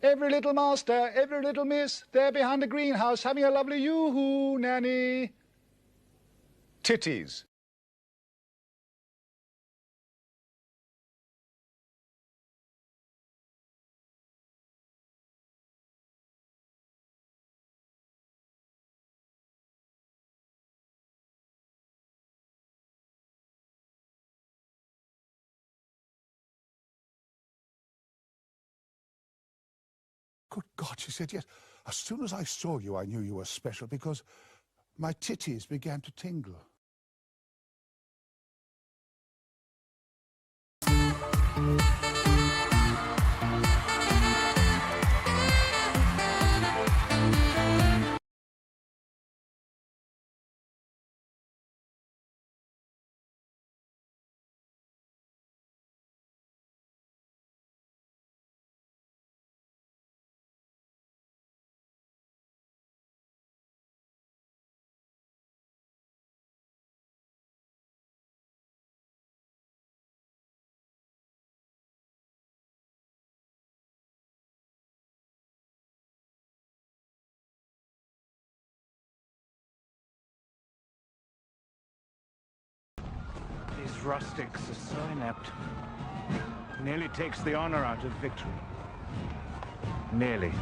Every little master, every little miss, there behind the greenhouse, having a lovely yoo-hoo, nanny. Titties. Good God, she said, yes. As soon as I saw you, I knew you were special because my titties began to tingle. These rustics are so inept. Nearly takes the honor out of victory. Nearly.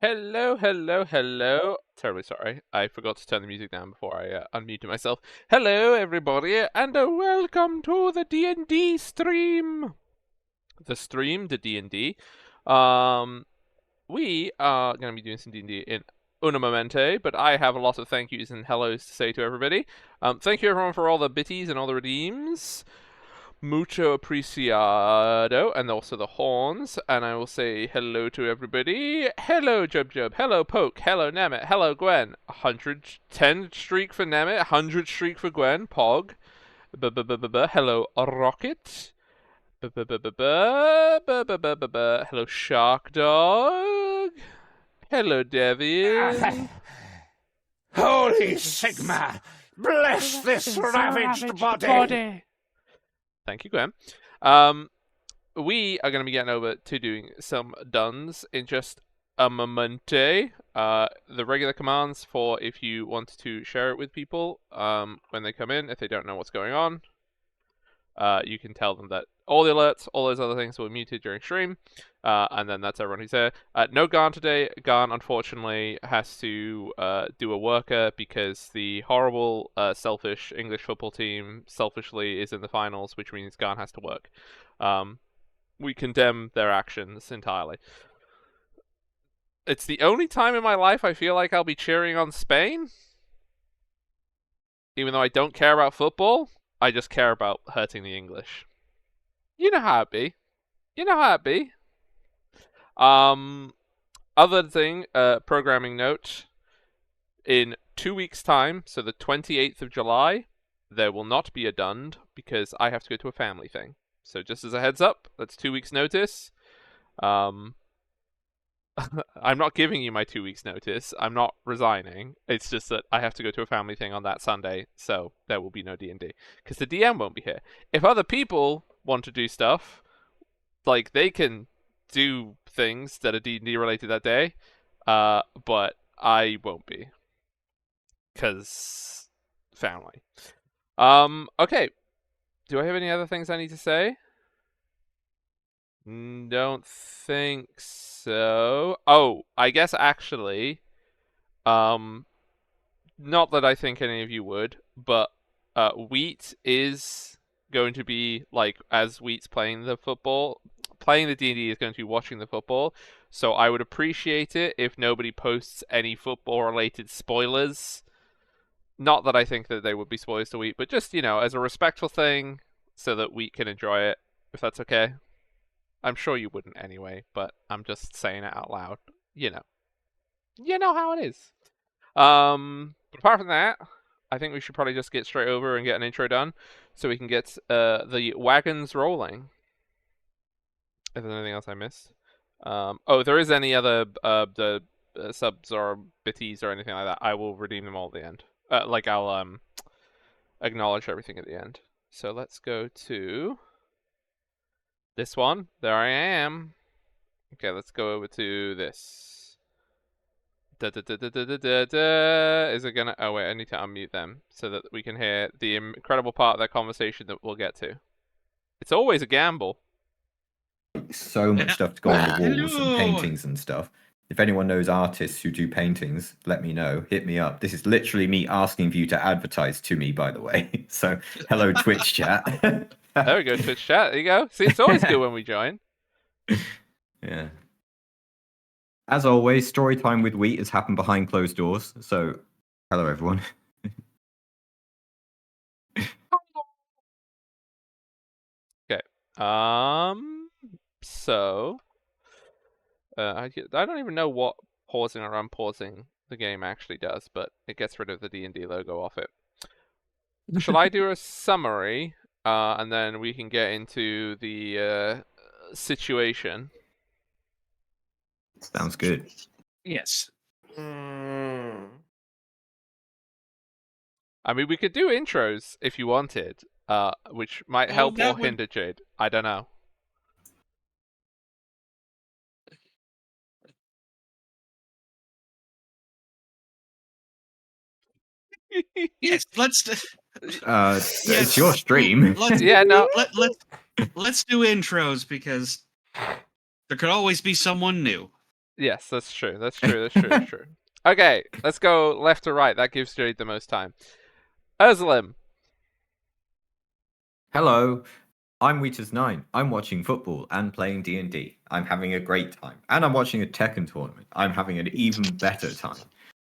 Hello, hello, hello. Terribly sorry. I forgot to turn the music down before I unmuted myself. Hello, everybody, and welcome to the D&D stream. The stream, the D&D. We are going to be doing some D&D in una momente, but I have a lot of thank yous and hellos to say to everybody. Thank you, everyone, for all the bitties and all the redeems. Mucho apreciado, and also the horns, and I will say hello to everybody. Hello, Jub Jub. Hello, Poke. Hello, Nemeth. Hello, Gwen. 110 streak for Nemeth. 100 streak for Gwen. Pog. Hello, Rocket. Hello, Shark Dog. Hello, Devin. Holy Sigma! Bless this ravaged body! Thank you, Gwen. We are going to be getting over to doing some duns in just a momente. The regular commands for if you want to share it with people when they come in, if they don't know what's going on. You can tell them that all the alerts, all those other things will be muted during stream, and then that's everyone who's there. No Garn today. Garn, unfortunately, has to do a worker because the horrible, selfish English football team selfishly is in the finals, which means Garn has to work. We condemn their actions entirely. It's the only time in my life I feel like I'll be cheering on Spain, even though I don't care about football. I just care about hurting the English. You know how it be. Other thing, programming note. In 2 weeks' time, so the 28th of July, there will not be a Dund because I have to go to a family thing. So just as a heads up, that's 2 weeks' notice. I'm not giving you my 2 weeks' notice. I'm not resigning. It's just that I have to go to a family thing on that Sunday, so there will be no D&D. Because the DM won't be here. If other people want to do stuff, like, they can do things that are D&D related that day, but I won't be. Because family. Okay. Do I have any other things I need to say? Don't think so. Oh, I guess actually, not that I think any of you would, but Wheat is going to be, like, as Wheat's playing the D&D is going to be watching the football. So I would appreciate it if nobody posts any football-related spoilers. Not that I think that they would be spoilers to Wheat, but just, as a respectful thing, so that Wheat can enjoy it, if that's okay. I'm sure you wouldn't anyway, but I'm just saying it out loud. You know how it is. But apart from that, I think we should probably just get straight over and get an intro done, so we can get the wagons rolling. If there's anything else I missed. If there is any other the subs or bitties or anything like that, I will redeem them all at the end. I'll acknowledge everything at the end. So let's go to this one. There I am. Okay, let's go over to this. Is it gonna... Oh wait, I need to unmute them so that we can hear the incredible part of that conversation that we'll get to. It's always a gamble. So much stuff to go on the walls and paintings and stuff. If anyone knows artists who do paintings, let me know. Hit me up. This is literally me asking for you to advertise to me, by the way. So, hello, Twitch chat. There we go, Twitch chat. There you go. See, it's always good when we join. Yeah. As always, story time with Wheat has happened behind closed doors. So, hello, everyone. Okay. So, I don't even know what pausing or unpausing the game actually does, but it gets rid of the D&D logo off it. Shall I do a summary, and then we can get into the situation? Sounds good. Yes. I mean, we could do intros if you wanted, which might help or hinder Jade. I don't know. Yes, let's. It's your stream. Let's do intros because there could always be someone new. Yes, that's true. That's true. That's true. That's true. Okay, let's go left to right. That gives Jade the most time. Özlem. Hello, I'm Wheatus9. I'm watching football and playing D&D. I'm having a great time. And I'm watching a Tekken tournament. I'm having an even better time.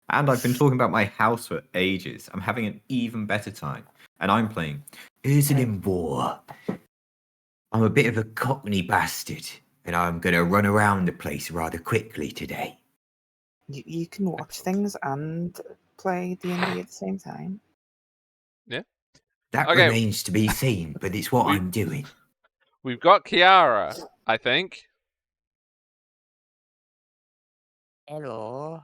And I've been talking about my house for ages. I'm having an even better time. And I'm playing Ursula War. I'm a bit of a cockney bastard, and I'm going to run around the place rather quickly today. You can watch things and play D&D at the same time. That Okay. remains to be seen, but it's what I'm doing. We've got Kiara, I think. Hello.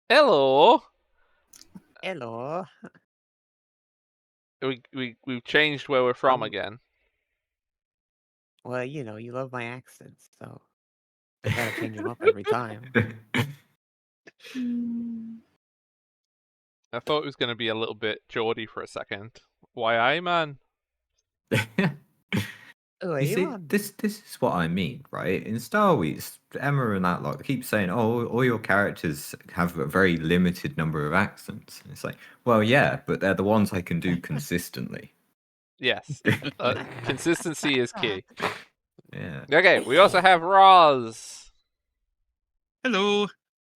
Hello. Hello. We've changed where we're from again. Well, you know, you love my accents, so I gotta change them up every time. I thought it was going to be a little bit Geordie for a second. Why, aye, man? Oh, You see, this is what I mean, right? In Star Wars, Emma and that lot keep saying, "Oh, all your characters have a very limited number of accents." And it's like, well, yeah, but they're the ones I can do consistently. Yes. Consistency is key. Yeah. Okay, we also have Roz. Hello,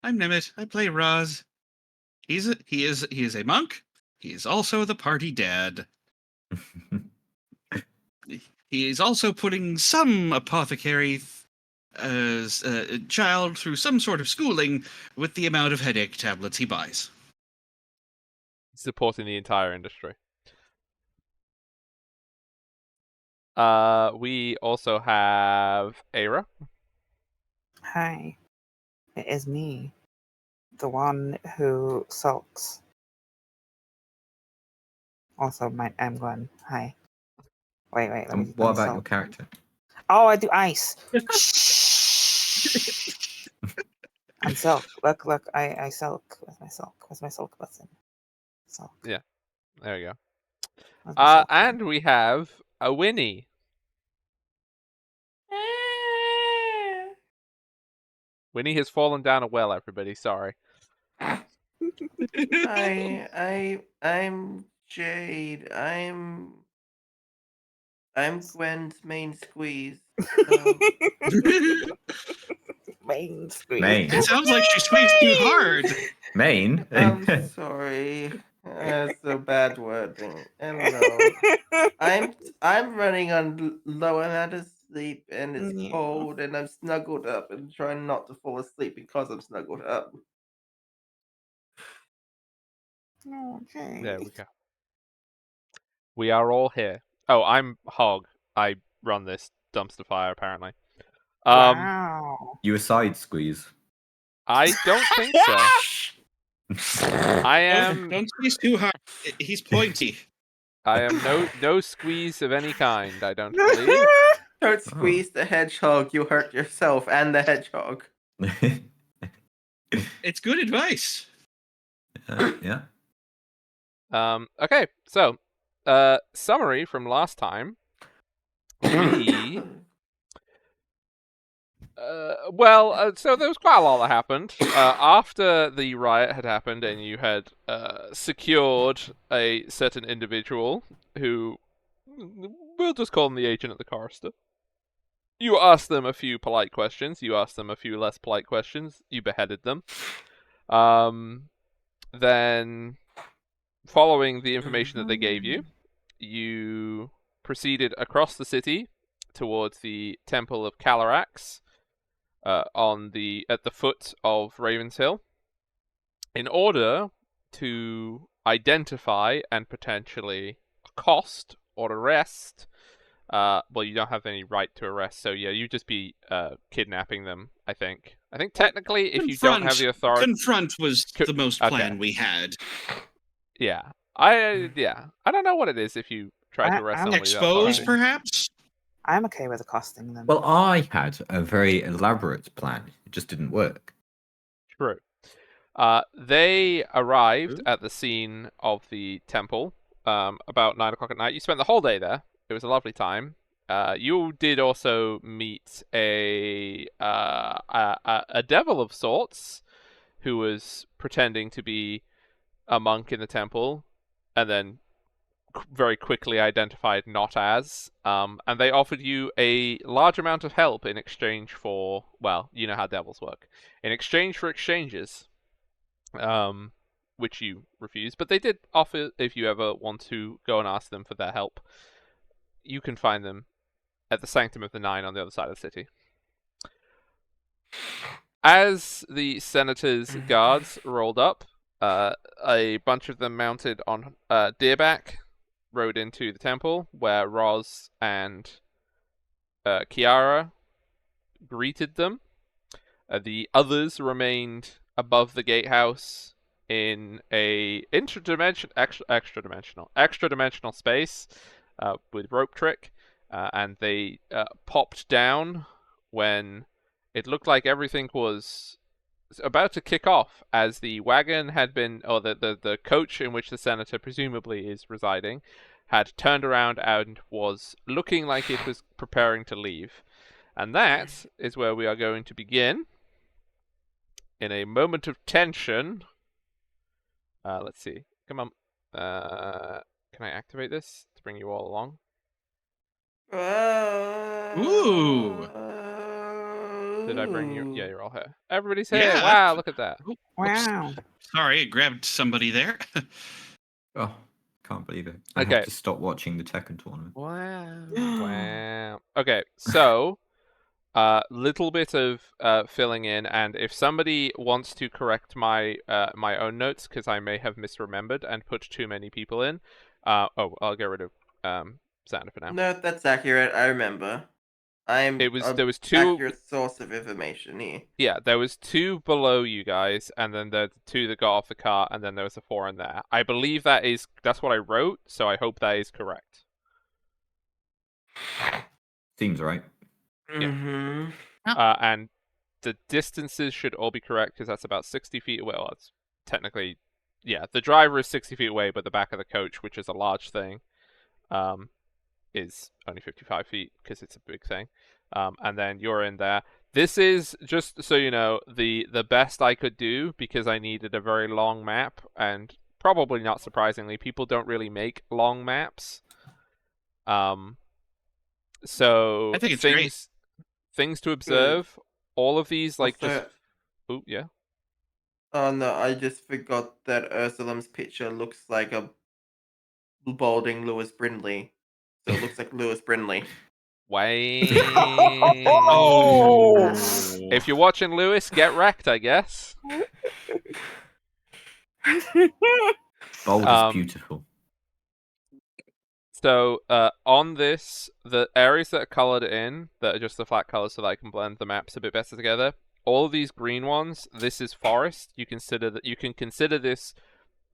I'm Nemeth. I play Roz. He is a monk. He is also the party dad. He is also putting some apothecary child through some sort of schooling with the amount of headache tablets he buys. Supporting the entire industry. We also have Aira. Hi. It is me. The one who sulks. Also, I'm Glenn. Hi. Wait, let me And what about your character? Oh, I do ice. I'm Silk. Look, I Silk with my Silk. Where's my Silk button? Silk. Yeah, there we go. Where's my Silk button? And we have a Winnie. Winnie has fallen down a well, everybody. Sorry. I'm Jade. I'm Gwen's main squeeze. Main squeeze. Main. It sounds like she squeezed too hard. Main. I'm sorry. That's a bad wording. Hello. I'm running on low amount of sleep, and it's Yeah. cold, and I'm snuggled up and trying not to fall asleep because I'm snuggled up. Okay. There we go. We are all here. Oh, I'm Hog. I run this dumpster fire, apparently. Wow. You a side squeeze? I don't think so. I am. Don't squeeze too hard. He's pointy. I am no squeeze of any kind. I don't believe. Don't squeeze the hedgehog. You hurt yourself and the hedgehog. It's good advice. Yeah. Okay, so summary from last time. We so there was quite a lot that happened. After the riot had happened and you had secured a certain individual who, we'll just call him the agent at the chorister. You asked them a few polite questions. You asked them a few less polite questions. You beheaded them. Then, following the information that they gave you, you proceeded across the city towards the Temple of Calarax, at the foot of Ravens Hill, in order to identify and potentially accost or arrest. Well, you don't have any right to arrest, so yeah, you just be kidnapping them. I think technically, if you don't have the authority, Confront was the most plan we had. Yeah, I don't know what it is if you try to arrest somebody. Expose, perhaps. I'm okay with accosting them. Well, I had a very elaborate plan. It just didn't work. True. They arrived at the scene of the temple about 9 o'clock at night. You spent the whole day there. It was a lovely time. You did also meet a devil of sorts who was pretending to be a monk in the temple, and then very quickly identified not as. And they offered you a large amount of help in exchange for, well, you know how devils work, in exchange for exchanges, which you refused. But they did offer, if you ever want to go and ask them for their help, you can find them at the Sanctum of the Nine on the other side of the city. As the senator's guards rolled up, a bunch of them mounted on deerback rode into the temple, where Roz and Kiara greeted them. The others remained above the gatehouse in a extra-dimensional space with rope trick, and they popped down when it looked like everything was about to kick off, as the wagon had been, or the coach in which the senator presumably is residing, had turned around and was looking like it was preparing to leave. And that is where we are going to begin. In a moment of tension. Let's see. Come on. Can I activate this to bring you all along? Ooh. Did I bring you? Yeah, you're all here. Everybody's here. Yeah, Wow, that's- look at that. Oops. Wow. Sorry, I grabbed somebody there. Oh, can't believe it. I Okay. have to stop watching the Tekken tournament. Wow. Wow. Okay, so little bit of filling in, and if somebody wants to correct my my own notes, because I may have misremembered and put too many people in. I'll get rid of Xander for now. No, that's accurate. I remember. I'm There was two accurate source of information here. Yeah, there was two below you guys, and then the two that got off the cart, and then there was a four in there. I believe that's what I wrote, so I hope that is correct. Seems right. Yeah. Mm-hmm. And the distances should all be correct, because that's about 60 feet away. Well, it's technically, yeah, the driver is 60 feet away, but the back of the coach, which is a large thing, is only 55 feet, because it's a big thing. And then you're in there. This is, just so you know, the best I could do, because I needed a very long map, and probably not surprisingly, people don't really make long maps. So I think it's great. Things to observe. All of these, like, Also- just... Oh, yeah. Oh no, I just forgot that Ursulam's picture looks like a balding Lewis Brindley. So it looks like Lewis Brindley. Wow. If you're watching, Lewis, get wrecked, I guess. Bold is beautiful. So, on this, the areas that are colored in, that are just the flat colors so that I can blend the maps a bit better together, all of these green ones, this is forest. You can consider this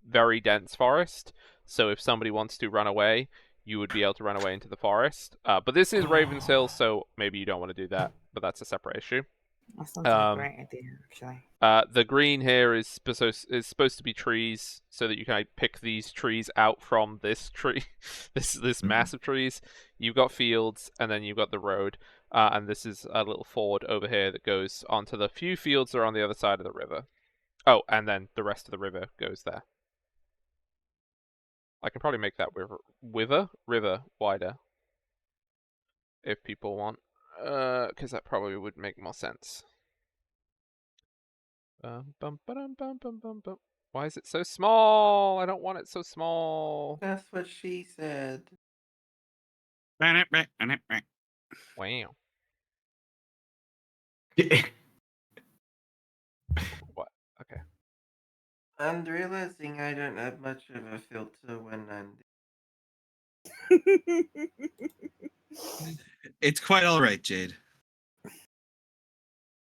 very dense forest. So if somebody wants to run away, you would be able to run away into the forest. But this is Ravens Hill, so maybe you don't want to do that, but that's a separate issue. That sounds like a great idea, actually. The green here is supposed to be trees, so that you can pick these trees out from this tree, this mass of trees. You've got fields, and then you've got the road, and this is a little ford over here that goes onto the few fields that are on the other side of the river. Oh, and then the rest of the river goes there. I can probably make that river wider, if people want, because that probably would make more sense. Why is it so small? I don't want it so small. That's what she said. Wow. What? Okay. I'm realizing I don't have much of a filter when I'm... It's quite all right, Jade.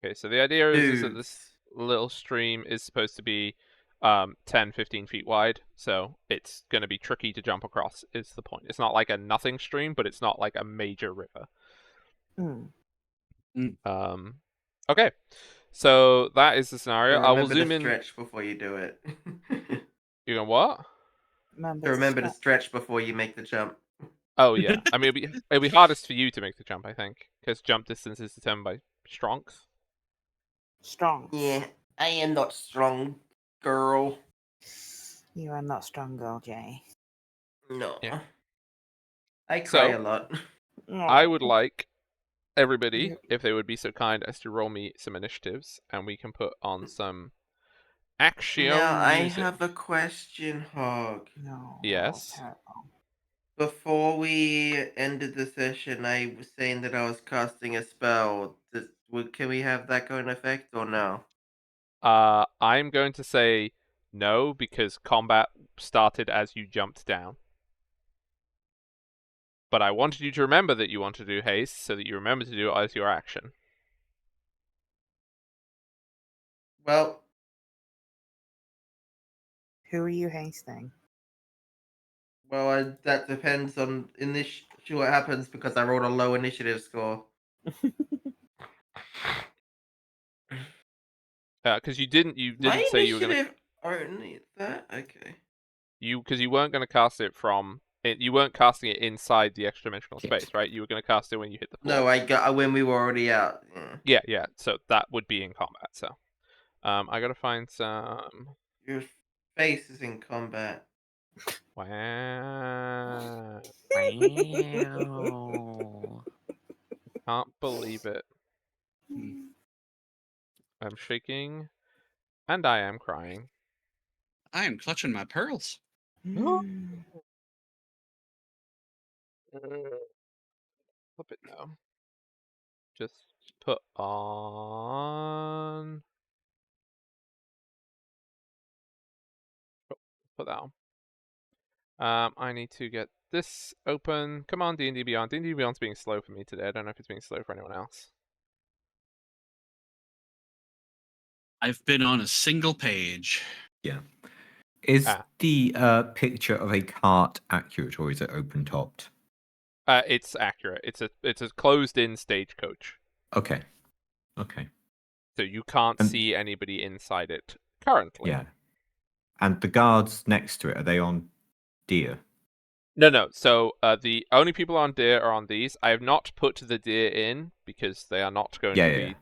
Okay, so the idea is that this little stream is supposed to be 10-15 feet wide, so it's going to be tricky to jump across, is the point. It's not like a nothing stream, but it's not like a major river. Okay, so that is the scenario. I will zoom in. Stretch before you do it. You going what? Remember to stretch before you make the jump. Oh yeah, I mean it'll be hardest for you to make the jump, I think, because jump distance is determined by strength. Strong. Yeah, I am not strong, girl. You are not strong, girl, Jay. No. Yeah. I cry So- a lot. I would like everybody, You- if they would be so kind as to roll me some initiatives, and we can put on some action Now, I music. have a question, Hog. No. that was Yes. terrible. Before we ended the session, I was saying that I was casting a spell. Can we have that go in effect or no? I'm going to say no because combat started as you jumped down. But I wanted you to remember that you want to do haste, so that you remember to do it as your action. Well, Who are you hasting? that depends on see what happens because I rolled a low initiative score. Because you didn't My say you were gonna initiative only that okay. because you weren't gonna cast it from you weren't casting it inside the extra dimensional space, right? You were gonna cast it when you hit the floor. No, I got when we were already out. Yeah. Yeah. So that would be in combat. So, I gotta find some. Your face is in combat. Wow! Wow. Can't believe it. I'm shaking, and I am crying. I am clutching my pearls. Mm. Flip it now. Just put on. Put that on. I need to get this open. Come on, D&D Beyond. D&D Beyond's being slow for me today. I don't know if it's being slow for anyone else. I've been on a single page. Yeah. Is Ah. the picture of a cart accurate, or is it open topped? It's accurate. It's a closed-in stagecoach, Okay. Okay. so you can't And- see anybody inside it currently. Yeah. And the guards next to it, are they on deer? No. So the only people on deer are on these. I have not put the deer in because they are not going to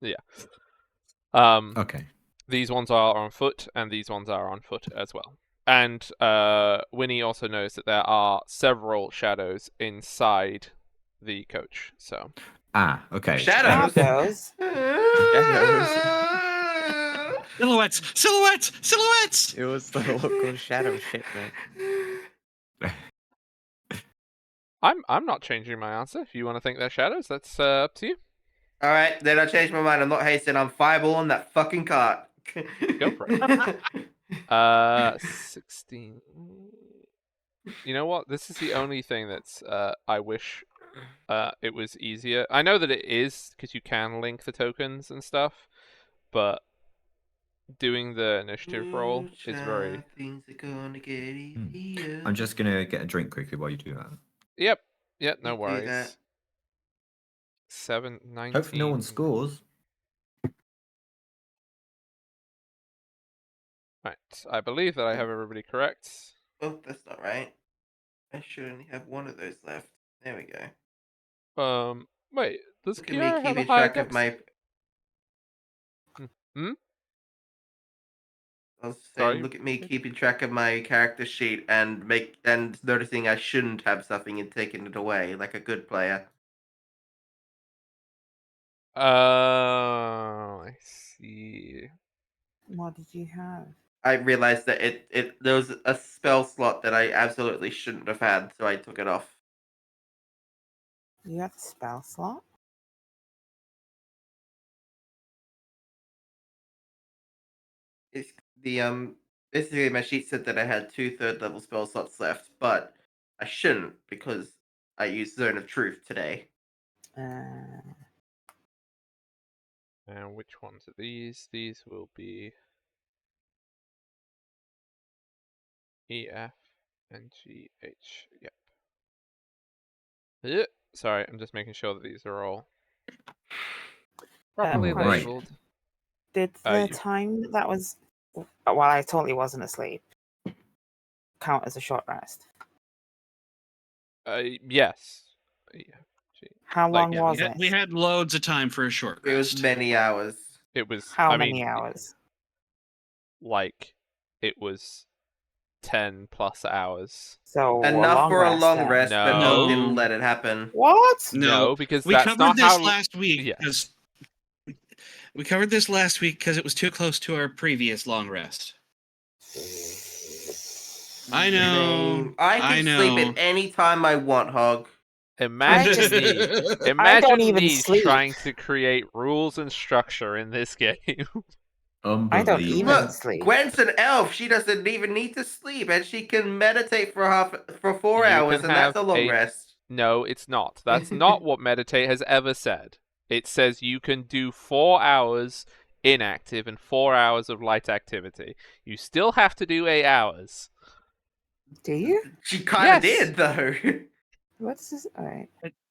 be. Yeah. Okay. These ones are on foot, and these ones are on foot as well. And Winnie also knows that there are several shadows inside the coach. So. Okay. Shadows. Shadows. Silhouettes! Silhouettes! Silhouettes! It was the local shadow shipment. I'm not changing my answer. If you want to think they're shadows, that's up to you. All right, then I changed my mind. I'm not hasting. I'm fireballing that fucking cart. Go for it. 16. You know what? This is the only thing that's I wish it was easier. I know that it is because you can link the tokens and stuff, but doing the initiative roll is very. Things are gonna get easier. I'm just gonna get a drink quickly while you do that. Yep. No You do worries. that. 7-19. Hopefully no one scores. Right. I believe that I have everybody correct. Oh, that's not right. I should only have one of those left. There we go. Wait. Does Look at me Kiara have a keeping higher track of dex? my. I was saying, Sorry? look at me keeping track of my character sheet and noticing I shouldn't have something and taking it away like a good player. Oh, I see. What did you have? I realized that there was a spell slot that I absolutely shouldn't have had, so I took it off. You have a spell slot? It's basically my sheet said that I had 2 third-level spell slots left, but I shouldn't because I used Zone of Truth today. And which ones are these? These will be E, F, and G, H. Yep. Sorry, I'm just making sure that these are all properly Right. labeled. Did the time that was while I totally wasn't asleep count as a short rest? Yes. Yeah. How Like, long Yeah, was we it? had loads of time for a short It was rest. many hours. it was. How I many mean, hours? like, it was 10+ hours. So a Enough long for a rest long then. rest, but Hog didn't No. let it happen. What? No, because we that's covered not this how. last week Yeah. because we covered this last week because it was too close to our previous long rest. I know. Same. I can know. sleep at any time I want, Hog. Imagine just- me. I Imagine don't even me sleep. trying to create rules and structure in this game. I don't Unbelievable. even Look, sleep. Gwen's an elf. She doesn't even need to sleep, and she can meditate for 4 You hours, can and that's a have long rest. No, it's not. That's not what meditate has ever said. It says you can do 4 hours inactive and 4 hours of light activity. You still have to do 8 hours. Do you? She kind of Yes. did, though. What's this? Alright.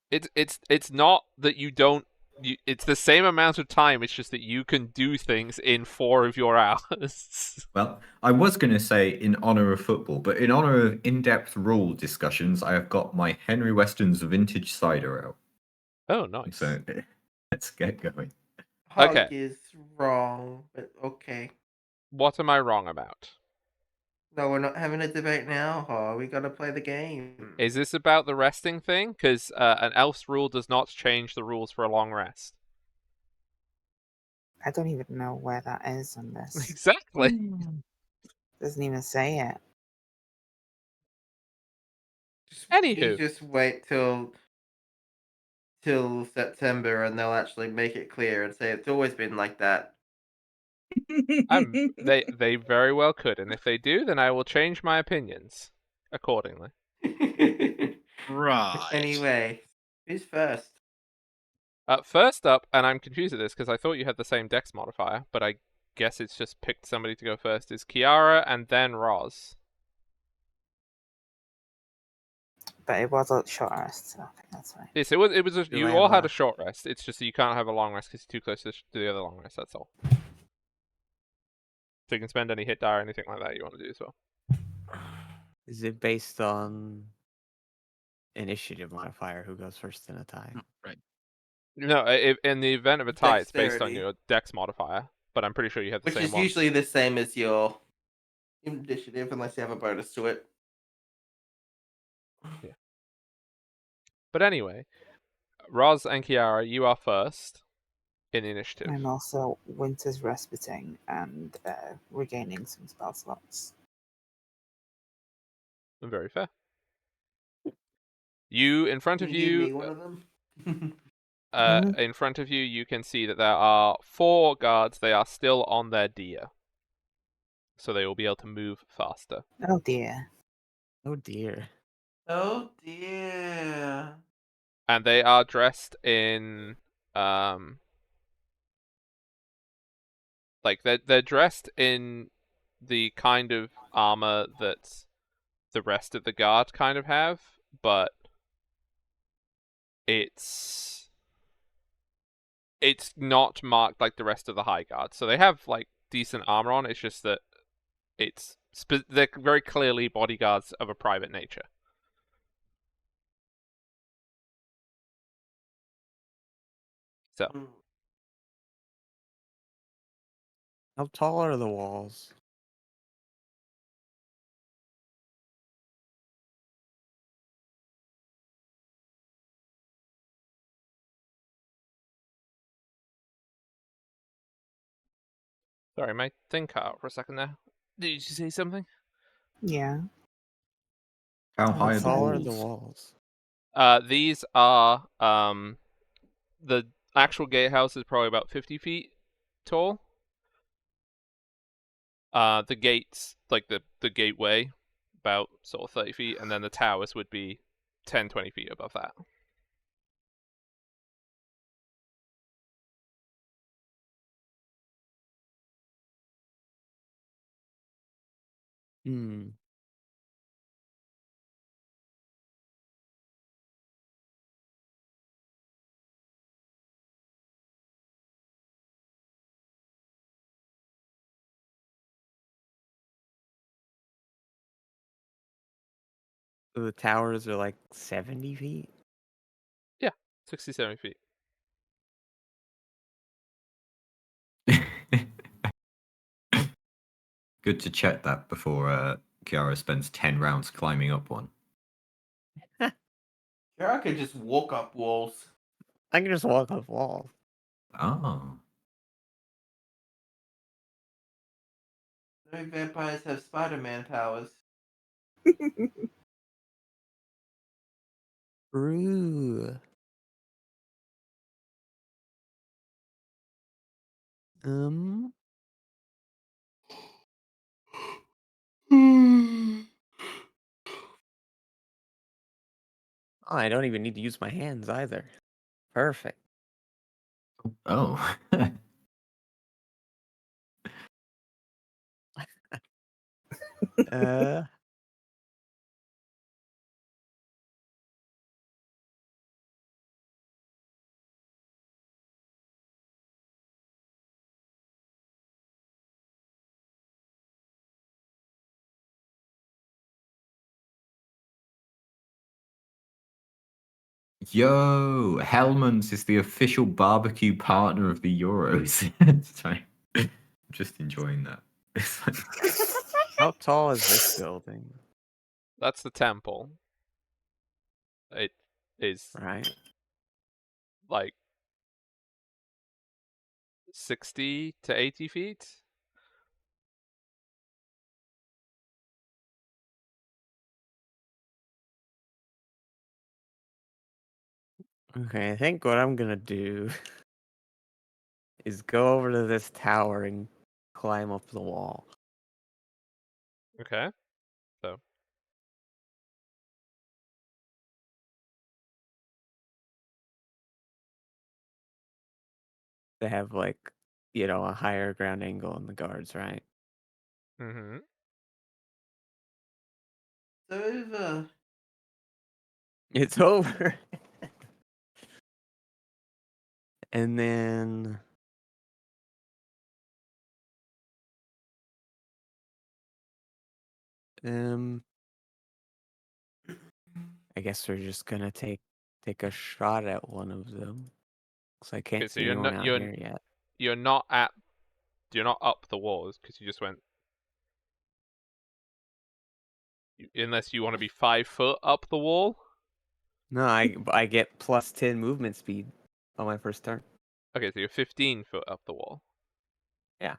It's not that you don't. It's the same amount of time. It's just that you can do things in 4 of your hours. Well, I was going to say in honor of football, but in honor of in-depth rule discussions, I have got my Henry Weston's vintage cider out. Oh, nice. So let's get going. Hog Okay. is wrong, but okay. What am I wrong about? No, we're not having a debate now, Hog. We gotta play the game. Is this about the resting thing? Because an elf's rule does not change the rules for a long rest. I don't even know where that is on this. Exactly. Doesn't even say it. Anywho. You just wait till September, and they'll actually make it clear and say it's always been like that. They very well could, and if they do, then I will change my opinions accordingly. Right. Anyway, who's first? First up, and I'm confused at this because I thought you had the same dex modifier, but I guess it's just picked somebody to go first. Is Kiara and then Roz. But it was a short rest, so I think that's fine. Yes, it was. Do You I all have had a- a short rest. It's just that you can't have a long rest because you're too close to the other long rest. That's all. So you can spend any hit die or anything like that you want to do as well. Is it based on initiative modifier? Who goes first in a tie? Oh, right. No, in the event of a tie, it's based on Dexterity. your dex modifier. But I'm pretty sure you have the Which same is one. usually the same as your initiative, unless you have a bonus to it. Yeah. But anyway, Roz and Kiara, you are first in the initiative. I'm also winter's respiting and regaining some spell slots. Very fair. You, in front Can of you give me you, one of them? in front of you, you can see that there are 4 guards. They are still on their deer, so they will be able to move faster. Oh dear. Oh dear. Oh dear. And they are dressed in, like they're dressed in the kind of armor that the rest of the guard kind of have, but it's not marked like the rest of the high guard. So they have like decent armor on. It's just that they're very clearly bodyguards of a private nature. So Mm. How tall are the walls? sorry, my thing cut out for a second there. Did you say something? Yeah. How How high are the tall are the walls? walls? These are the actual gatehouse is probably about 50 feet tall. The gates, like the gateway, about sort of 30 feet, and then the towers would be 10, 20 feet above that. Hmm. the towers are like 70 feet. 60, 70 feet. Good to check that before Kiara spends 10 rounds climbing up one. Sure, I could just walk up walls. I can just walk up walls. Oh. No vampires have Spider-Man powers. True. Oh, I don't even need to use my hands either. Perfect. Oh. Uh, Yo, Hellman's is the official barbecue partner of the Euros. Sorry. I'm just enjoying that. It's like, how tall is this building? That's the temple. It is Right. like 60 to 80 feet. Okay, I think what I'm gonna do is go over to this tower and climb up the wall. Okay. So To have like, a higher ground angle on the guards, right? mm-hmm. It's over. It's over. And then I guess we're just gonna take a shot at one of them. Cause I can't Okay, so see anyone out here yet. you're not up the walls because you just went. Unless you want to be 5 foot up the wall. No, I get plus 10 movement speed on my first turn. Okay, so you're 15 foot up the wall. Yeah.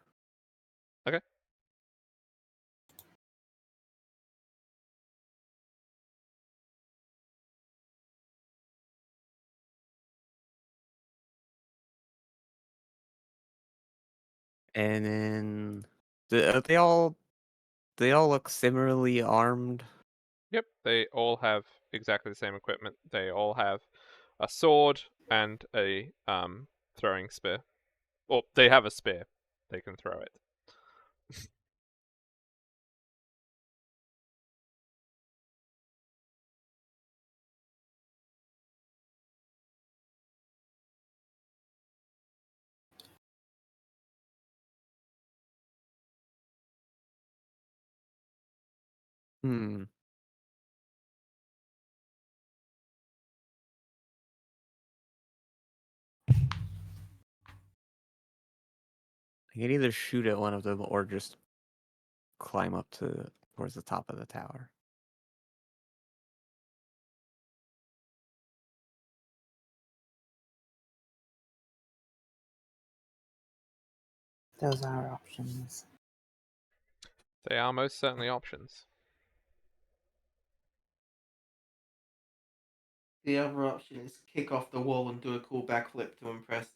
Okay. And then they all look similarly armed. Yep, they all have exactly the same equipment. They all have a sword and a throwing spear. Well, they have a spear. They can throw it. Hmm. I can either shoot at one of them or just climb up towards the top of the tower. Those are options. They are most certainly options. The other option is kick off the wall and do a cool backflip to impress.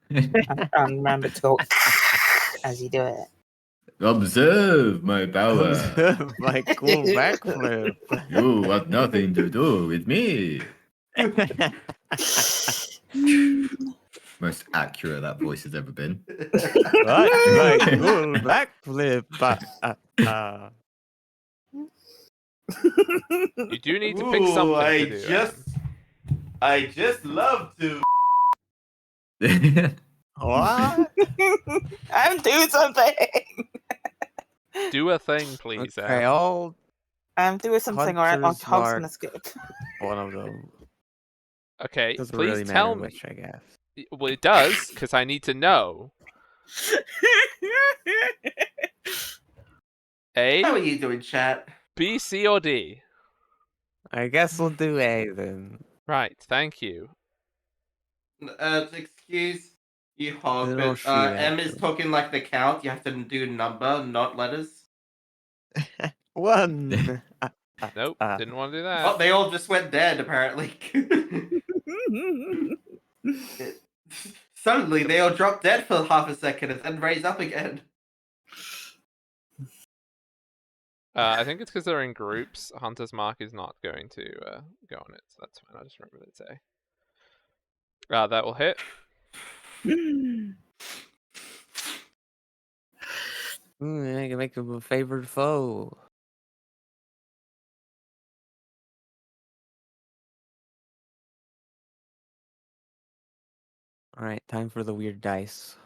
And remember to go as you do it. Observe my power. Observe my cool backflip. You have nothing to do with me. Most accurate that voice has ever been. Watch my cool backflip. You do need to pick something to do. I just love to. What? I'm doing something. Do a thing, please. Okay, I'll Do something or Hunter's Hulk's mark. gonna skip. One of them. Okay, Doesn't please really tell matter me. which, I guess. Well, it does, because I need to know. A, How are you doing, chat? B, C, or D? I guess we'll do A then. Right, thank you. Excuse you, Hog, Then I'll but shoot M at is them. talking like the count. You have to do number, not letters. 1. Nope, didn't want to do Oh, that. they all just went dead, apparently. Suddenly, they all dropped dead for half a second and then raise up again. I think it's because they're in groups. Hunter's Mark is not going to go on it, so that's fine. I'll just remember to say. That will hit. I can make him a favored foe. Alright, time for the weird dice.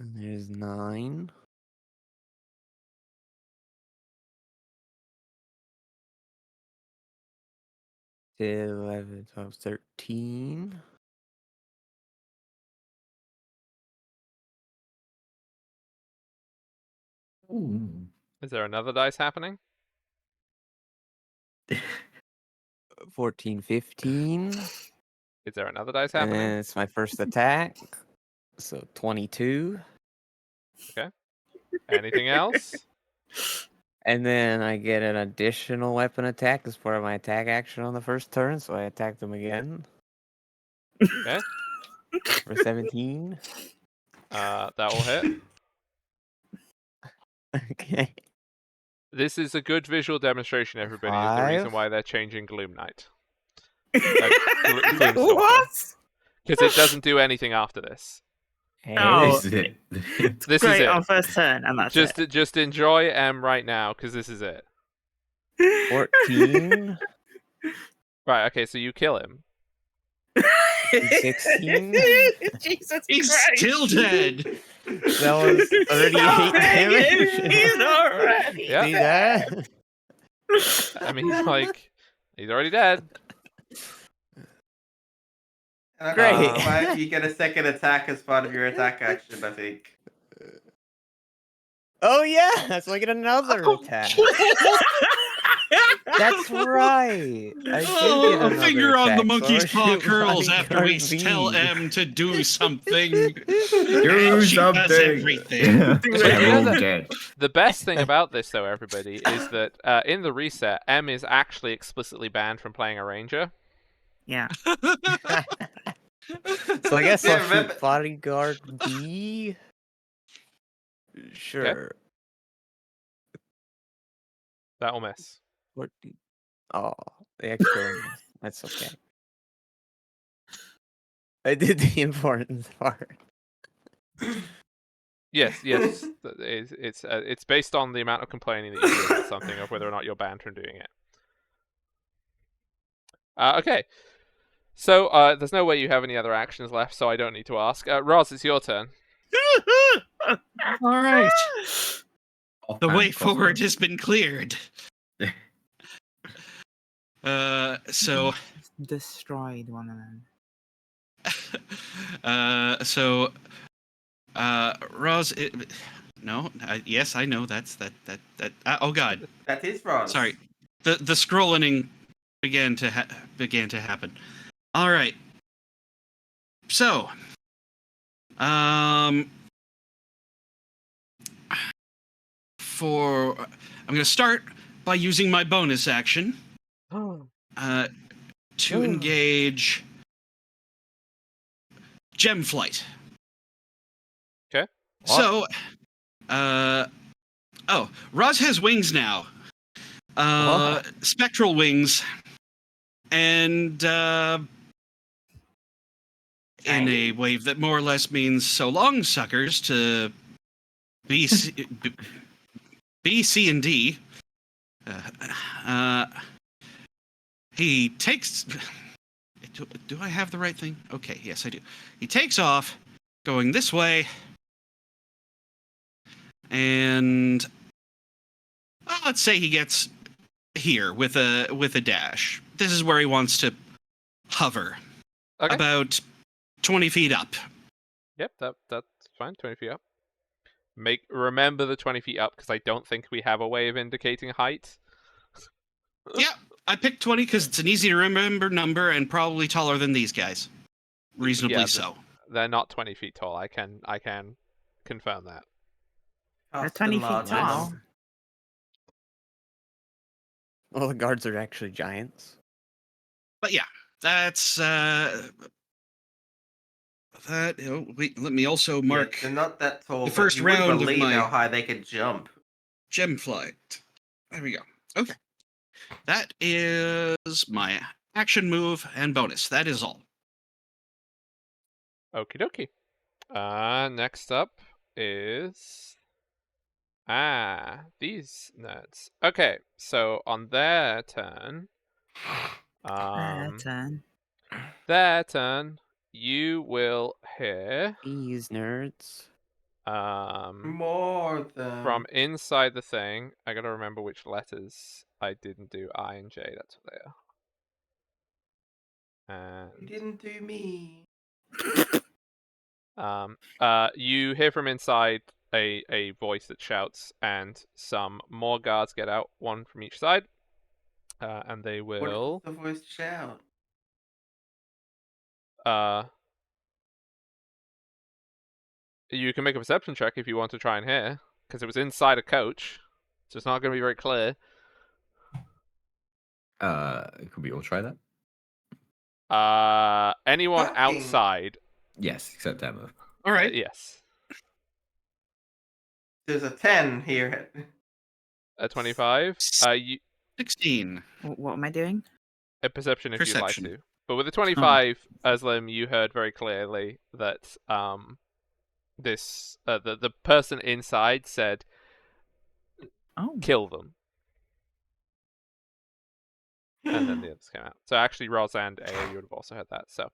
And there's 9. 11, 12, 13. Is there another dice happening? 14, 15. Is there another dice And happening? then it's my first attack. So 22. Anything else? And then I get an additional weapon attack as part of my attack action on the first turn, so I attack them again. Okay. For 17. That will hit. Okay. This is a good visual demonstration, everybody, of the reason 5. why they're changing Gloom Knight. What? Because it doesn't do anything after this. Oh. This is it. This Great is it. on first turn, and that's it. Just enjoy M right now, because this is it. 14. Right, okay, so you kill him. 16. Jesus He's Christ. still dead. That was 38 damage. He's already Yeah. See that? I mean, he's already dead. Great. You get a second attack as part of your attack action, I think. Oh yeah, so I get another attack. That's right. I do get A another finger on the attack, so monkey's I'll paw shoot curls after we bodyguard tell B. M to do something. Do And she does something. everything. But They're you know all the- dead. The best thing about this, though, everybody, is that in the reset, M is actually explicitly banned from playing a ranger. Yeah. So I guess Yeah, I'll remember- shoot bodyguard B. Sure. That will miss. 14. Oh, the extra one. That's okay. I did the important part. Yes. It's based on the amount of complaining that you do about something, of whether or not you're banned from doing it. Okay. So there's no way you have any other actions left, so I don't need to ask. Roz, it's your turn. All right. Off The hand way crossbow. forward has been cleared. So Destroyed one of them. Roz, no, yes, I know that. Oh God, That is wrong. sorry. The scrolling began to happen. All right. So, I'm going to start by using my bonus action to engage Gem Flight. Okay. So, Roz has wings now. Spectral wings, and in a wave that more or less means so long, suckers, to B, C, and D. He takes. Do I have the right thing? Okay, yes, I do. He takes off, going this way, and let's say he gets here with a dash. This is where he wants to hover, Okay. about 20 feet up. Yep, that's fine. 20 feet up. Remember the 20 feet up because I don't think we have a way of indicating height. Yeah, I picked 20 because it's an easy to remember number and probably taller than these guys. Reasonably Yeah, so. They're not 20 feet tall. I can confirm that. They're 20 feet tall. Well, the guards are actually giants. But yeah, that's that. Wait, let me also mark. Yeah, they're not that tall. The but first you wouldn't round of believe my- how high they could jump. Gem flight. There we go. Okay. That is my action move and bonus. That is all. Okie dokie. Next up is these nerds. Okay, so on their turn, their turn, you will hear These nerds. More than from inside the thing. I gotta remember which letters I didn't do. I and J. That's what they are. you And didn't do me. you hear from inside a voice that shouts, and some more guards get out, one from each side, and they will. What does the voice shout? You can make a perception check if you want to try and hear, because it was inside a coach, so it's not going to be very clear. Could we all try that? Anyone Fucking- outside? Yes, except Emma. All right. Yes. There's a 10 here. A 25. You 16. What am I doing? a perception if Perception. you'd like to. But with a 25, Aslam, you heard very clearly that the person inside said, Oh. "Kill them," and then the others came out. So actually, Roz and AO, you would have also heard that. So,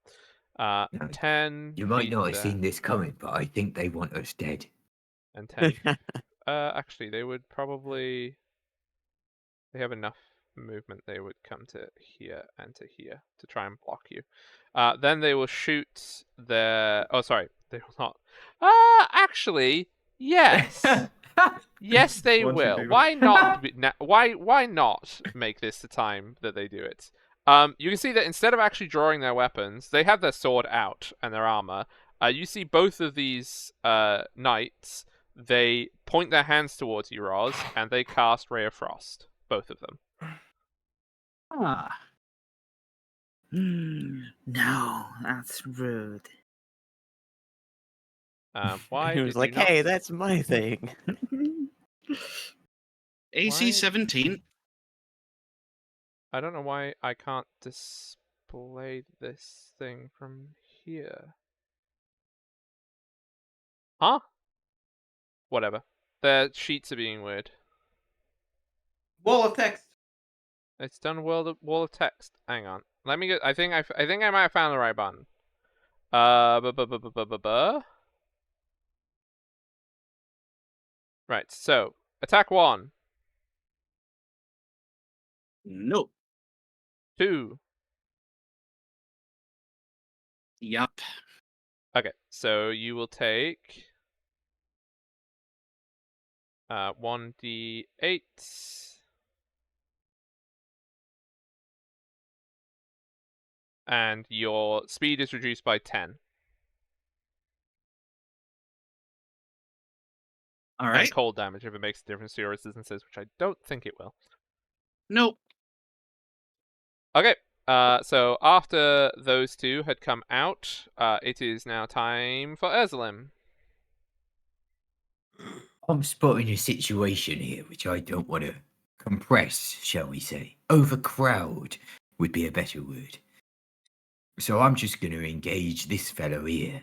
10. You might feet not have there, seen this coming, but I think they want us dead. and 10. Actually, they would probably. They have enough movement. They would come to here and to here to try and block you. Then they will shoot their. Oh, sorry, they will not. Actually, yes. Yes, they One, two, will. three. Why not? Why not make this the time that they do it? You can see that instead of actually drawing their weapons, they have their sword out and their armor. You see both of these knights. They point their hands towards you, Roz, and they cast Ray of Frost. Both of them. Ah. No, that's rude. Why? He was did you like, not- "Hey, that's my thing." AC Why- 17. I don't know why I can't display this thing from here. Huh? Whatever. Their sheets are being weird. Wall of text. It's done wall of text. Hang on. Let me get. I think I might have found the right button. Right. So attack 1, Nope. 2. Yup. Okay. So you will take 1d8. And your speed is reduced by 10. All And right. cold damage if it makes a difference to your resistances, which I don't think it will. Nope. Okay. So after those two had come out, it is now time for Ursulim. I'm spotting a situation here which I don't want to compress, shall we say. Overcrowd would be a better word. So I'm just going to engage this fellow here.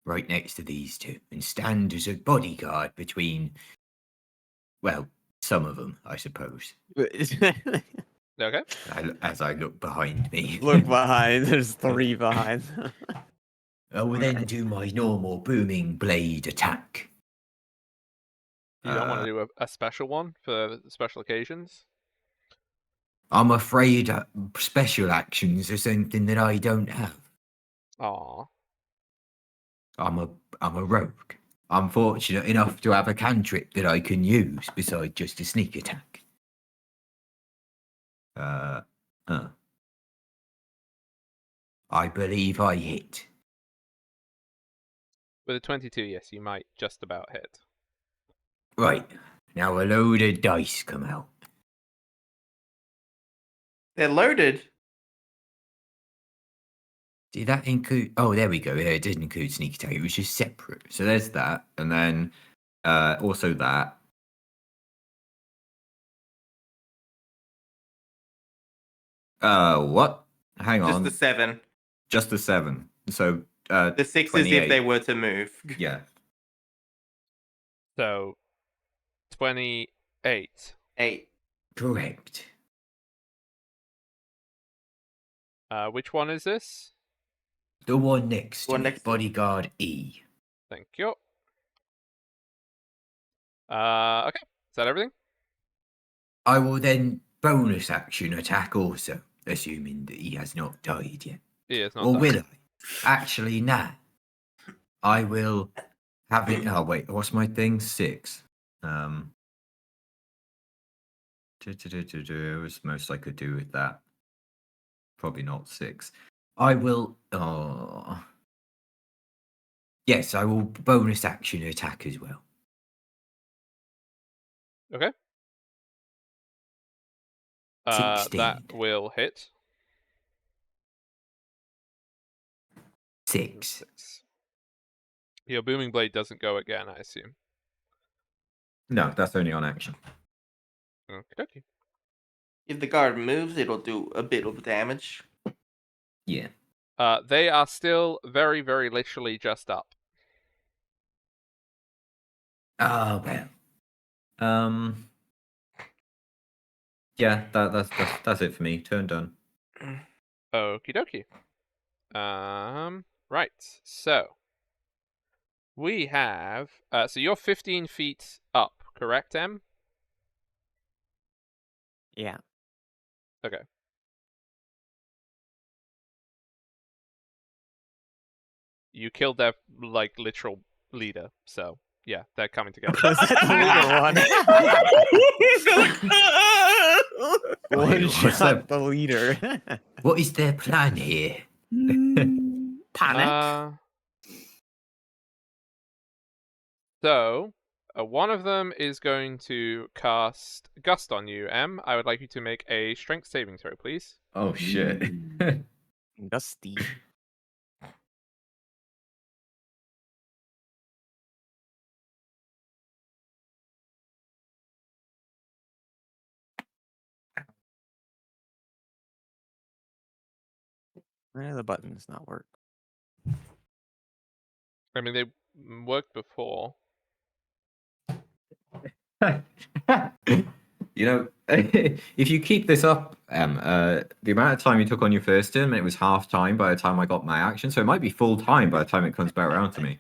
Right next to these two. And stand as a bodyguard between, well, some of them, I suppose. Okay. As I look behind me. Look behind. There's 3 behind. I will then do my normal booming blade attack. You don't want to do a special one for special occasions? I'm afraid special actions are something that I don't have. Aw. I'm a rogue. I'm fortunate enough to have a cantrip that I can use besides just a sneak attack. I believe I hit. With a 22, yes, you might just about hit. Right. Now a load of dice come out. They're loaded. Did that include... Oh, there we go. Yeah, it didn't include sneak attack. It was just separate. So there's that. And then also that. What? Hang Just on. the 7. Just the 7. So The 6 is if they were to move. Yeah. So, 28. 8. Correct. Which one is this? The one next to One me, next to- Bodyguard E. Thank you. Okay. Is that everything? I will then bonus action attack also, assuming that he has not died yet. Yeah, it's not Or done. will I? Actually, nah. I will have it. Oh, wait. What's my thing? 6. What's the most I could do with that? Probably not 6. I will. Oh. Yes, I will bonus action attack as well. Okay. 16. That will hit. 6. Your booming blade doesn't go again, I assume. No, that's only on action. Okay. If the guard moves, it'll do a bit of damage. Yeah. They are still very, very literally just up. Oh, well. Yeah, that's it for me. Turn done. Okie dokie. Right. So we have. So you're 15 feet up, correct, Em? Yeah. Okay. You killed their literal leader, so yeah, they're coming together. Was that the leader one? One shot the leader. What is their plan here? Panic. So, one of them is going to cast Gust on you, Em. I would like you to make a strength saving throw, please. Oh shit. Gusty. Why do the buttons not work? I mean, they worked before. You know, if you keep this up, the amount of time you took on your first turn, it was half time by the time I got my action, so it might be full time by the time it comes back around to me.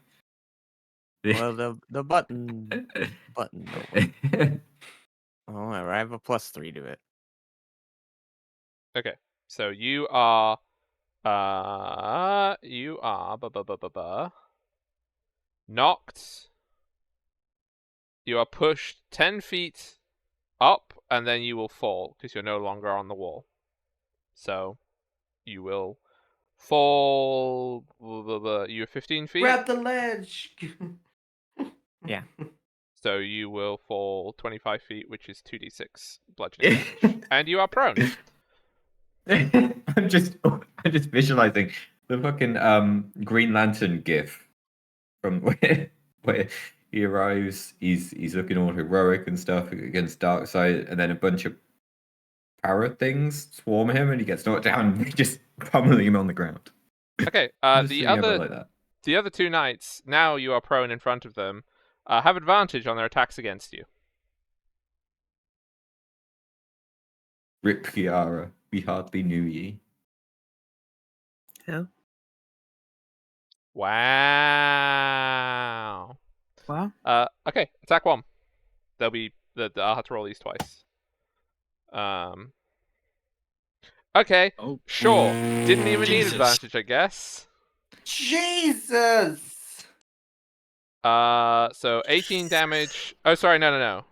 Well, the button don't work. Oh, whatever. I have a +3 to it. Okay, so you are knocked. You are pushed 10 feet up, and then you will fall because you're no longer on the wall. So you will fall. You're 15 feet. Grab the ledge. Yeah. So you will fall 25 feet, which is 2d6 bludgeoning damage, and you are prone. I'm just visualizing the fucking Green Lantern gif from where he arrives. He's looking all heroic and stuff against Darkseid, and then a bunch of parrot things swarm him, and he gets knocked down. And they just pummeling him on the ground. Okay. The other two knights. Now you are prone in front of them. Have advantage on their attacks against you. Rip Kiara, we hardly knew ye. Who? Wow. Well, Okay, attack 1. They'll be I'll have to roll these twice. Okay, Oh, sure. Didn't even need Jesus. advantage, I guess. Jesus! So 18 damage. Oh, sorry, no.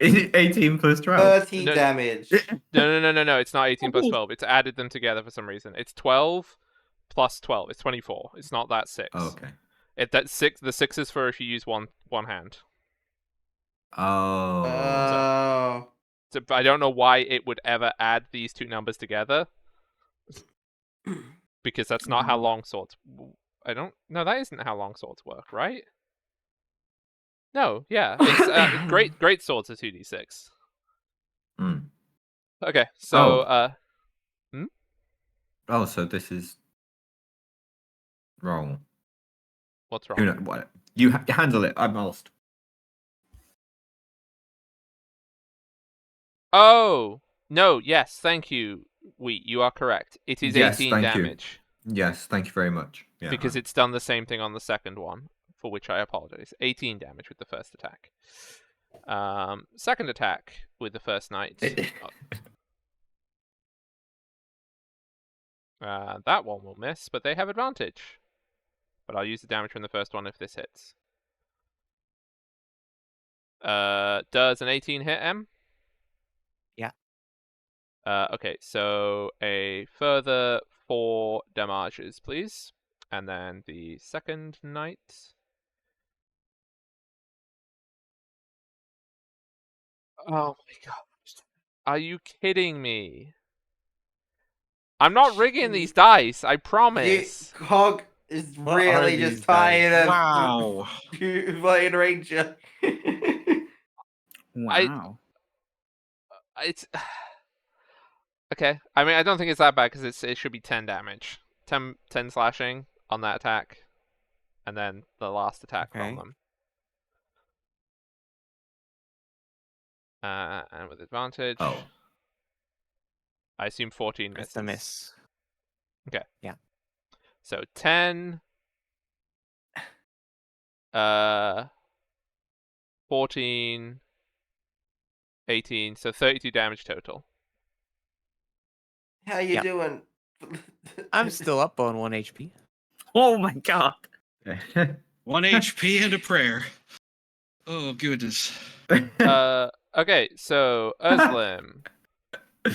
18 plus 12. 30 No. damage. No. It's not 18 plus 12. It's added them together for some reason. It's 12 plus 12. It's 24. It's not that 6. Oh, okay. That 6. The 6 is for if you use one hand. Oh. So I don't know why it would ever add these two numbers together. Because that's not how long swords. No, that isn't how long swords work, right? No, yeah, it's great swords are 2d6. Okay, so Oh, so this is wrong. What's wrong? Who knows? What? You handle it. I'm lost. Oh no, yes, thank you, Wheat. You are correct. It is Yes, 18 thank damage. you. Yes, thank you very much. Yeah, Because it's done the same thing on the second one, for which I apologize. 18 damage with the first attack. Second attack with the first knight. That one will miss, but they have advantage. But I'll use the damage from the first one if this hits. Does an 18 hit, M? Yeah. Okay, so a further 4 damages, please. And then the second knight. Oh my god. Are you kidding me? I'm not rigging these dice, I promise. Cog is What are really these just tired of Wow. playing Ranger. wow. It's okay. I mean, I don't think it's that bad because it should be 10 damage, 10 slashing on that attack, and then the last attack from Okay. them. And with advantage. Oh. I assume 14 misses. That's a miss. Okay. Yeah. So 10, 14, 18, so 32 damage total. How you Yep. doing? I'm still up on 1 HP. Oh my god. 1 HP and a prayer. Oh, goodness. Okay, so Özlem,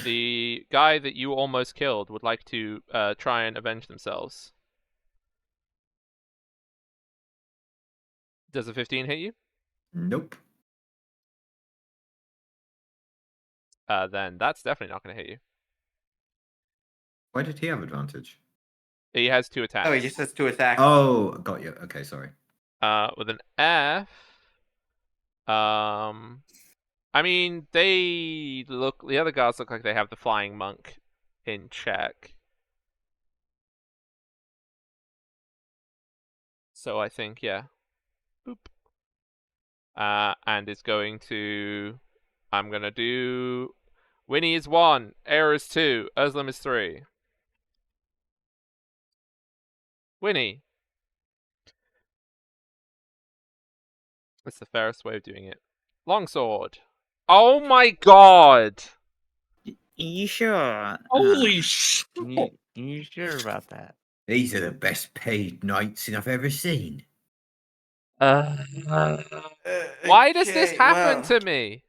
the guy that you almost killed, would like to try and avenge themselves. Does a 15 hit you? Nope. Then that's definitely not going to hit you. Why did he have advantage? He has 2 attacks. Oh, he just has 2 attacks. Oh, got you. Okay, sorry. With an F. I mean, the other guards look like they have the flying monk in check. So I think, yeah. Boop. And it's going to, I'm going to do, Winnie is 1, Air is 2, Özlem is 3. Winnie. That's the fairest way of doing it. Longsword. Oh my god! You sure? Holy shit! You sure about that? These are the best paid knights I've ever seen. Why does this Okay, happen well, to me?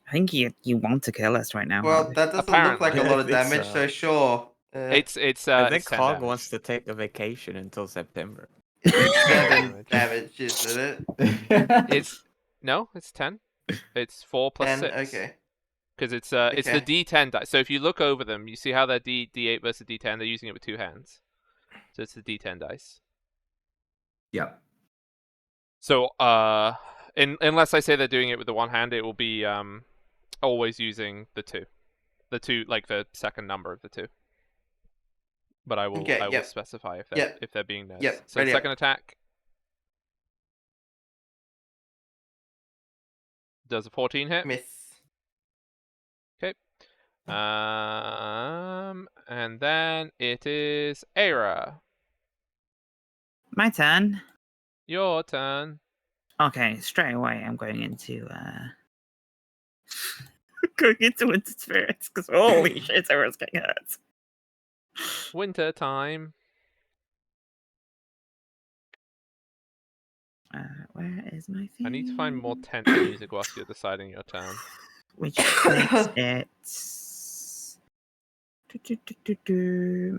I think you want to kill us right now. Well, Harvey. that doesn't look like a lot of Apparently. damage, so sure. It's I think it's 10 Hog damage. wants to take a vacation until September. 7 damage, isn't it? It's no, it's 10. It's 4 plus 10, 6. okay. Because it's the Okay. D10 dice. So if you look over them, you see how they're D8 versus D10. They're using it with 2 hands. So it's the D10 dice. Yeah. So unless I say they're doing it with the 1 hand, it will be always using the 2. The 2, like the second number of the 2. But I will will specify if they're being nerfed. Yep, So the ready second attack does a 14 hit. Miss. Okay. And then it is Aira. My turn. Your turn. Okay, straight away I'm going into going into Winter Spirits because holy shit, everyone's getting hurt. Winter time. Where is my thing? I need to find more tense music whilst you're deciding your turn. Which makes it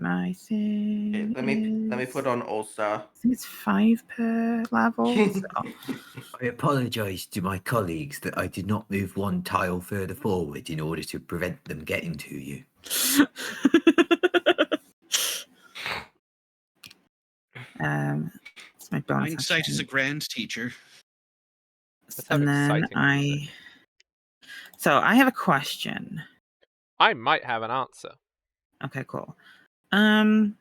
my thing. Let me put on All Star. I think it's 5 per level. So. I apologise to my colleagues that I did not move one tile further forward in order to prevent them getting to you. It's my bonus Hindsight is a action. grand teacher. Let's have And then exciting music. So I have a question. I might have an answer. Okay, cool. Okay,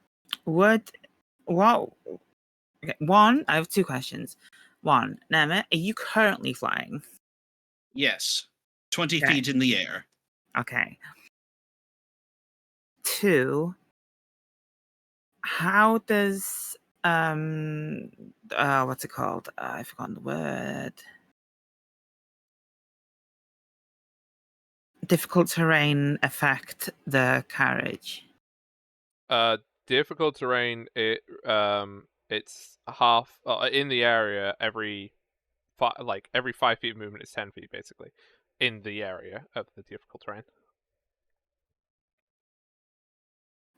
one, I have 2 questions. One, Nema, are you currently flying? Yes. 20 Okay. feet in the air. Okay. 2, how does what's it called? I've forgotten the word. Difficult terrain affect the carriage? Difficult terrain. It's half in the area. Every 5 feet of movement is 10 feet, basically, in the area of the difficult terrain.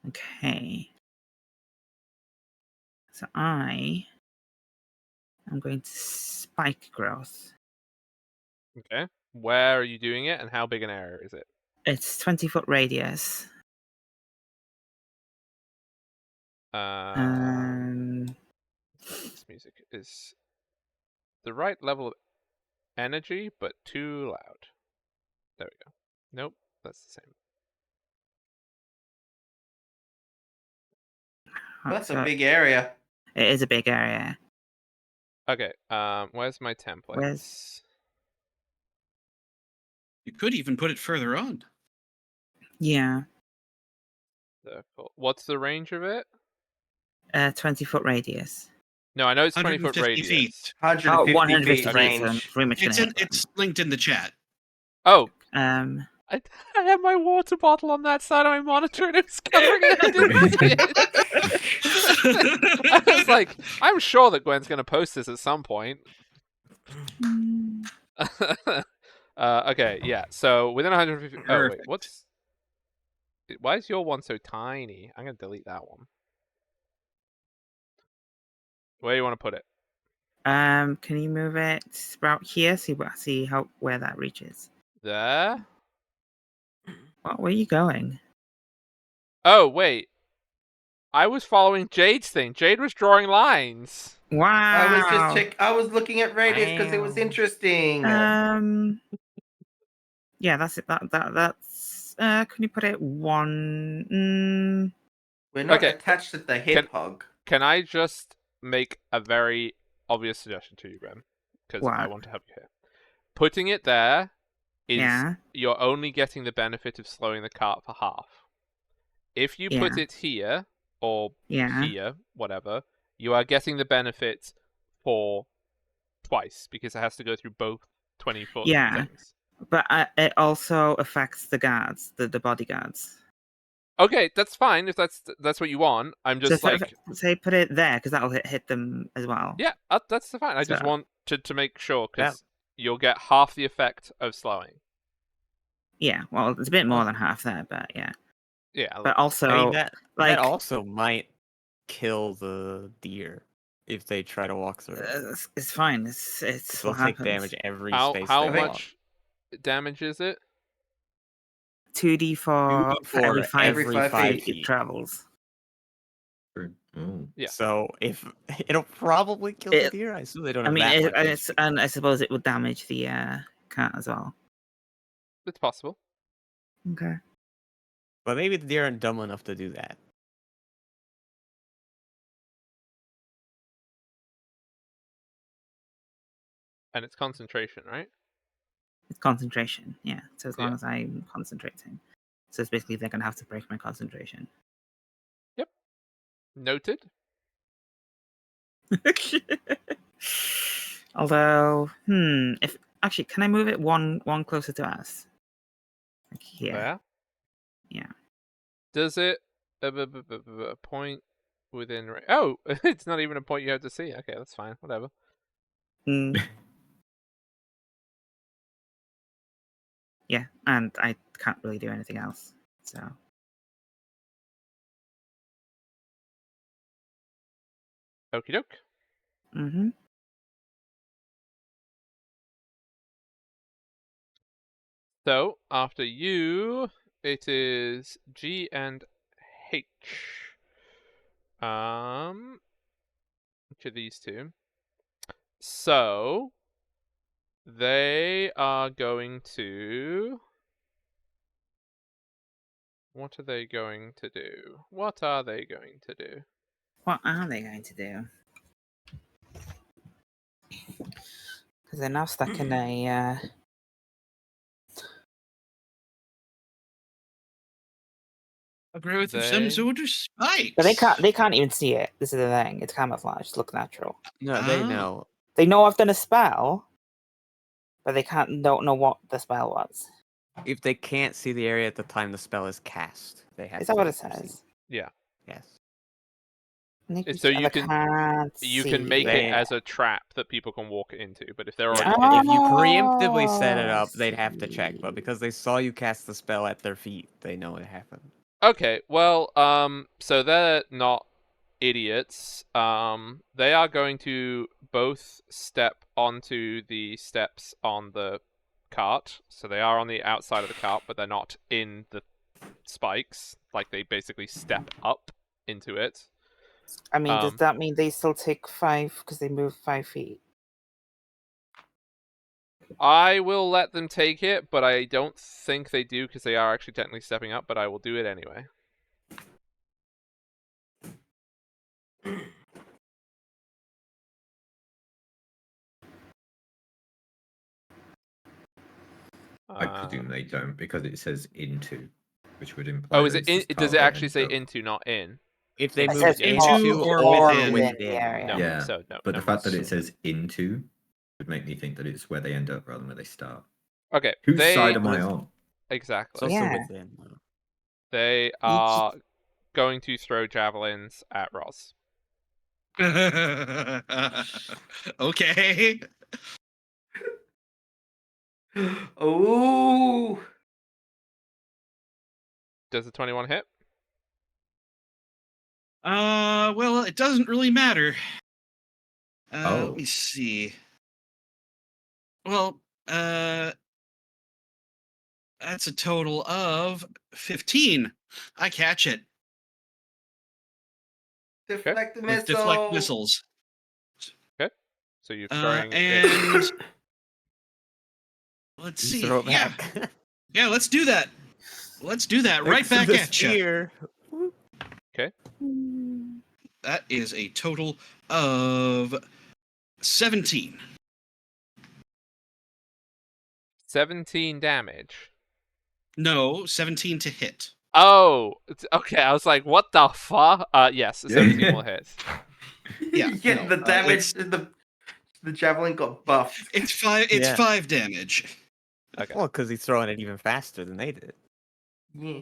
Okay. So I'm going to spike growth. Okay. Where are you doing it, and how big an area is it? It's 20-foot radius. This music is the right level of energy, but too loud. There we go. Nope, that's the same. That's So a big area. it is a big area. Okay. Where's my templates? You could even put it further on. Yeah. Circle. What's the range of it? 20-foot radius. No, I know it's 20-foot 150 radius. feet. 150 150 feet feet, range. so I'm pretty much gonna hit them. It's linked in the chat. Oh, I had my water bottle on that side of my monitor and it was covering it. I didn't see it. I was like, I'm sure that Gwen's going to post this at some point. Okay, yeah. So within 150. Oh wait, Perfect. why is your one so tiny? I'm going to delete that one. Where do you want to put it? can you move it about here? See where that reaches. There. Where are you going? Oh wait, I was following Jade's thing. Jade was drawing lines. Wow. I was looking at radius because it was interesting. Yeah, that's it. That's. Can you put it 1? We're not Okay. attached to the hip hug. Can I just make a very obvious suggestion to you, Ben? Because I What? want to help you here. Putting it there is Yeah. you're only getting the benefit of slowing the cart for half. If you put Yeah. it here or Yeah. here, whatever, you are getting the benefit for twice because it has to go through both 20-foot Yeah. things. But it also affects the guards, the bodyguards. Okay, that's fine if that's what you want. I'm just So like, say put it there because that'll hit them as well. yeah, that's fine. I just So- want to make sure because you'll get half the effect of slowing. Yeah, well, it's a bit more than half there, but yeah. Yeah, But also, I mean, that like, also might kill the deer if they try to walk through. it's fine. It's They'll what take happens. damage every how space. how they much damage is it? 2d for every 5 5 feet it travels. Yeah. So if it'll probably kill the deer, I assume they don't have that much. And I suppose it would damage the cat as well. It's possible. Okay. But maybe the deer aren't dumb enough to do that. And it's concentration, right? It's concentration, yeah. So as long Yeah. as I'm concentrating. So it's basically they're going to have to break my concentration. Yep. Noted. Although, if actually, can I move it one closer to us? Like here. There. Yeah. Does it point within? Oh, it's not even a point you have to see. Okay, that's fine. Whatever. Mm. Yeah, and I can't really do anything else. So. Okie doke. Mm-hmm. So after you, it is G and H. Which are these two? So they are going to. What are they going to do? What are they going to do? What are they going to do? Because they're now stuck in a. A growth of some sort of spikes. But they can't even see it. This is the thing. It's camouflage. Look natural. No, they know. They know I've done a spell, but they don't know what the spell was. If they can't see the area at the time the spell is cast, they have. Is that what it says? Yeah. Yes. So you can make it They- as a trap that people can walk into, but if they're Yeah, already if you preemptively set it up, they'd Oh, have to check. But because they saw you cast the spell at their feet, they know it happened. Okay, well, so they're not idiots. They are going to both step onto the steps on the cart. So they are on the outside of the cart, but they're not in the spikes. Like, they basically step up into it. I mean, does that mean they still take 5 because they move 5 feet? I will let them take it, but I don't think they do because they are actually technically stepping up, but I will do it anyway. I presume they don't because it says into, which would imply. Oh, is it? Does it actually say into, not in? If they It move says into or within. within the area. No, Yeah, so no. but no the fact that more. it says into would make me think that it's where they end up rather than where they start. Okay, Whose side am I on? Exactly. It's also Yeah. within. They are going to throw javelins at Roz. Okay. Oh. Does the 21 hit? Well, it doesn't really matter. Oh. Let me see. Well, that's a total of 15. I catch it. Deflect the With missile. deflect missiles. Okay. So you're throwing and it. let's You see. throw it Yeah. back. Yeah, let's do that. Let's do that right back the at you. spear. Okay. That is a total of 17. 17 damage. No, 17 to hit. Oh, okay. I was like, what the fuck? Yes, 17 will hit. Yeah, You get the damage. The javelin got buffed. It's 5. It's Yeah. 5 damage. Okay. Well, because he's throwing it even faster than they did. Yeah.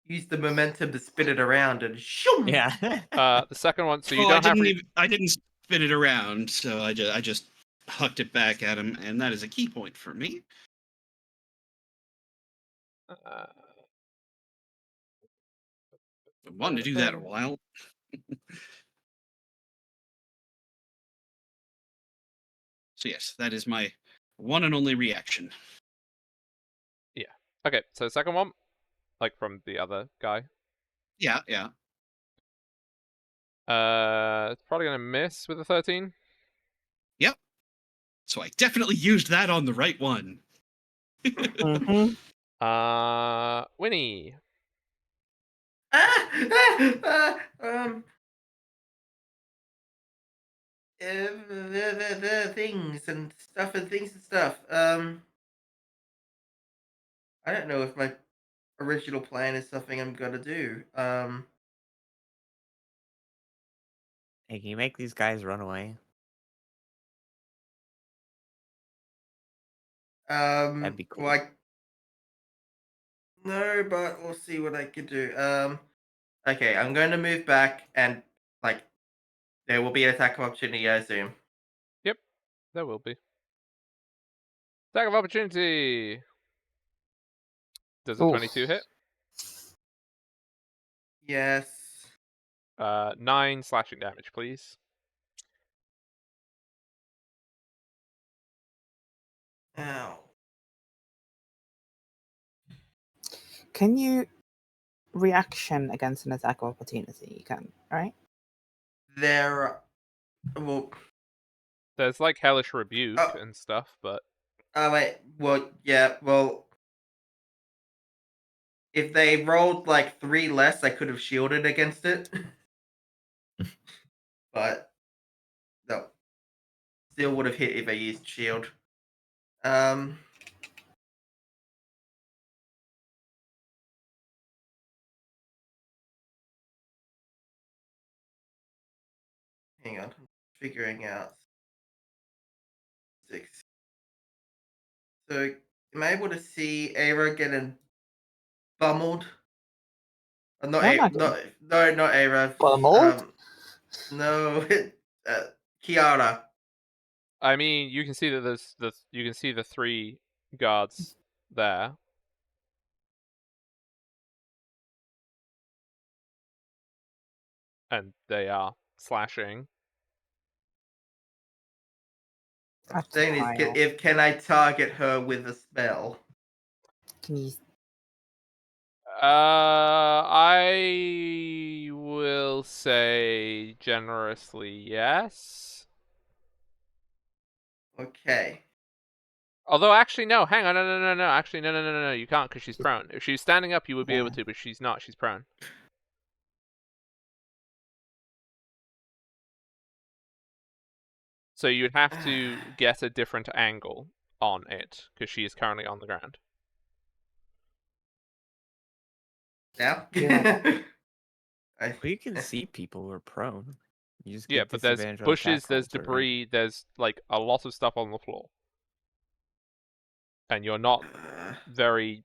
Use the momentum to spin it around and shoom. Yeah. The second one. So you I don't have. didn't spin it around, so I just hucked it back at him, and that is a key point for me. Uh, I wanted to do that a while. So yes, that is my one and only reaction. yeah. Okay. So second one, like from the other guy. Yeah. It's probably gonna miss with a 13. Yep. So I definitely used that on the right one. Mm-hmm. Winnie. Things and stuff and things and stuff. I don't know if my original plan is something I'm gonna do. Hey, can you make these guys run away? That'd be cool. Like, no, but we'll see what I can do. Okay, I'm going to move back and like there will be an attack of opportunity, I assume. Yep, there will be. Attack of opportunity. Does a Oof. 22 hit? Yes. 9 slashing damage, please. Ow. Can you reaction against an attack of opportunity? You can, right? There. Well. There's like hellish rebuke Oh. and stuff, but Wait. Well, yeah. Well, if they rolled like 3 less, I could have shielded against it. But no, still would have hit if I used shield. Hang on, I'm figuring out 6. So am I able to see Aero getting bummeled? Not Why am I no, not Aero. bummeled? No, Kiara. I mean, you can see that you can see the 3 guards there. And they are slashing. That's Thing is, vile. can I target her with a spell? Can you? I will say generously yes. Okay. Although, actually, no. Hang on, no. Actually, no. You can't because she's prone. If she's standing up, you would be able to, but she's not. She's prone. So you'd have to get a different angle on it because she is currently on the ground. Now? Yeah. Well, you can see people who are prone. You just Yeah, get but there's disadvantage on bushes, attack there's rolls, right? debris, there's like a lot of stuff on the floor, and you're not very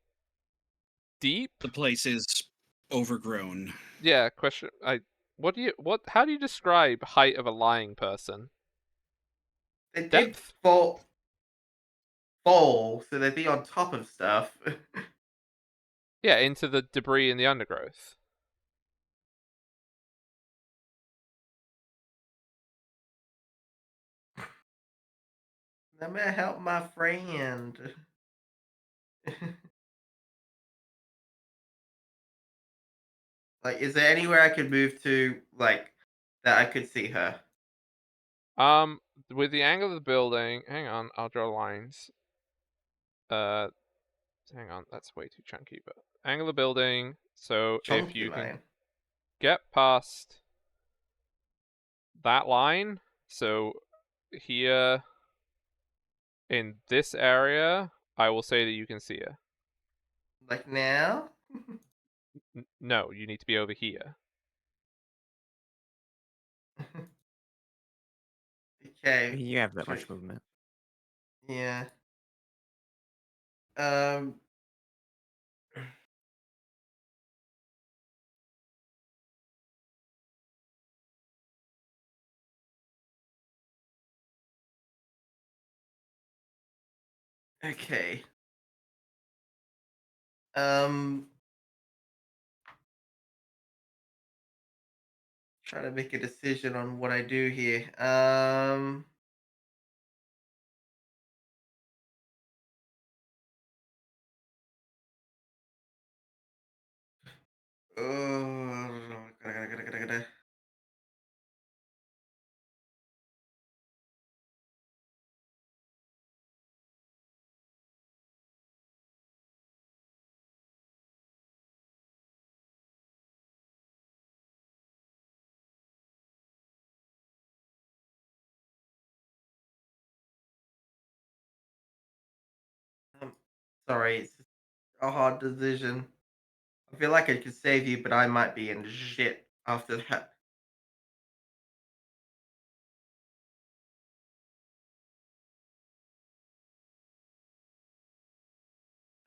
deep. The place is overgrown. Yeah. Question. How do you describe height of a lying person? They did Depth. fall, so they'd be on top of stuff. Yeah, into the debris in the undergrowth. Let me help my friend. Like, is there anywhere I could move to, like, that I could see her? With the angle of the building, hang on, I'll draw lines. Hang on, that's way too chunky, but angle of the building, so if Chunky you can line. get past that line, so here in this area, I will say that you can see her. Like now? No, you need to be over here. Okay. You have that much movement. Yeah. Okay. Try to make a decision on what I do here. Gotta. Sorry, it's a hard decision. I feel like I could save you, but I might be in shit after that.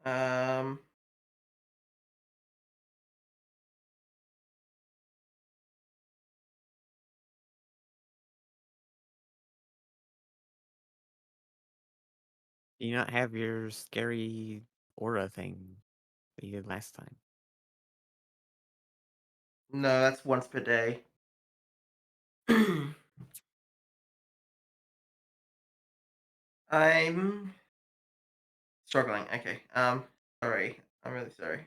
Um. Do you not have your scary aura thing that you did last time? No, that's once per day. I'm struggling. Okay. Sorry. I'm really sorry.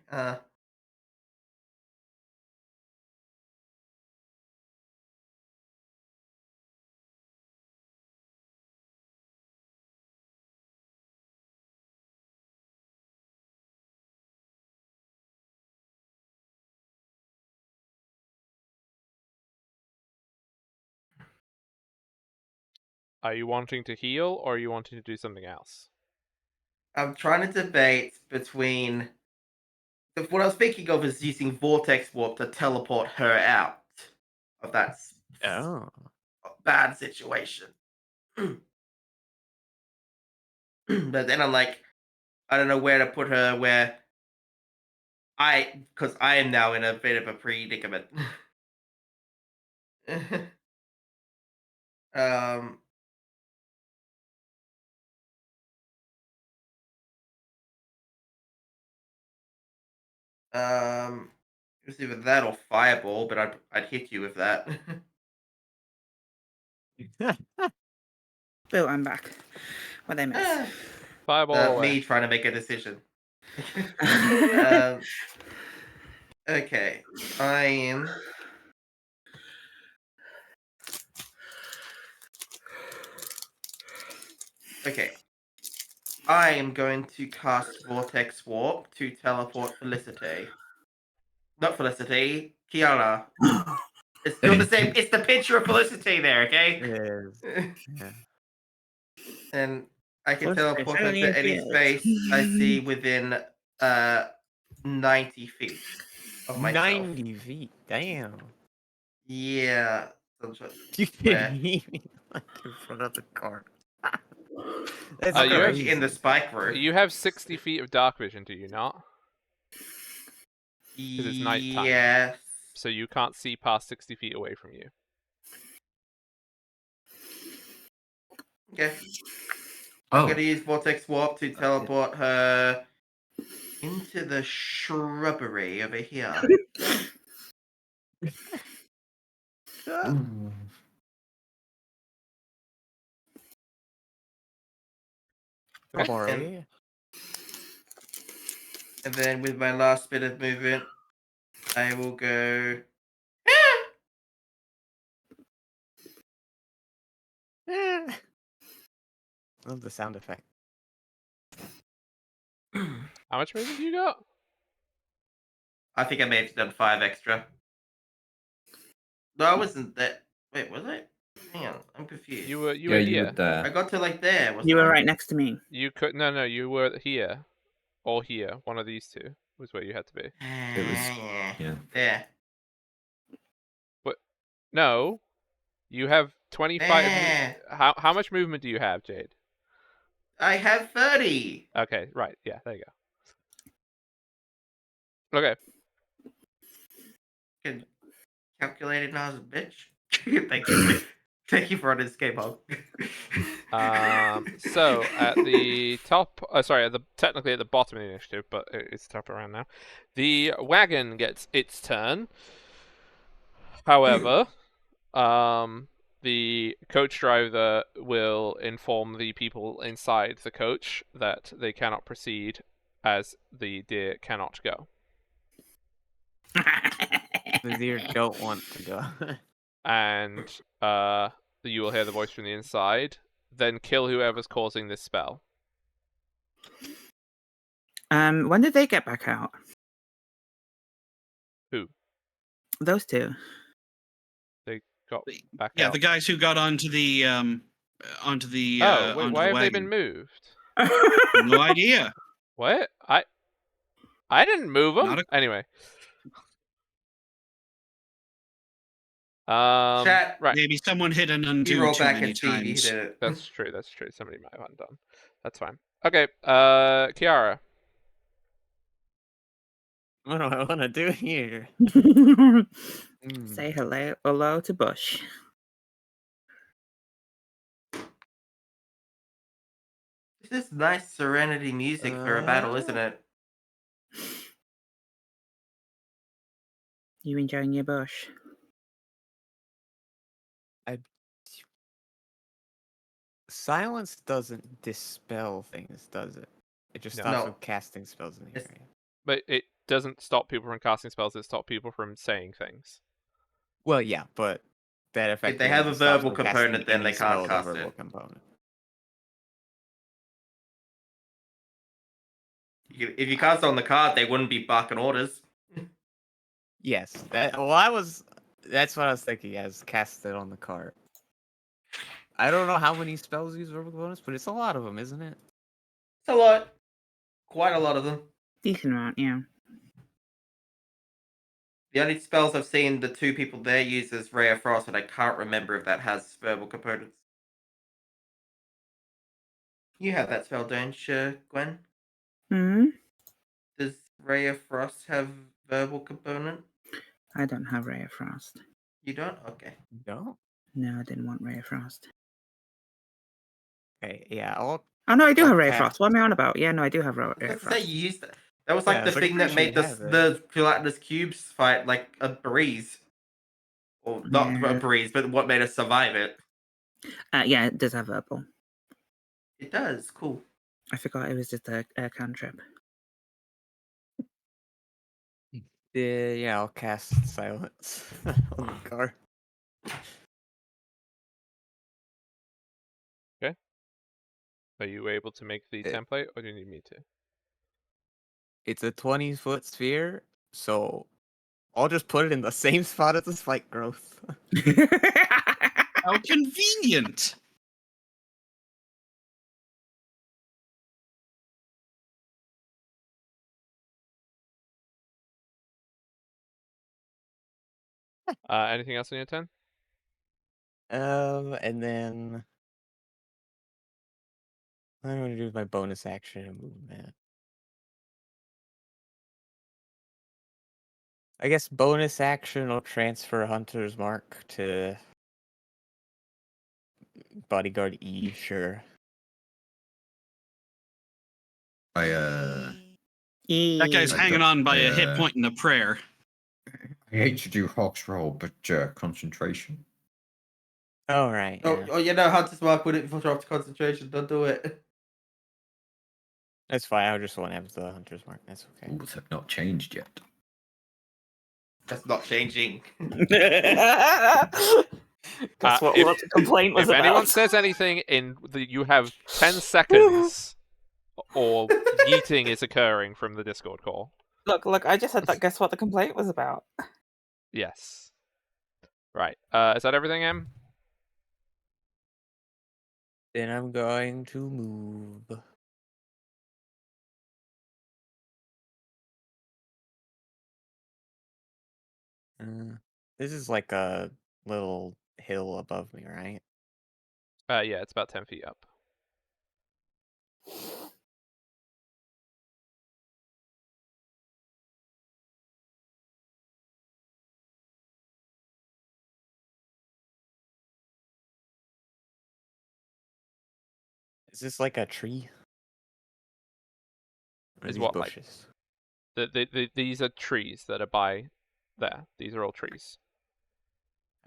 Are you wanting to heal, or are you wanting to do something else? I'm trying to debate between. What I was thinking of is using Vortex Warp to teleport her out of that Oh. bad situation. But then I'm like, I don't know where to put her. Because I am now in a bit of a predicament. um. It was either that or Fireball, but I'd hit you with that. Bill, I'm back. What did I miss? Fireball away. Me trying to make a decision. Okay, I am. Okay, I am going to cast Vortex Warp to teleport Felicity. Not Felicity, Kiara. It's still the same. It's the picture of Felicity there, okay? It is. Yeah. And I can Felicity, teleport her certainly to any appears. space I see within 90 feet of myself. 90 feet. Damn. Yeah. You Where? can hear me like in front of the car. That's I'm gonna put crazy. you in the spike room. You have 60 feet of dark vision, do you not? Because it's nighttime. Yes. So you can't see past 60 feet away from you. Okay. Oh. I'm gonna use Vortex Warp to teleport her into the shrubbery over here. Ooh. Sorry. And then with my last bit of movement, I will go. Love the sound effect. How much movement do you got? I think I may have done 5 extra. No, I wasn't that. Wait, was I? Hang on, I'm confused. You were Yeah, you here. were there. I got to like there. You were I? right next to me. You could no, you were here, or here. One of these two was where you had to be. It was yeah. There. But no, you have 25. How much movement do you have, Jade? I have 30. Okay, right. Yeah, there you go. Okay. Can calculate it now as a bitch. Thank you. Thank you for running this game, Hog. So at the top, technically at the bottom of the initiative, but it's top around now. The wagon gets its turn. However, the coach driver will inform the people inside the coach that they cannot proceed as the deer cannot go. The deer don't want to go. And you will hear the voice from the inside. Then kill whoever's causing this spell. When did they get back out? Who? Those two. They got back Yeah, out. the guys who got onto the why onto have the they been wagon. moved? No idea. What? I didn't move them. Not a- Anyway. Chat. Right. Maybe someone hit an undo You roll too back many and Stevie times. did it. That's true. Somebody might have undone. That's fine. Okay, Kiara. What do I want to do here? Say hello to Bush. This is nice serenity music for a battle, isn't it? You enjoying your bush? Silence doesn't dispel things, does it? It just No. stops No. from casting spells in the It's- area. But it doesn't stop people from casting spells. It stops people from saying things. Well, yeah, but that effect. If they have a verbal component, then they can't cast verbal it. component. If you cast it on the card, they wouldn't be barking orders. Yes. That's what I was thinking as cast it on the card. I don't know how many spells use verbal components, but it's a lot of them, isn't it? It's a lot. Quite a lot of them. Decent amount, yeah. The only spells I've seen the two people there use is Ray of Frost, and I can't remember if that has verbal components. You have that spell, don't you, Gwen? Hmm. Does Ray of Frost have verbal component? I don't have Ray of Frost. You don't? Okay. No. No, I didn't want Ray of Frost. Okay. Yeah. I'll Oh no, I do have Ray of cast- Frost. What am I on about? Yeah, no, I do have Ray I of was Frost. gonna say you used that. That was like Yeah, the it's like, thing that pretty made sure you have the gelatinous cubes fight like a breeze. Or not a Yeah. breeze, but what made us survive it. Yeah, it does have verbal. It does. Cool. I forgot it was just a cantrip. Yeah, I'll cast silence on the card. Are you able to make the template, or do you need me to? It's a 20-foot sphere, so I'll just put it in the same spot as the spike growth. How convenient! Anything else on your turn? And then what I'm gonna do with my bonus action and movement. I guess bonus action will transfer Hunter's Mark to Bodyguard E, sure. I That guy's I hanging don't- on by a I, hit point and a prayer. I hate to do Hawk's roll, but concentration. Oh, right. Yeah. Oh, you know, Hunter's Mark wouldn't drop to concentration. Don't do it. That's fine. I just want to have the Hunter's Mark. That's okay. Rules have not changed yet. That's not changing. That's what If the complaint was if about. anyone says anything you have 10 seconds, or yeeting is occurring from the Discord call. Look, I just said that. Guess what the complaint was about? Yes. Right. Is that everything, Em? Then I'm going to move. This is like a little hill above me, right? Yeah, it's about 10 feet up. Is this like a tree? Or Is these what, like- bushes? These are trees that are by there. These are all trees.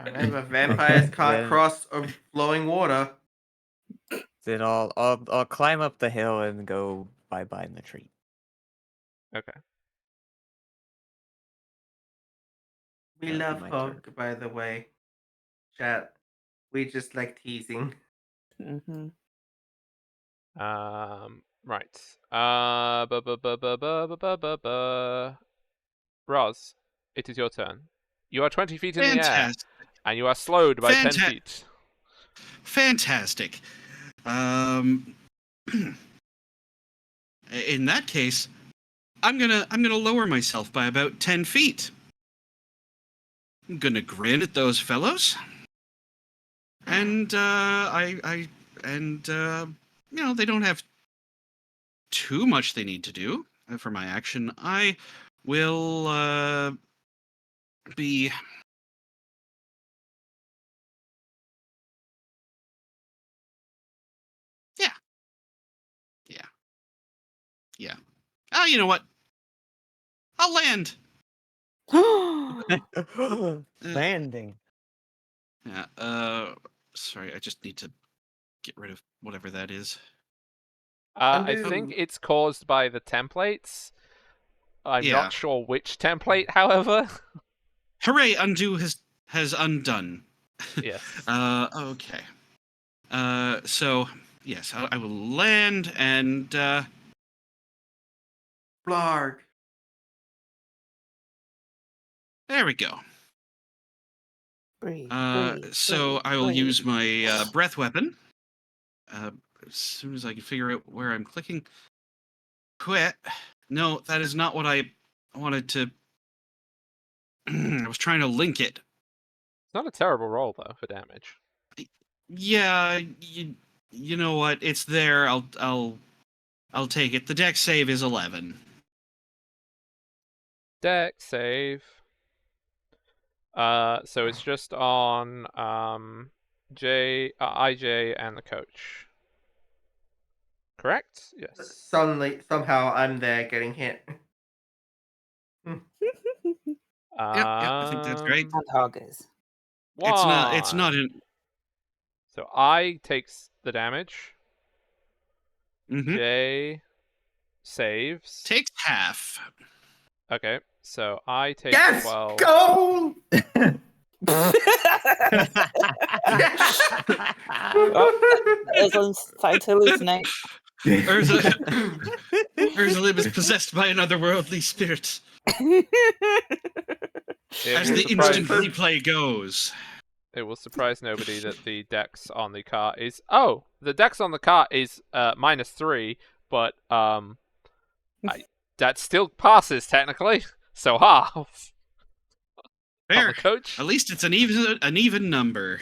Remember, vampires can't cross flowing water. Then I'll climb up the hill and go bye in the tree. Okay. We That'll be love my Hog, by the way. Chat. We just like teasing. Mm-hmm. Right. Roz, it is your turn. You are 20 feet in the air, Fantastic. and you are slowed by 10 feet. Fantastic. In that case, I'm gonna lower myself by about 10 feet. I'm gonna grin at those fellows, and they don't have too much they need to do for my action. I will be. Yeah. Oh, you know what? I'll land. Landing. Yeah. Sorry, I just need to get rid of whatever that is. I Undo. think it's caused by the templates. I'm Yeah. not sure which template, however. Hooray! Undo has undone. Yes. Okay. So yes, I will land and. Blarg. There we go. Breathe, So I will breathe. use my breath weapon. As soon as I can figure out where I'm clicking. Quit. No, that is not what I wanted to. I was trying to link it. It's not a terrible roll though for damage. Yeah, you know what? It's there. I'll take it. The dex save is 11. Dex save. So it's just on IJ and the coach. Correct? Yes. Somehow I'm there getting hit. Yep, I think that's right. And hoggers. It's not in. So I takes the damage. Mhm. J saves. Takes half. Okay, so I take Yes! 12. Go! Isn't time to hallucinate. Urzalim is possessed by an otherworldly spirit. As the instant replay goes. It will surprise nobody that the dex on the cart is... Oh! The dex on the cart is -3, but that still passes, technically. So half. Fair. On the coach. At least it's an even number.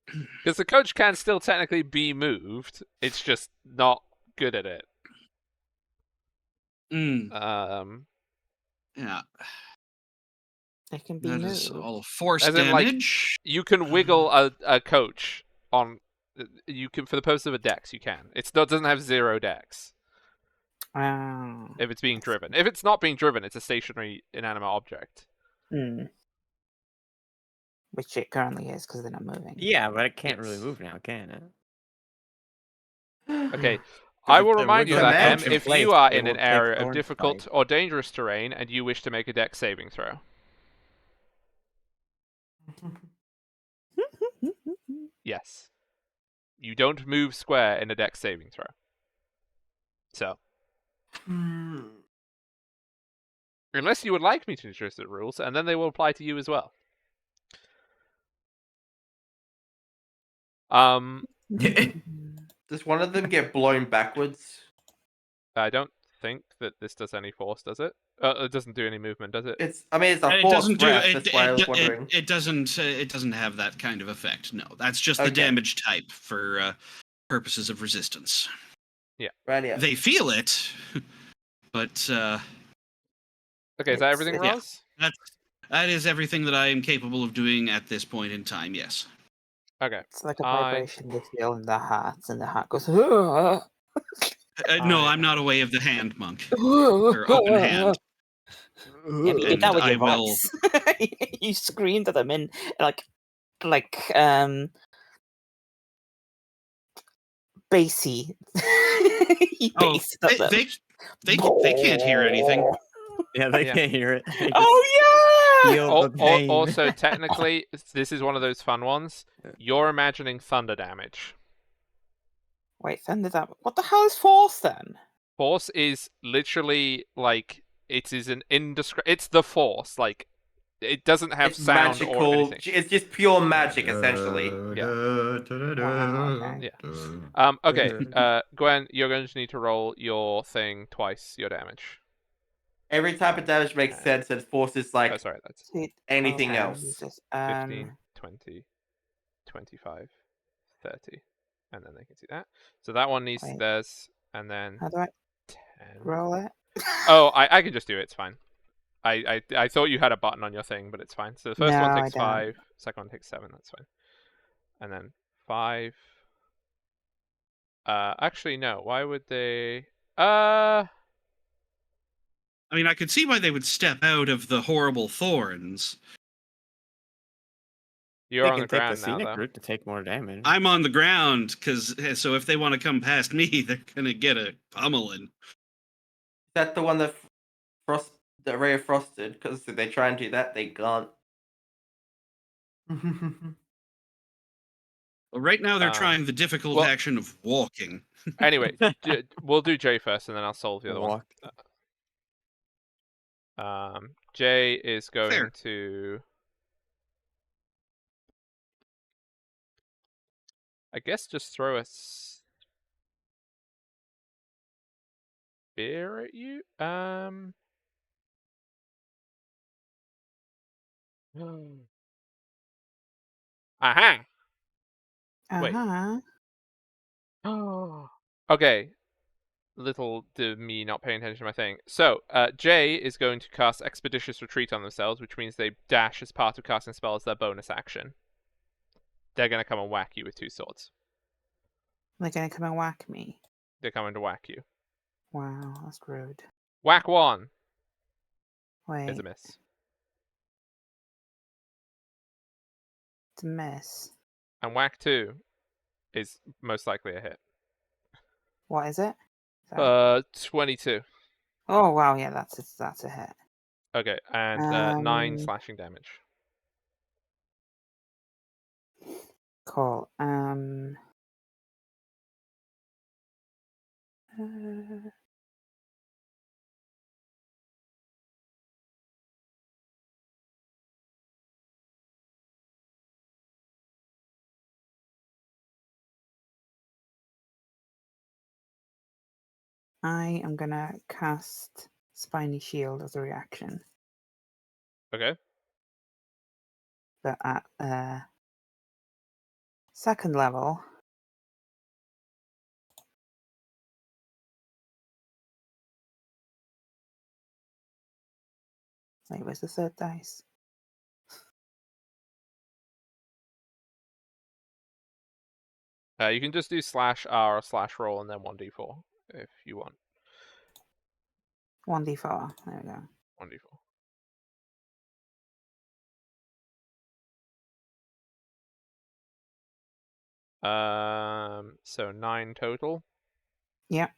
Because the coach can still technically be moved. It's just not good at it. Yeah. It can be That moved. is all force As in, like, damage. you can wiggle a coach on... You can, for the purpose of a dex, you can. It doesn't have 0 dex. Oh. If it's being driven. If it's not being driven, it's a stationary inanimate object. Which it currently is because they're not moving. Yeah, but it can't really move now, can it? Okay. I will remind you wiggle that, coach M, in if place, you are it in an will take area of Thorn's difficult bite. or dangerous terrain and you wish to make a dex saving throw. Yes. You don't move square in a dex saving throw. So. Unless you would like me to introduce the rules, and then they will apply to you as well. Does one of them get blown backwards? I don't think that this does any force, does it? It doesn't do any movement, does it? It's a It force doesn't do rest, it. that's why I was wondering. It doesn't have that kind of effect. No, that's just Okay. the damage type for purposes of resistance. Yeah. Right, yeah. They feel it, but Okay, is that everything, yeah. Ross? That is everything that I am capable of doing at this point in time. Yes. Okay. It's like a vibration they feel in their hearts, and the heart goes. No, I'm not away of the hand, monk. Or open hand. Yeah, but you did that with I your will- voice. You screamed at them in bassy. You Oh, bassed at them. they can't hear anything. Yeah, they Yeah. can't hear it. They just Oh yeah! feel the pain. Also, technically, this is one of those fun ones. You're imagining thunder damage. Wait, thunder that. What the hell is force then? Force is literally like it is an it's the force. Like it doesn't have It's sound magical. or anything. It's just pure magic, essentially. Yeah. Okay. Gwen, you're going to need to roll your thing twice. Your damage. Every type of damage makes sense, and force is like Oh, sorry, that's anything Okay, else. Jesus. 15, 20, 25, 30, and then they can see that. So that one needs Wait. theirs, and then How do I? Roll it. Oh, I can just do it. It's fine. I thought you had a button on your thing, but it's fine. So the first No, one I takes don't. 5, second one takes 7. That's fine. And then 5. Actually, no. Why would they? I mean, I could see why they would step out of the horrible thorns. You're They on can the take the ground now, scenic though. route to take more damage. I'm on the ground, so if they want to come past me, they're gonna get a pummeling. Is that the one that that Ray of Frosted? Because if they try and do that, they can't. Well, right now they're trying the difficult action of walking. Anyway, we'll do Jay first, and then I'll solve the other one. Jay is going to, I guess, just throw a spear at you. Aha! Wait. Okay. Little to me not paying attention to my thing. So, Jay is going to cast Expeditious Retreat on themselves, which means they dash as part of casting spell as their bonus action. They're going to come and whack you with 2 swords. They're going to come and whack me. They're coming to whack you. Wow, that's rude. Whack 1 Wait. is a miss. It's a miss. And whack 2 is most likely a hit. What is it? 22. Oh wow, yeah, that's a hit. Okay, and 9 slashing damage. Cool. I am gonna cast Spiny Shield as a reaction. Okay. But at second level, wait, where's the third dice? You can just do /R or /roll and then 1d4 if you want. 1d4. There we go. 1d4. So 9 total. Yep.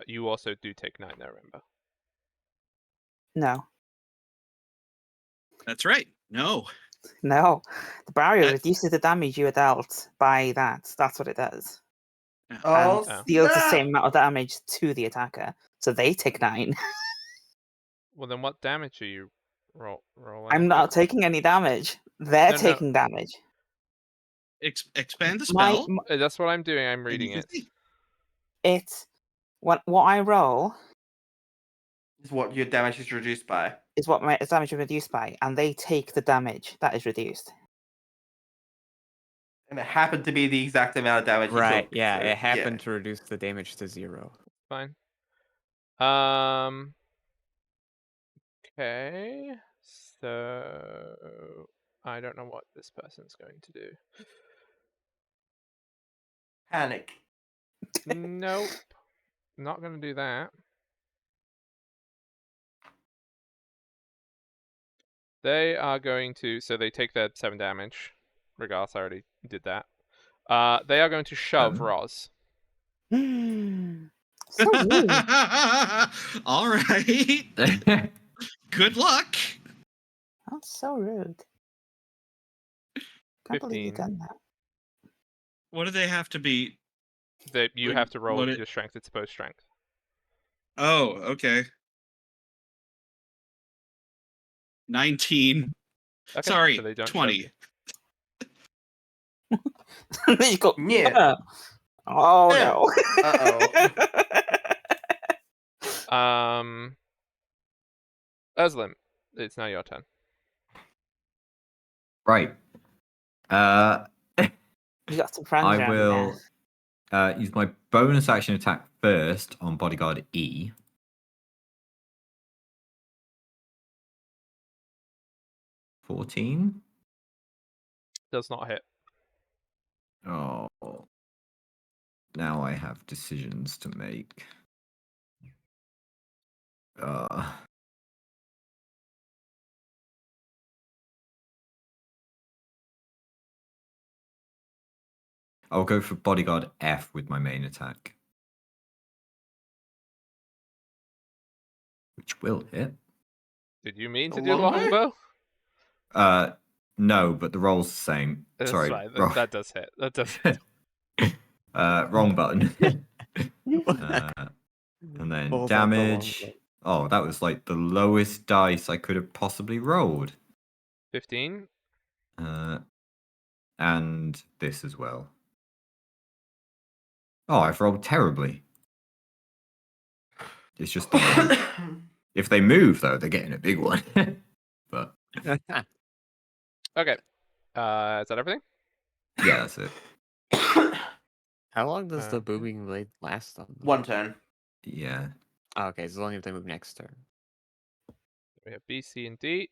You also do take 9 there, remember? No. That's right. No. No. The barrier reduces the damage you are dealt by that. That's what it does. Oh, and deals the same amount of damage to the attacker. So they take 9. Well, then what damage are you rolling? I'm not taking any damage. They're taking damage. Expand the spell. That's what I'm doing. I'm reading it. It's what I roll is what your damage is reduced by. Is what my damage is reduced by, and they take the damage that is reduced. And it happened to be the exact amount of damage. Right. You took, Yeah. so, It happened to reduce the damage to 0. Fine. Okay. So I don't know what this person's going to do. Panic. Nope. Not going to do that. They are going to... So they take their 7 damage. Regardless, I already did that. They are going to shove Roz. So rude. All right. Good luck. That's so rude. Can't believe you've done that. What do they have to be? That you have to roll what your strength. It's opposed strength. Oh, okay. 19. Okay, Sorry, so they don't 20. You go, yeah. Oh no. Özlem, it's now your turn. Right. You got some friends. I will Use my bonus action attack first on bodyguard E. $14. Does not hit. Oh. Now I have decisions to make. I'll go for bodyguard F with my main attack. Which will hit. Did you mean A to do longbow? longbow? No, but the roll's the same. That's Sorry. right. Wrong, That does hit. That does hit. wrong button. And then Pulls out the damage. longbow. Oh, that was like the lowest dice I could have possibly rolled. 15. And this as well. Oh, I've rolled terribly. It's just the one. If they move, though, they're getting a big one. But Okay. Is that everything? yeah, that's it. How long does the Okay. booming blade last on them? 1 turn. Yeah. Oh, okay, so only if they move next turn. We have B, C, and D.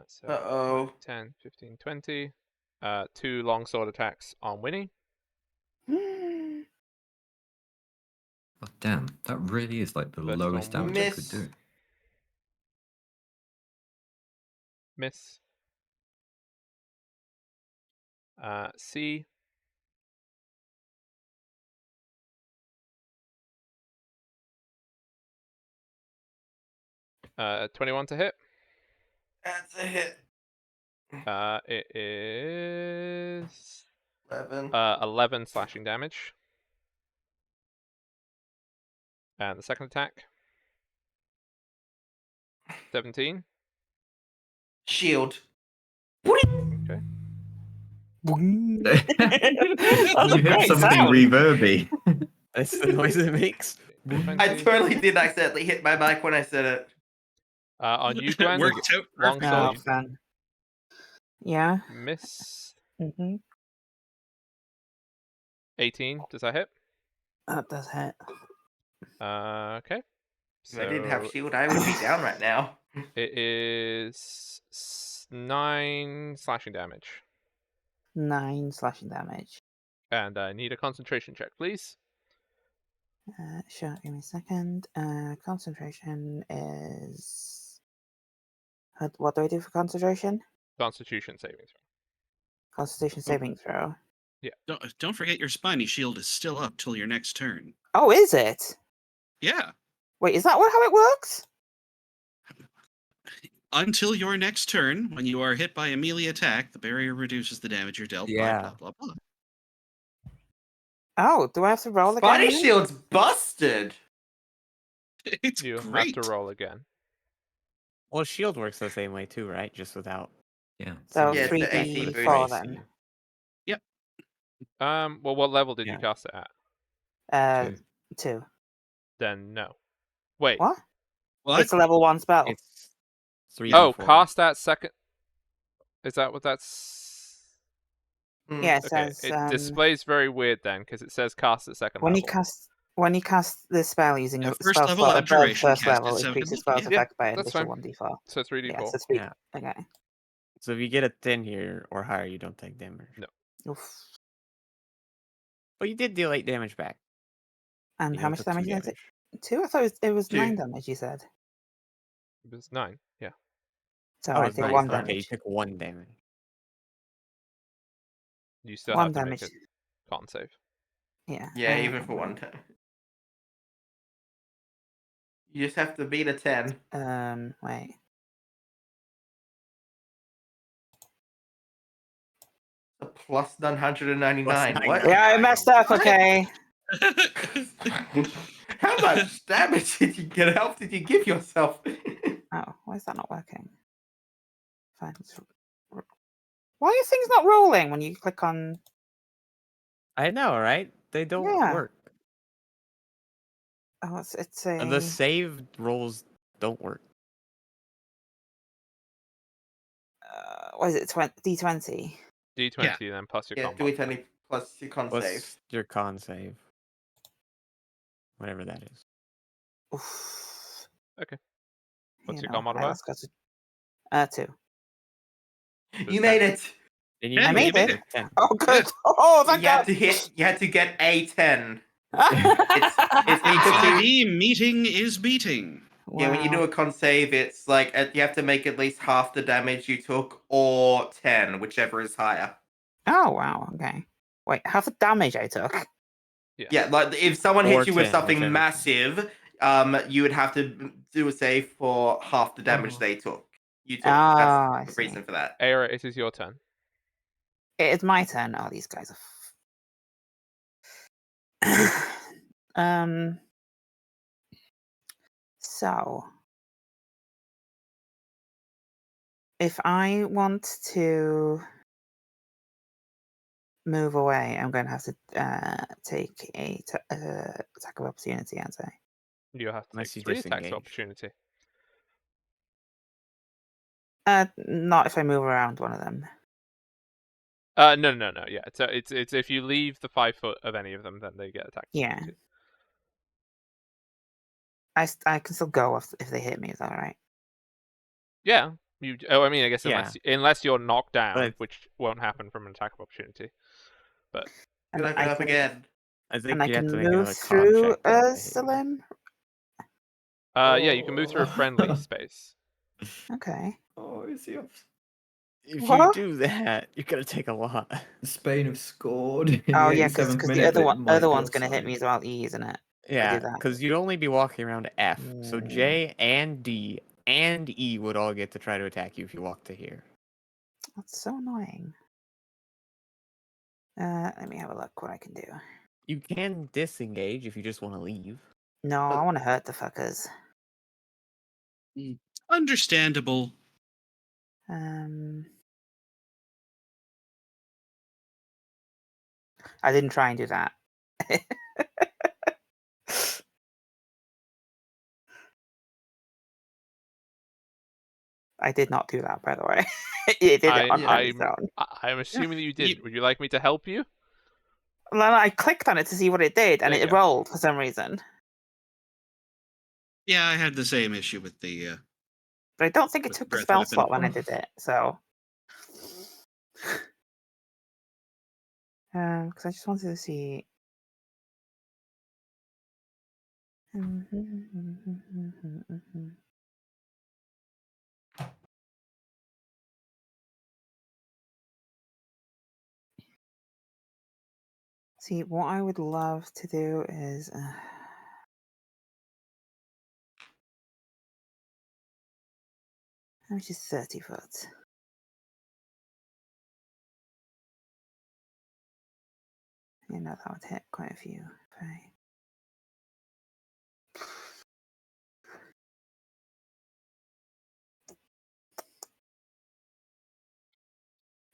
So Uh-oh. 10, 15, 20. 2 longsword attacks on Winnie. Oh, damn. That really is like the First lowest on damage I could Miss. do. Miss. C. Uh, 21 to hit. That's a hit. It is 11. 11 slashing damage. And the second attack. 17. Shield. Okay. You That's a heard great something sound. reverby. That's the noise it makes. 20. I totally did accidentally hit my mic when I said it. On you, Gwen. Worked out Long perfectly. Oh, sword. fun. Yeah. Miss. Mm-hmm. 18. Does that hit? That does hit. Okay. If I didn't have So shield, I would be down right now. it is 9 slashing damage. 9 slashing damage. And I need a concentration check, please. Sure, give me a second. Concentration is. What do I do for concentration? Constitution saving throw. Constitution saving throw. Don't forget your spiny shield is still up till your next turn. Oh, is it? Yeah. Wait, is that how it works? Until your next turn, when you are hit by a melee attack, the barrier reduces the damage you're dealt Yeah. by blah, blah, blah. Oh, do I have to roll again? Spiny then? shield's busted. It's You great. have to roll again. Well, shield works the same way too, right? Just without. Yeah. So Yeah, it's the AC 3d4 bonus. then. Well, what level did you Yeah. cast it at? 2. Then no. Wait. What? What? It's a level 1 spell. It's 3d4. Oh, cast at second. Is that what that's? Yeah, it Okay. says It displays very weird then, because it says cast at second when level. when you cast the spell using Yeah, a first spell level slot above abjuration first cast at level, second increases level, spell's yeah. effect by an That's additional fine. 1d4. So 3d4. Yeah, so 3. Yeah. Okay. So if you get a 10 here or higher, you don't take damage. No. Oof. But you did deal 8 damage back. And You how only much took 2 damage is it? damage. 2? I thought it was 9 2. damage, you said. It was 9. Yeah. So Oh, I it's take 9. 1 Okay, you damage. took 1 damage. You still 1 have to damage. make a con save. Yeah. Yeah, even for 1 turn. You just have to beat a 10. Wait. A plus 999. Plus What? Yeah, I messed up, What? okay. How much damage did you get? Health did you give yourself? Oh, why is that not working? Fine. Why are things not rolling when you click on... I know, right? They don't Yeah. work. Oh, it's a... And the save rolls don't work. What is it? D20? D20 then plus your Yeah, combat. do it any plus your con What's save. your con save? Whatever that is. Oof. Okay. What's your know, con modifier? let's go to 2. So You 10. made it. And Yeah, I you made made it. it. 10. Oh, good. Oh, thank You had God. to hit. You had to get a 10. It's either two. The meeting is beating. Yeah, when you do Wow. a con save, it's like you have to make at least half the damage you took, or 10, whichever is higher. Oh, wow. Okay. Wait, half the damage I took. Yes. Yeah, like if someone Or hits you with 10, something whichever. massive, you would have to do a save for half the damage Oh. they took. You took. Oh, I That's the see. reason for that. Aira, it is your turn. It's my turn. Oh, these guys are. So, if I want to move away, I'm going to have to take a attack of opportunity, aren't I? You have to Unless take you 3 attacks disengage. of opportunity. Not if I move around one of them. No. Yeah, it's if you leave the 5 foot of any of them, then they get attacked. Yeah. I can still go if they hit me. Is that all right? Yeah. I mean, I guess Yeah. unless you're knocked down, But- which won't happen from an attack of opportunity. But And Gonna get up again. I think And I you have can to make move another con through check. to hit you. Salim. yeah, you can move through a friendly space. Okay. Oh, is he up? If What? you do that, you're gonna take a lot. Spain have scored in Oh the yeah, 87th because the minute. other It one, might other be one's going to hit offside. me as well. E, isn't it? Yeah, that. because you'd only be walking around F. So Mm. J and D and E would all get to try to attack you if you walk to here. That's so annoying. Let me have a look what I can do. You can disengage if you just want to leave. No, I want to hurt the fuckers. Understandable. I didn't try and do that. I did not do that, by the way. It did it on its own. I'm assuming that you did. Would you like me to help you? Well, I clicked on it to see what it did, and There you it go. rolled for some reason. Yeah, I had the same issue with the. But I don't think it With took the the breath spell weapon. slot when I did it. So, because I just wanted to see. See, what I would love to do is. How much is 30 foot? You know, that would hit quite a few. Okay.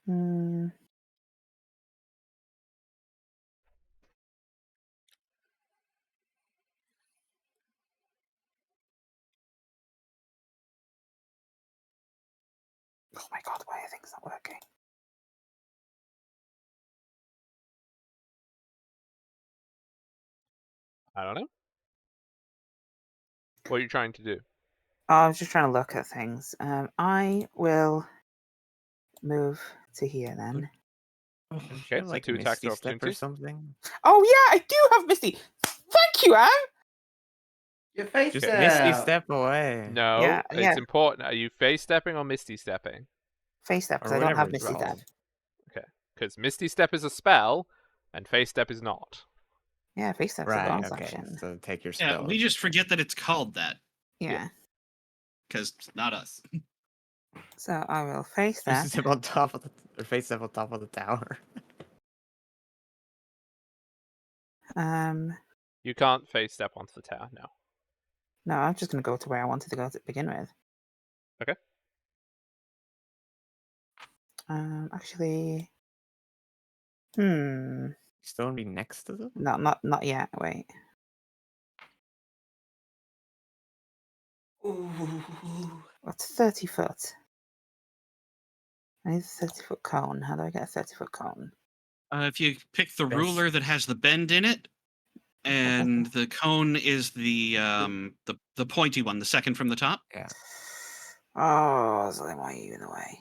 Hmm. Oh my god, why are things not working? I don't know. What are you trying to do? Oh, I was just trying to look at things. I will move to here then. Okay, so like 2 attacks Misty of Step or opportunity. something. Oh yeah, I do have Misty. Thank you, Anne. Your face Just step. Misty Step away. No, Yeah, it's yeah. important. Are you face stepping or misty stepping? Face step, Or because I don't whatever have it's Misty Step. called. Okay, because misty step is a spell, and face step is not. Yeah, face step's a Right, bonus okay. action. So take your Yeah, spell. we just forget that it's called that Yeah. because it's not us. So I will face Face that. step on top of the or face step on top of the tower. You can't face step onto the tower, no. No, I'm just gonna go to where I wanted to go to begin with. Okay. Actually, Still gonna be next to them? not yet. Wait. What's 30 foot? I need a 30-foot cone. How do I get a 30-foot cone? If you pick the Best. ruler that has the bend in it, and the cone is the pointy one, the second from the top. Yeah. Oh, so why are you in the way?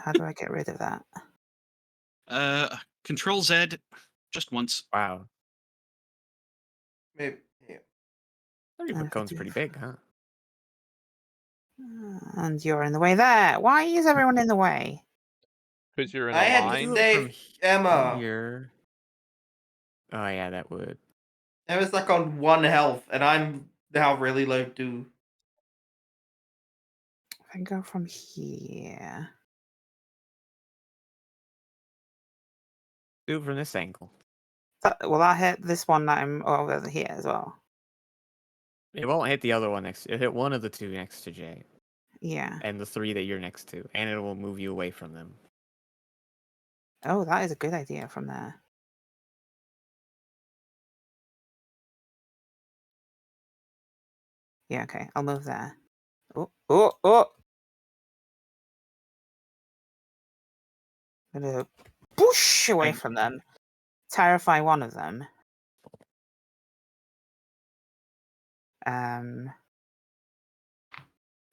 How do I get rid of that? Control Z, just once. Wow. Maybe, yeah. The cone's pretty big, huh? And you're in the way there. Why is everyone in the way? Because you're in I a had line. to save Emma. Here. Oh yeah, that would. Emma's like on 1 health, and I'm now really low too. If I go from here. Do it from this angle. Will I hit this one that I'm over here as well? It won't hit the other one next. It hit one of the two next to Jay. Yeah. And the 3 that you're next to, and it will move you away from them. Oh, that is a good idea from there. Yeah, okay, I'll move there. Oh! I'm gonna push away from them. Terrify one of them.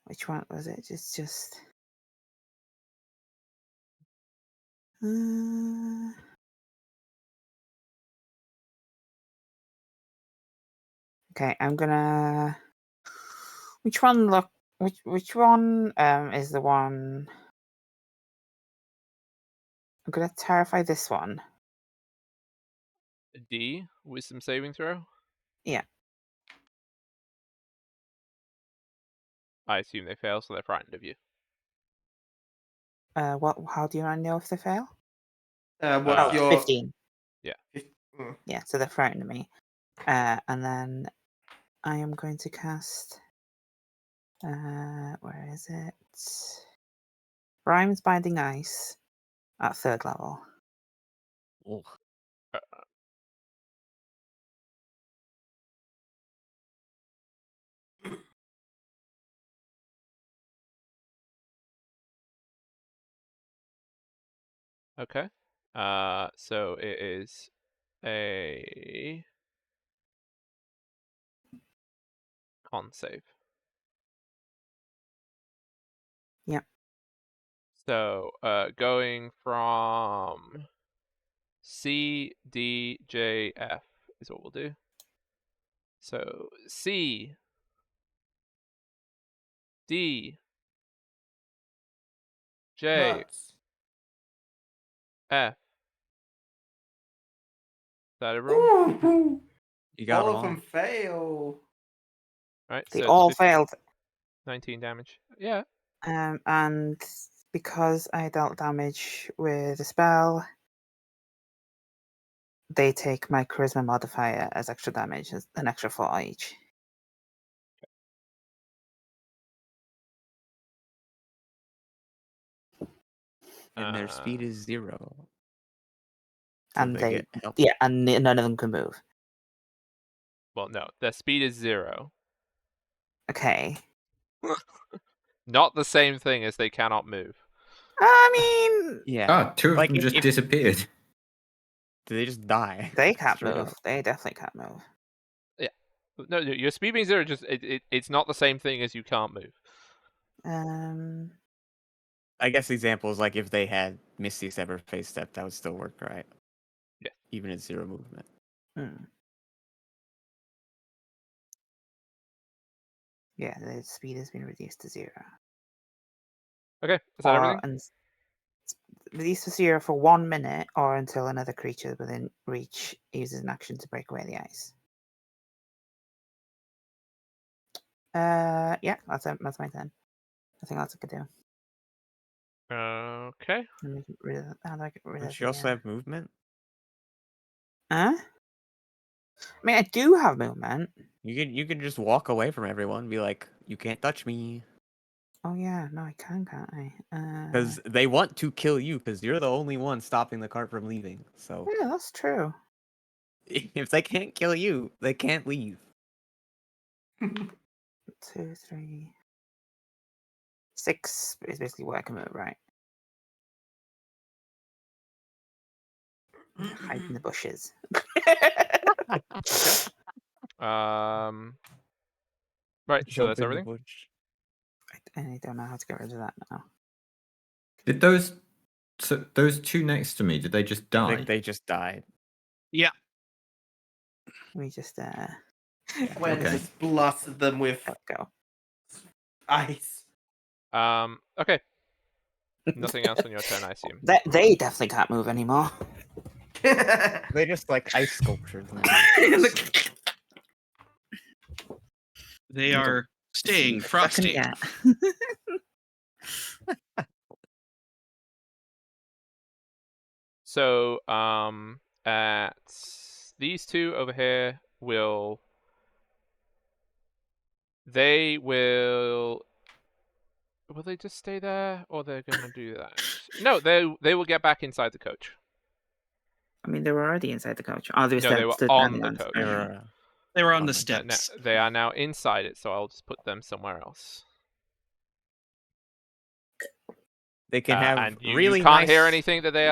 Which one was it? Just. Okay, I'm gonna. Which one look? Which one is the one? I'm gonna terrify this one. D, wisdom saving throw. Yeah. I assume they fail, so they're frightened of you. What? How do I know if they fail? What's your 15. Yeah. Yeah, so they're frightened of me. And then I am going to cast. Where is it? Rhymes Binding Ice at 3rd level. Oh. Okay. So it is a con save. Yep. So going from C, D, J, F is what we'll do. So C, D, J, nuts. F. Is that everyone? Ooh, You got all them of them fail. Right. They So all it's failed. 19 damage. Yeah. And because I dealt damage with a spell, they take my charisma modifier as extra damage, as an extra 4 each. And their speed is 0. So And they get help. yeah, and none of them can move. Well, no, their speed is 0. Okay. Not the same thing as they cannot move. I mean, Yeah. Ah, 2 of Like, them just if- disappeared. They just die. they can't Straight move. up. They definitely can't move. Yeah. No, your speed being 0 just it's not the same thing as you can't move. I guess the example is like if they had Misty's ever face step, that would still work, right? Yeah. Even at 0 movement. Yeah, the speed has been reduced to 0. Okay, is that everything? And reduced to 0 for 1 minute, or until another creature within reach uses an action to break away the ice. Yeah, that's my turn. I think that's a good deal. Okay. Let me get rid of that. How do I get rid Don't of you also have movement? Huh? I mean, I do have movement. You can just walk away from everyone and be like, you can't touch me. Oh yeah, no, I can't I? Because they want to kill you, because you're the only one stopping the cart from leaving. So Yeah, that's true. if they can't kill you, they can't leave. 2, 3, 6 is basically where I can move, right? Hide in the bushes. Right, so Jump that's in the everything. bush. I don't know how to get rid of that now. Did those two next to me? Did they just I die? think they just died. Yeah. We just When Okay. just blasted them with let go. ice. Okay. Nothing else on your turn, I assume. They definitely can't move anymore. They just like ice sculptures now. They are staying frosty. Yeah. So, at these two over here will they just stay there, or they're gonna do that? No, they will get back inside the coach. I mean, they were already inside the coach. Oh, they were, No, they were on the coach. They were on the They're steps. they are now inside it, so I'll just put them somewhere else. They can have and you really can't nice... hear anything that they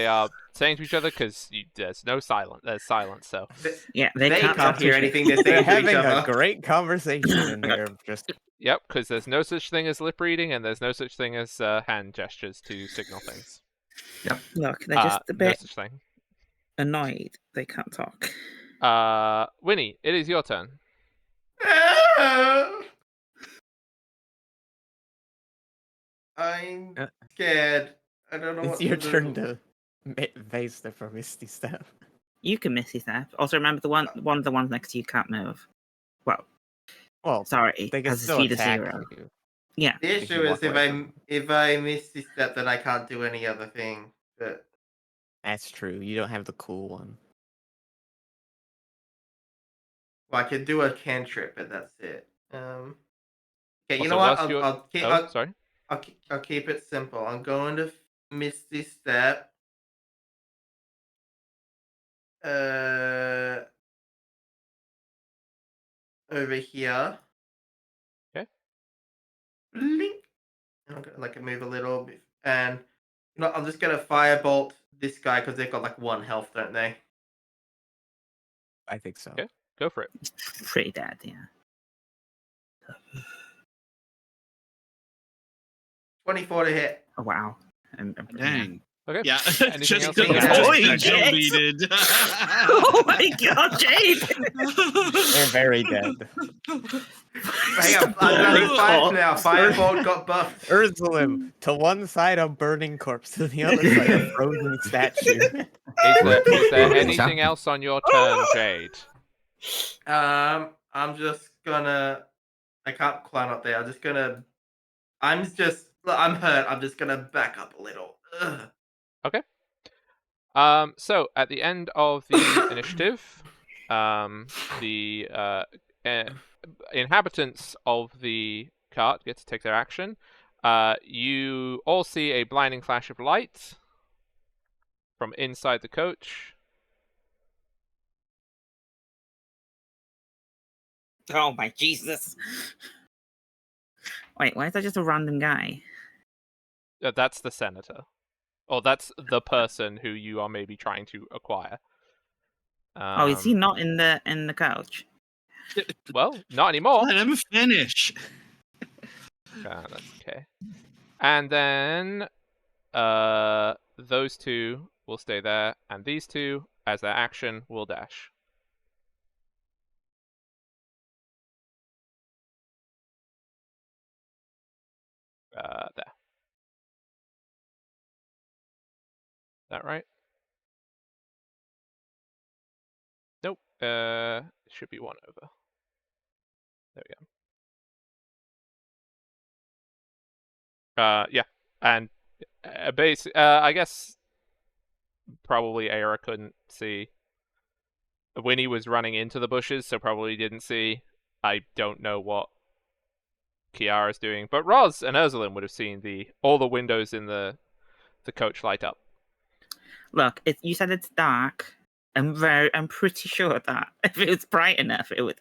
are saying to each other because there's no silence. There's silence. So yeah, they can't hear anything they're saying to having each other. a great conversation in there. Just yep, because there's no such thing as lip reading, and there's no such thing as hand gestures to signal things. Yep. Look, they're just a No bit such thing. annoyed. They can't talk. Winnie, it is your turn. I'm scared. I don't know it's what your to turn do. to face the for Misty Step. You can Misty Step. Also, remember one of the ones next to you can't move. Well, sorry, they can has a still speed of attack 0. you. Yeah. The issue is if I miss this step, then I can't do any other thing. But That's true. You don't have the cool one. well, I can do a cantrip, but that's it. Okay, you Also, know what? whilst you're- sorry. I'll keep it simple. I'm going to miss this step. Over here. Okay. Blink. I'm gonna like move a little bit, and I'm just gonna firebolt this guy because they've got like 1 health, don't they? I think so. Okay, go for it. Pretty dead, yeah. 24 to hit. Oh wow. Dang. Okay. Yeah. Anything else? Deleted. Oh my god, Jade! They're very dead. Hang on, I'm level 5 now. Firebolt got buffed. Ursulim, to one side a burning corpse, to the other side a frozen statue. Is there anything else on your turn, Jade? I'm just gonna. I can't climb up there. I'm hurt. I'm just gonna back up a little. Ugh. Okay. So at the end of the initiative, the inhabitants of the cart get to take their action. You all see a blinding flash of light from inside the coach. Oh my Jesus. Wait, why is that just a random guy? That's the senator. Or that's the person who you are maybe trying to acquire. Oh, is he not in the couch? Well, not anymore. Let him finish. That's okay. And then those two will stay there, and these two, as their action, will dash. There. That right? Nope. It should be 1 over. There we go. Yeah, and I guess probably Aira couldn't see. Winnie was running into the bushes, so probably didn't see. I don't know what Kiara's doing, but Roz and Ursuline would have seen all the windows in the coach light up. Look, you said it's dark. I'm pretty sure that if it was bright enough, it would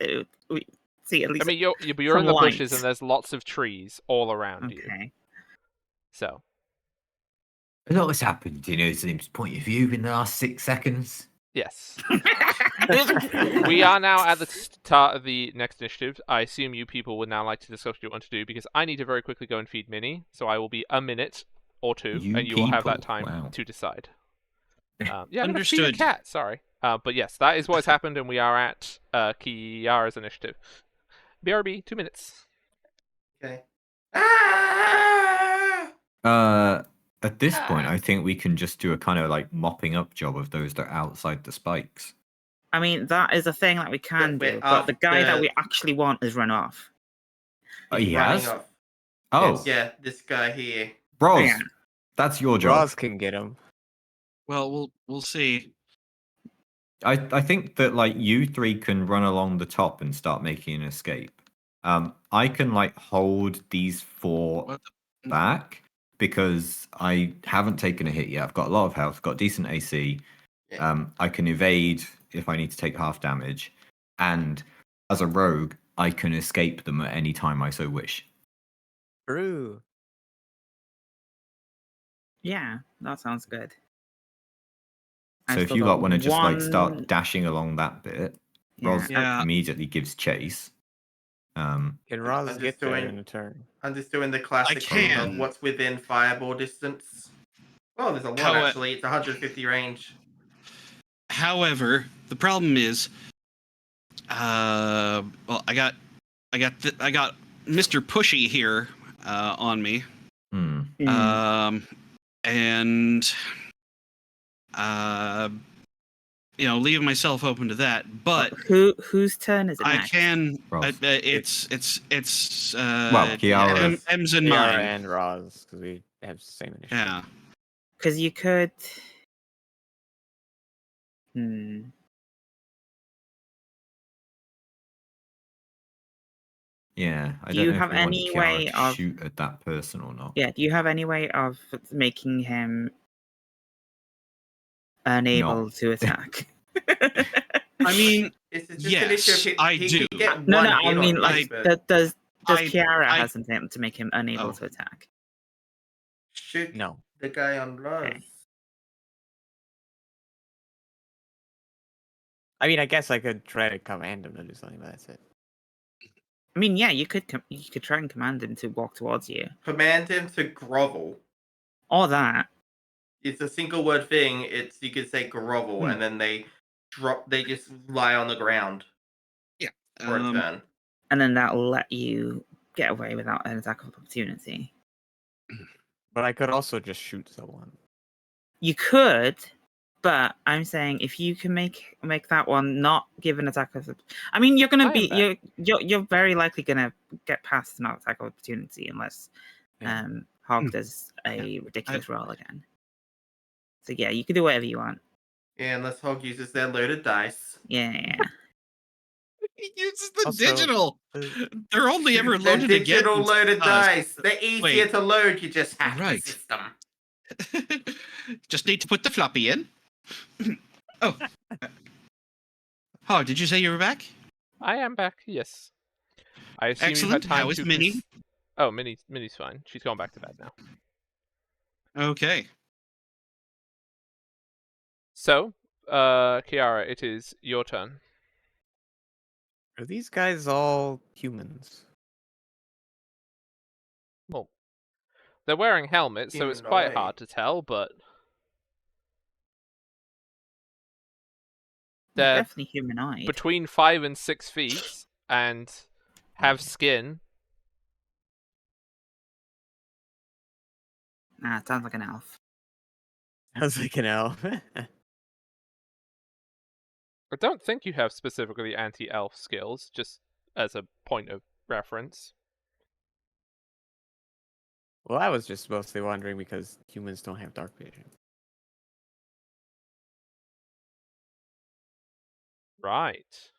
see at least. I mean, you're in the bushes, and there's lots of trees all around you. Okay. So. A lot has happened in Urslim's point of view in the last 6 seconds. Yes. We are now at the start of the next initiative. I assume you people would now like to discuss what you want to do, because I need to very quickly go and feed Minnie, so I will be a minute or two, and you will have that time to decide. Yeah, I'm going to feed a Understood. cat, sorry. But yes, that is what has happened, and we are at Kiara's initiative. BRB, 2 minutes. Okay. Ah! At this point, I think we can just do a kind of like mopping up job of those that are outside the spikes. I mean, that is a thing that we can But do, but the guy that we actually want has run off. He running has? off. Oh, Yeah, this guy here. Bros, Yeah. that's your job. Roz can get him. Well, we'll see. I think that like you three can run along the top and start making an escape. I can like hold these 4 back because I haven't taken a hit yet. I've got a lot of health, got decent AC. Yeah. I can evade if I need to take half damage, and as a rogue, I can escape them at any time I so wish. True. Yeah, that sounds good. So I've if still you got lot want to just like one- start dashing along that bit, Roz Yeah. immediately gives chase. Can Roz I'm get just there doing- in a turn? I'm just doing the classic thing of can. what's within fireball distance. Oh, there's a lot How- actually. It's 150 range. However, the problem is, well, I got Mr. Pushy here on me, and leaving myself open to that. But whose turn is it? I next? can. Roz. It's Well, Kiara. M's and Kiara mine. and Roz, because we have the same initiative. Yeah. Because you could. Yeah, I Do don't you know have if we want any Kiara way to of- shoot at that person or not. Yeah, do you have any way of making him unable to attack? I mean, It's just yes, an issue of he I can do. get No, one no, I hit on mean, you, like, but does I- Kiara I- have something to make him unable Oh. to attack? shoot No. the guy on Roz. Okay. I mean, I guess I could try to command him to do something, but that's it. I mean, yeah, you could try and command him to walk towards you, Command him to grovel. or that. It's a single word thing. It's you could say grovel, and then they drop. They just lie on the ground for a turn. And then that'll let you get away without an attack of opportunity. But I could also just shoot someone. You could, but I'm saying if you can make that one not give an attack of, I mean, you're gonna be you're very likely gonna get past an attack of opportunity unless Hog does a ridiculous roll again. So yeah, you can do whatever you want. Yeah, unless Hog uses their loaded dice. Yeah. He uses the Also, digital. They're only ever They're loaded digital against loaded us. dice. They're easier Wait. to load. You just have Right. to system. Just need to put the floppy in. Oh. Did you say you were back? I am back, yes. I assume Excellent. you had time How is to Minnie? Oh, Minnie's fine. She's gone back to bed now. Okay. So, Kiara, it is your turn. Are these guys all humans? Well, they're wearing helmets, so it's quite hard to tell, but they're Definitely humanoid. between 5 and 6 feet and have skin. Nah, it sounds like an elf. I was like an elf. I don't think you have specifically anti-elf skills, just as a point of reference. Well, I was just mostly wondering because humans don't have dark vision. Right.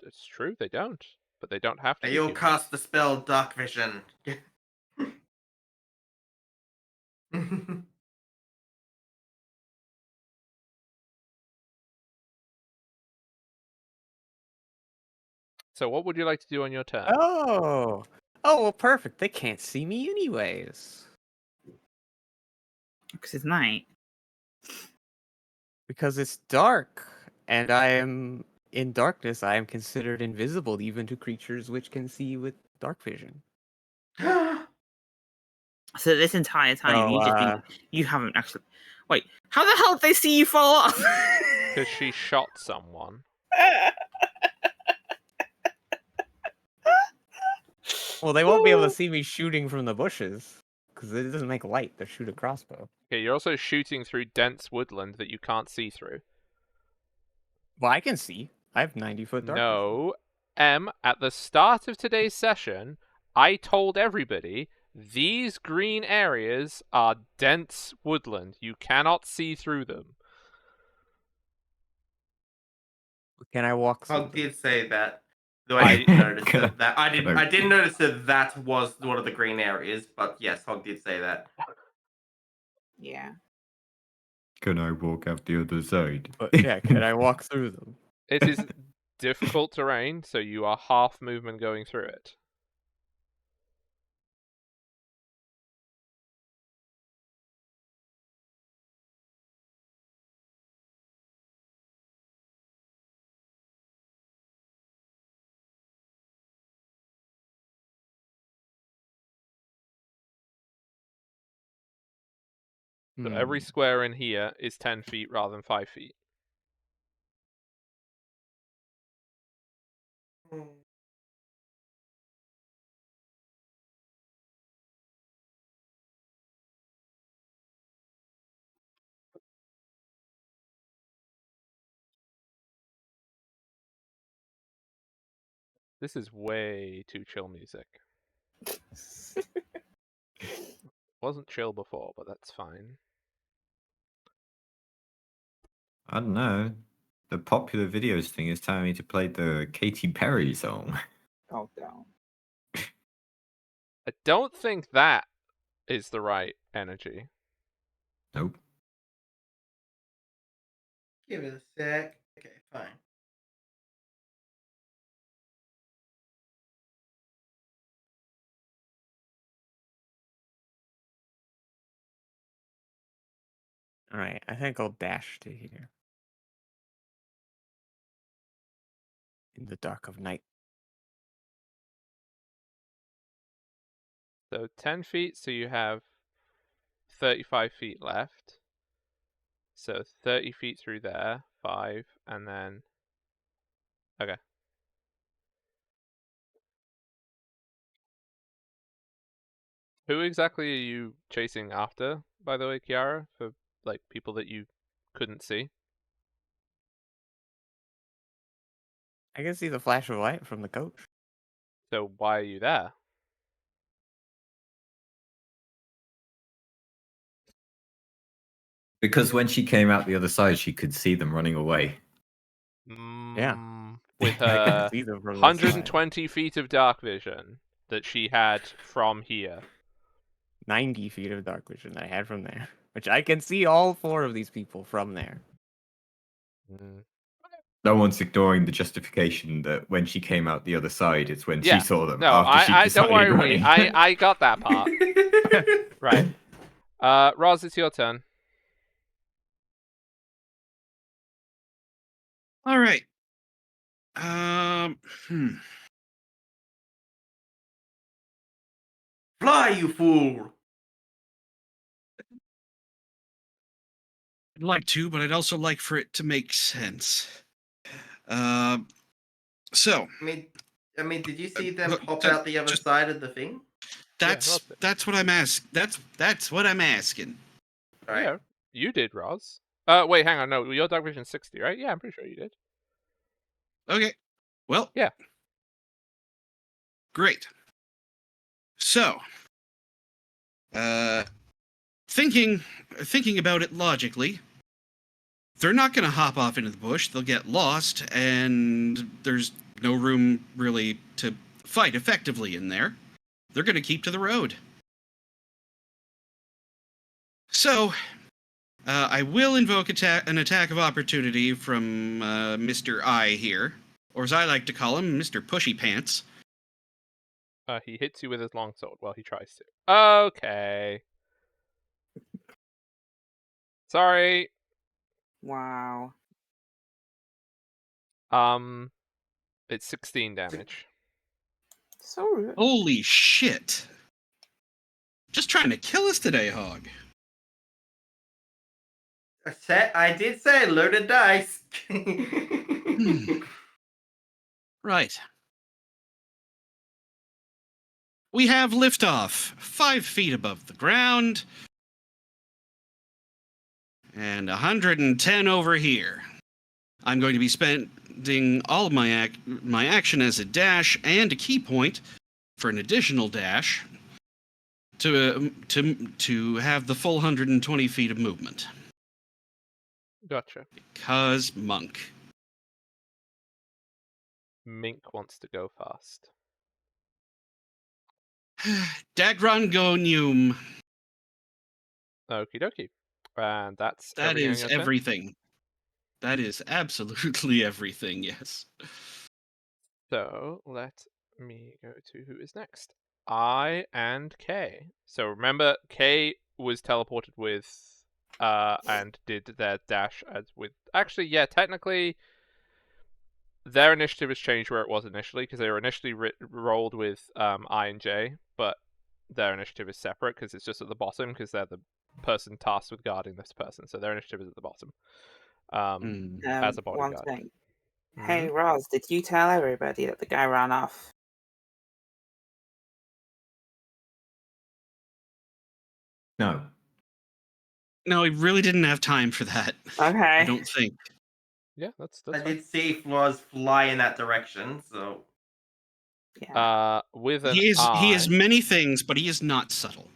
It's true, they don't. But they don't have to. You'll cast the spell Dark Vision. So what would you like to do on your turn? Oh, well, perfect. They can't see me anyways. Because it's night. Because it's dark, and I am in darkness. I am considered invisible even to creatures which can see with dark vision. So this entire time, So, you just been, you haven't actually. Wait, how the hell did they see you fall off? Because she shot someone. Well, they won't be able to see me shooting from the bushes because it doesn't make light to shoot a crossbow. Okay, you're also shooting through dense woodland that you can't see through. Well, I can see. I have 90-foot dark vision. No. At the start of today's session, I told everybody these green areas are dense woodland. You cannot see through them. Can I walk through I them? did say that. Though I didn't notice that. I didn't notice that was one of the green areas, but yes, Hog did say that. Yeah. Can I walk out the other side? But, yeah, can I walk through them? It is difficult terrain, so you are half movement going through it. So every square in here is 10 feet rather than 5 feet. This is way too chill music. Wasn't chill before, but that's fine. I don't know. The popular videos thing is telling me to play the Katy Perry song. Oh, down. I don't think that is the right energy. Nope. Give it a sec. Okay, fine. Alright, I think I'll dash to here. In the dark of night. So 10 feet, so you have 35 feet left. So 30 feet through there, 5, and then... Okay. Who exactly are you chasing after, by the way, Kiara? For, like, people that you couldn't see? I can see the flash of light from the coach. So why are you there? Because when she came out the other side, she could see them running away. Yeah. With I can her see them from this side. 120 feet of dark vision that she had from here. 90 feet of dark vision I had from there. Which I can see all 4 of these people from there. No one's ignoring the justification that when she came out the other side, it's when Yeah. she saw them. No, after she I decided don't worry, running. I got that part. Right. Roz, it's your turn. All right. Fly, you fool! I'd like to, but I'd also like for it to make sense. So. I mean, did you see them pop out the other side of the thing? That's what I'm asking. That's what I'm asking. All right. Yeah, you did, Roz. Wait, hang on. No, your dark vision 60, right? Yeah, I'm pretty sure you did. Okay. Well. Yeah. Great. So, thinking about it logically, they're not going to hop off into the bush. They'll get lost, and there's no room really to fight effectively in there. They're going to keep to the road. So, I will invoke an attack of opportunity from Mr. I here, or as I like to call him, Mr. Pushy Pants. He hits you with his longsword. Well, he tries to. Okay. Sorry. Wow. It's 16 damage. So rude. Holy shit. Just trying to kill us today, Hog. I did say loaded dice. Right. We have liftoff, 5 feet above the ground, and 110 over here. I'm going to be spending all of my action as a dash and a key point for an additional dash to have the full 120 feet of movement. Gotcha. Because monk. Mink wants to go fast. Dagron go Newm. Okie dokie. And that's That everything on is your turn? everything. That is absolutely everything, yes. So let me go to who is next. I and Kay. So remember, Kay was teleported with and did their dash as with. Actually, yeah, technically, their initiative has changed where it was initially because they were initially rolled with I and J, but their initiative is separate because it's just at the bottom because they're the person tasked with guarding this person. So their initiative is at the bottom as a bodyguard. One thing. Hey, Roz, did you tell everybody that the guy ran off? No. No, he really didn't have time for that. Okay. I don't think. Yeah, that's I fine. did see Floors fly in that direction, so. With an He is eye. many things, but he is not subtle.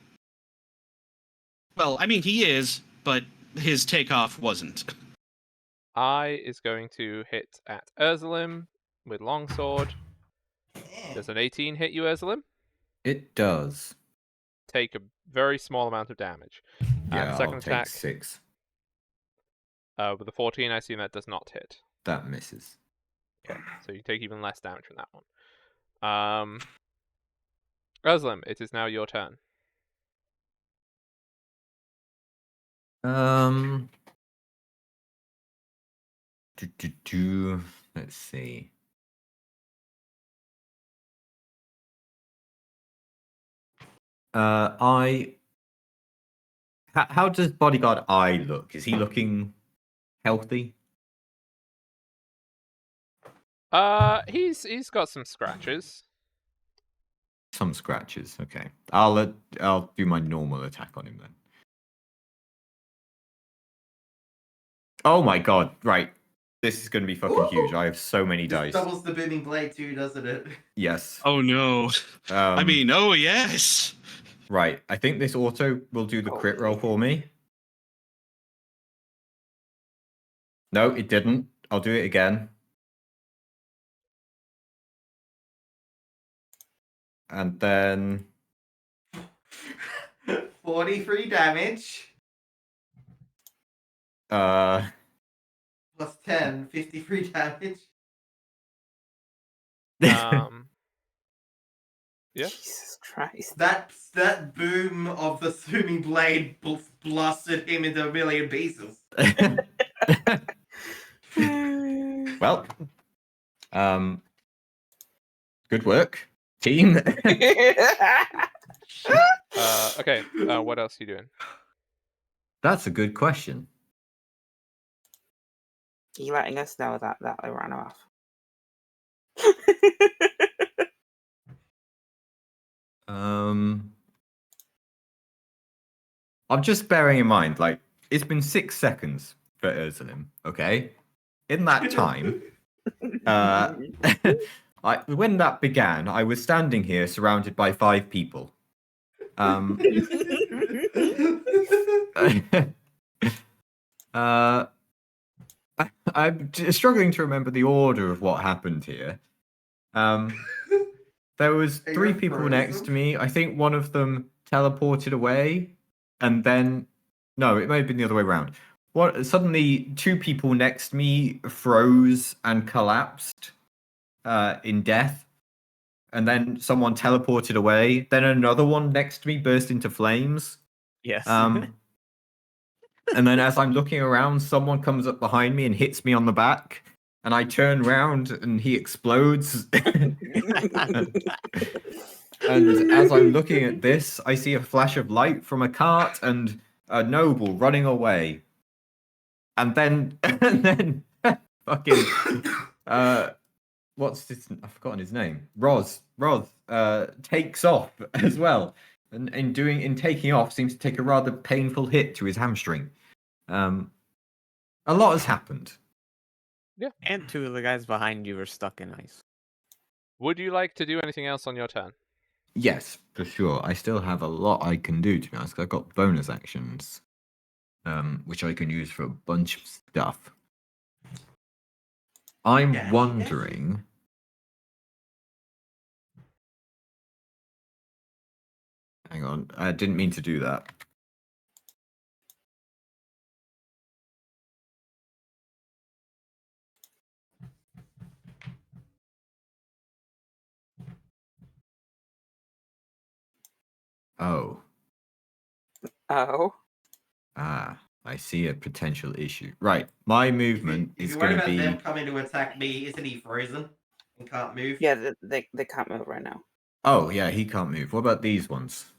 Well, I mean, he is, but his takeoff wasn't. I is going to hit at Ursulim with longsword. Does an 18 hit you, Ursulim? It does. Take a very small amount of damage. Yeah, second I'll attack. take 6. With a 14, I assume that does not hit. That misses. Okay, so you take even less damage from that one. Ursulim, it is now your turn. Let's see. How does bodyguard I look? Is he looking healthy? He's got some scratches. Some scratches. Okay, I'll do my normal attack on him then. Oh my god! Right, this is going to be fucking huge. I have so many dice. Doubles the booming blade too, doesn't it? Yes. Oh no. I mean, oh yes. Right, I think this auto will do the crit roll for me. No, it didn't. I'll do it again. And then 43 damage. Plus 10, 53 damage. Yeah. Jesus Christ. That boom of the booming blade blasted him into a million pieces. Well, good work, team. Okay, what else are you doing? That's a good question. Are you letting us know that they ran off? I'm just bearing in mind, like, it's been 6 seconds for Ursulim, okay? In that time, when that began, I was standing here surrounded by 5 people. I'm struggling to remember the order of what happened here. There was 3 people next to me. I think one of them teleported away, and then no, it may have been the other way around. Suddenly, 2 people next to me froze and collapsed in death, and then someone teleported away. Then another one next to me burst into flames. Yes. And then as I'm looking around, someone comes up behind me and hits me on the back. And I turn around and he explodes. And as I'm looking at this, I see a flash of light from a cart and a noble running away. And then fucking what's this? I've forgotten his name. Roz takes off as well. And in taking off seems to take a rather painful hit to his hamstring. A lot has happened. Yeah. And two of the guys behind you are stuck in ice. Would you like to do anything else on your turn? Yes, for sure. I still have a lot I can do, to be honest. I've got bonus actions, which I can use for a bunch of stuff. I'm wondering... Hang on, I didn't mean to do that. Oh. Oh. Ah, I see a potential issue. Right, my movement If is you're worried going to about be... them coming to attack me, isn't he frozen and can't move? Yeah, they can't move right now. Oh, yeah, he can't move. What about these ones?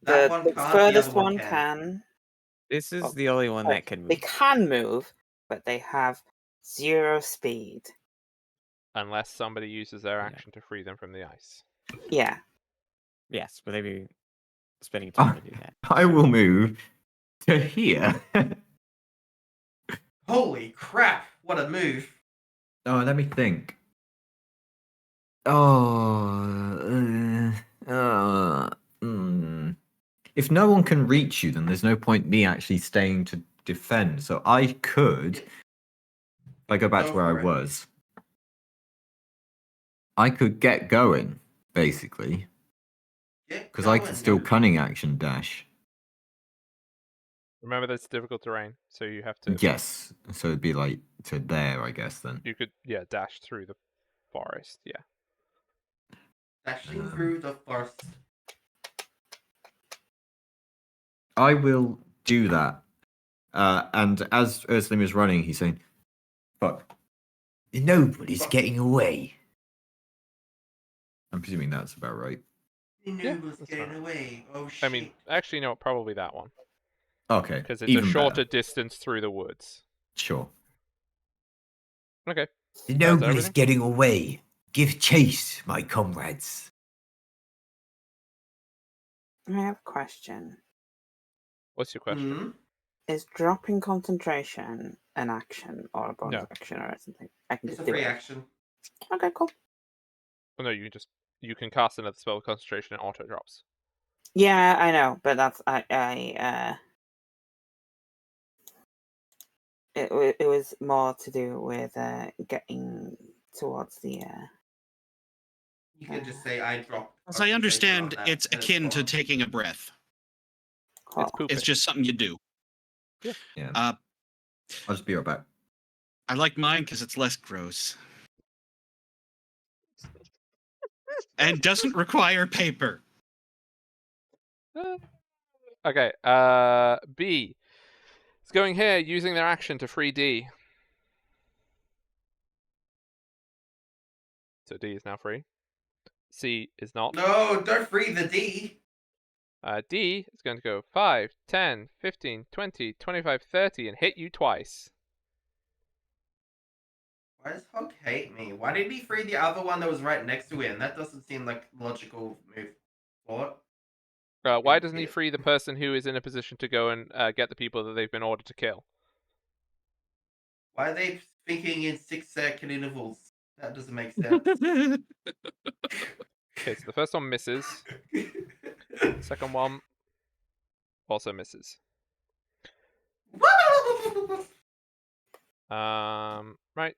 That one The can't, furthest the other one can. This is Oh, the only one that can They move. can move, but they have 0 speed. Unless somebody uses their action to free them from the ice. Yeah. Yes, but they'd be spending time to do that. I will move to here. Holy crap! What a move! Oh, let me think. If no one can reach you, then there's no point me actually staying to defend. So I could, if I go back to where I was, I could get going, basically. Because I could still cunning action dash. Remember, that's difficult terrain, so you have to... Yes, so it'd be like to there, I guess, then. You could, yeah, dash through the forest, yeah. Dashing through the forest. I will do that. And as Urslim is running, he's saying, fuck. Nobody's getting away. I'm presuming that's about right. The noble's getting away. Oh shit. I mean, actually, no, probably that one. Okay, Because it's even a shorter better. distance through the woods. Sure. Okay. Nobody's getting away. Give chase, my comrades. I have a question. What's your question? Is dropping concentration an action or a bonus action or something? I can It's just a do free it. action. Okay, cool. Oh, no, you can cast another spell with concentration and auto drops. Yeah, I know, but that's it was more to do with getting towards the You can just say I drop. As I understand, it's akin to taking a breath. It's pooping. It's just something you do. Yeah. Yeah. I'll just be right back. I like mine because it's less gross. And doesn't require paper. Okay, B. It's going here, using their action to free D. So D is now free. C is not. No, don't free the D. D is going to go 5, 10, 15, 20, 25, 30 and hit you twice. Why does Hog hate me? Why did he free the other one that was right next to him? That doesn't seem like a logical move. What? Why doesn't he free the person who is in a position to go and get the people that they've been ordered to kill? Why are they thinking in 6-second intervals? That doesn't make sense. Okay, so the first one misses. Second one also misses. Right.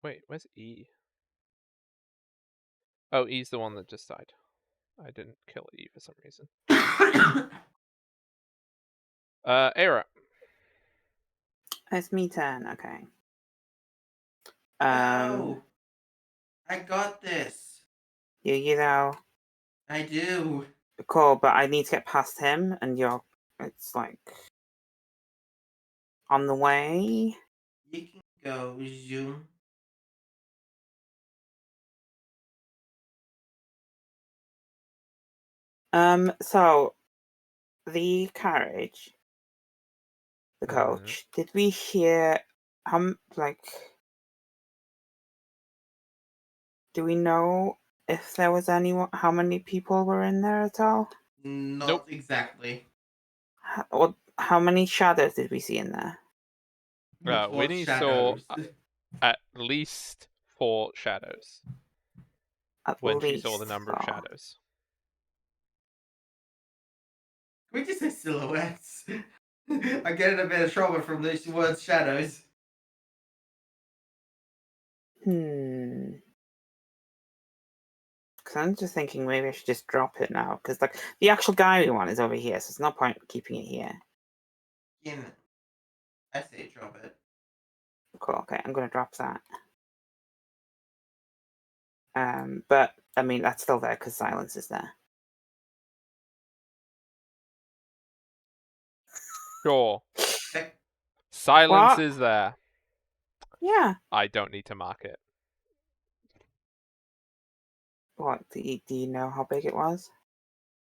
Wait, where's E? Oh, E's the one that just died. I didn't kill E for some reason. Era. It's me turn. Okay. No. I got this. You know. I do. Cool, but I need to get past him, and it's like on the way. You can go zoom. So the carriage, the Mhm. coach. Did we hear? Do we know if there was anyone? How many people were in there at all? Not Nope. exactly. Or how many shadows did we see in there? What Winnie shadows? saw at least 4 shadows At when she least saw the number of 4. shadows. Can we just say silhouettes? I'm getting a bit of trouble from these words shadows. Because I'm just thinking maybe I should just drop it now. Because like the actual guy we want is over here, so it's no point keeping it here. Yeah. I say drop it. Cool. Okay, I'm gonna drop that. But I mean that's still there because silence is there. Sure. Okay. Silence What? is there. Yeah. I don't need to mark it. What? Do you know how big it was?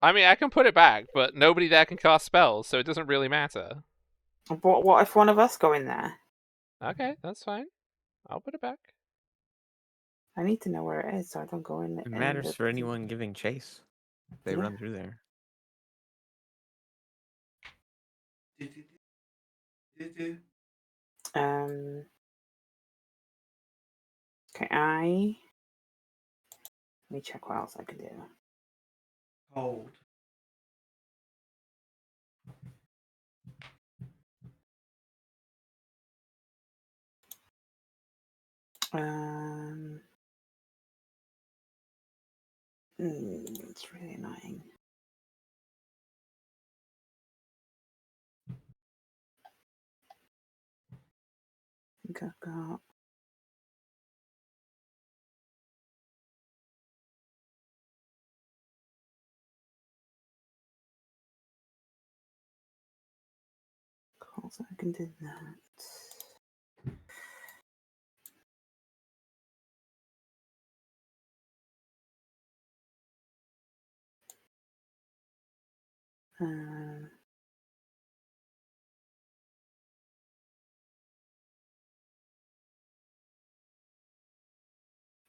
I mean, I can put it back, but nobody there can cast spells, so it doesn't really matter. What if one of us go in there? Okay, that's fine. I'll put it back. I need to know where it is so I don't go in. It matters for anyone giving chase. They Yeah. run through there. Okay, let me check what else I can do. Hold. It's really annoying. I think I've got. Cool, so I can do that.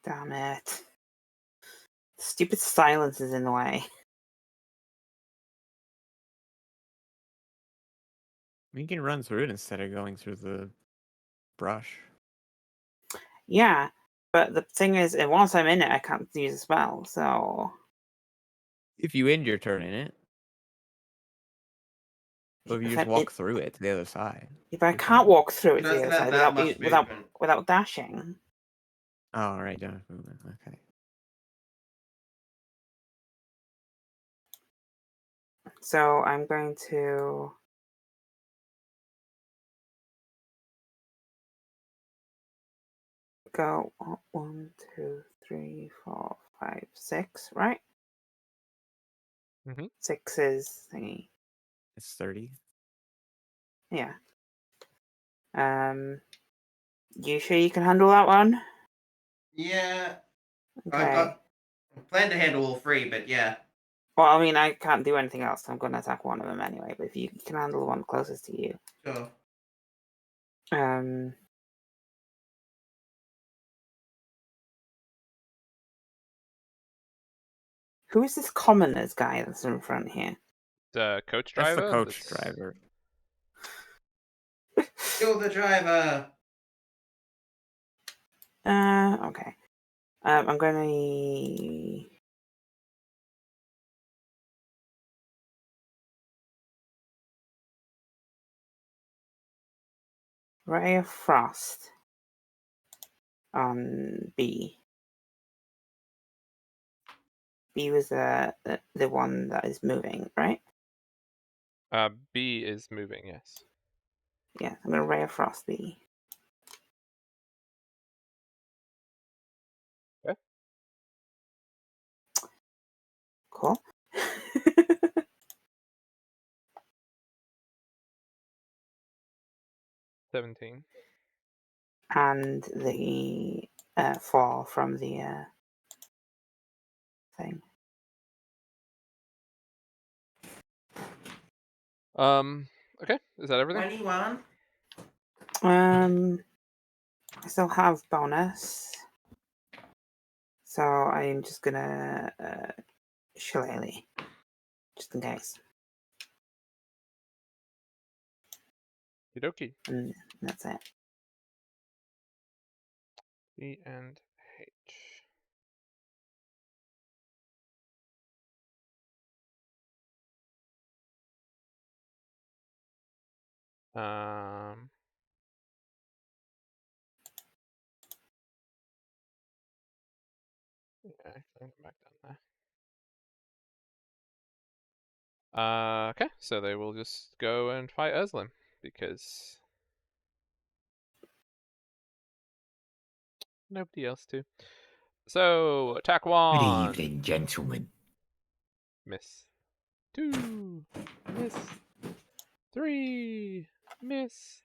Damn it. Stupid silence is in the way. You can run through it instead of going through the brush. Yeah, but the thing is, once I'm in it, I can't use a spell, so. If you end your turn in it. Or if you just walk through it to the other side. If I can't walk through it to the Doesn't other have side that much without dashing. Oh, right, don't have movement. Okay. So I'm going to go 1, 2, 3, 4, 5, 6, right? 6 is thingy. It's 30. Yeah. You sure you can handle that one? Yeah. Okay. I plan to handle all 3, but yeah. Well, I mean, I can't do anything else. So I'm going to attack one of them anyway. But if you can handle the one closest to you. Sure. Who is this commoners guy that's in front here? The coach That's driver? the coach driver. Kill the driver. Okay. I'm gonna. Ray of Frost on B. B was the one that is moving, right? B is moving, yes. Yeah, I'm gonna Ray of Frost B. Okay. Cool. 17. And the 4 from the thing. Okay, is that everything? 21. I still have bonus. So I'm just gonna shillelagh. Just in case. Okie And that's it. E and H. Yeah, I'm back down there. Okay, so they will just go and fight Özlem because nobody else to. So attack Good 1. evening, gentlemen. Miss. 2. Miss. 3. Miss.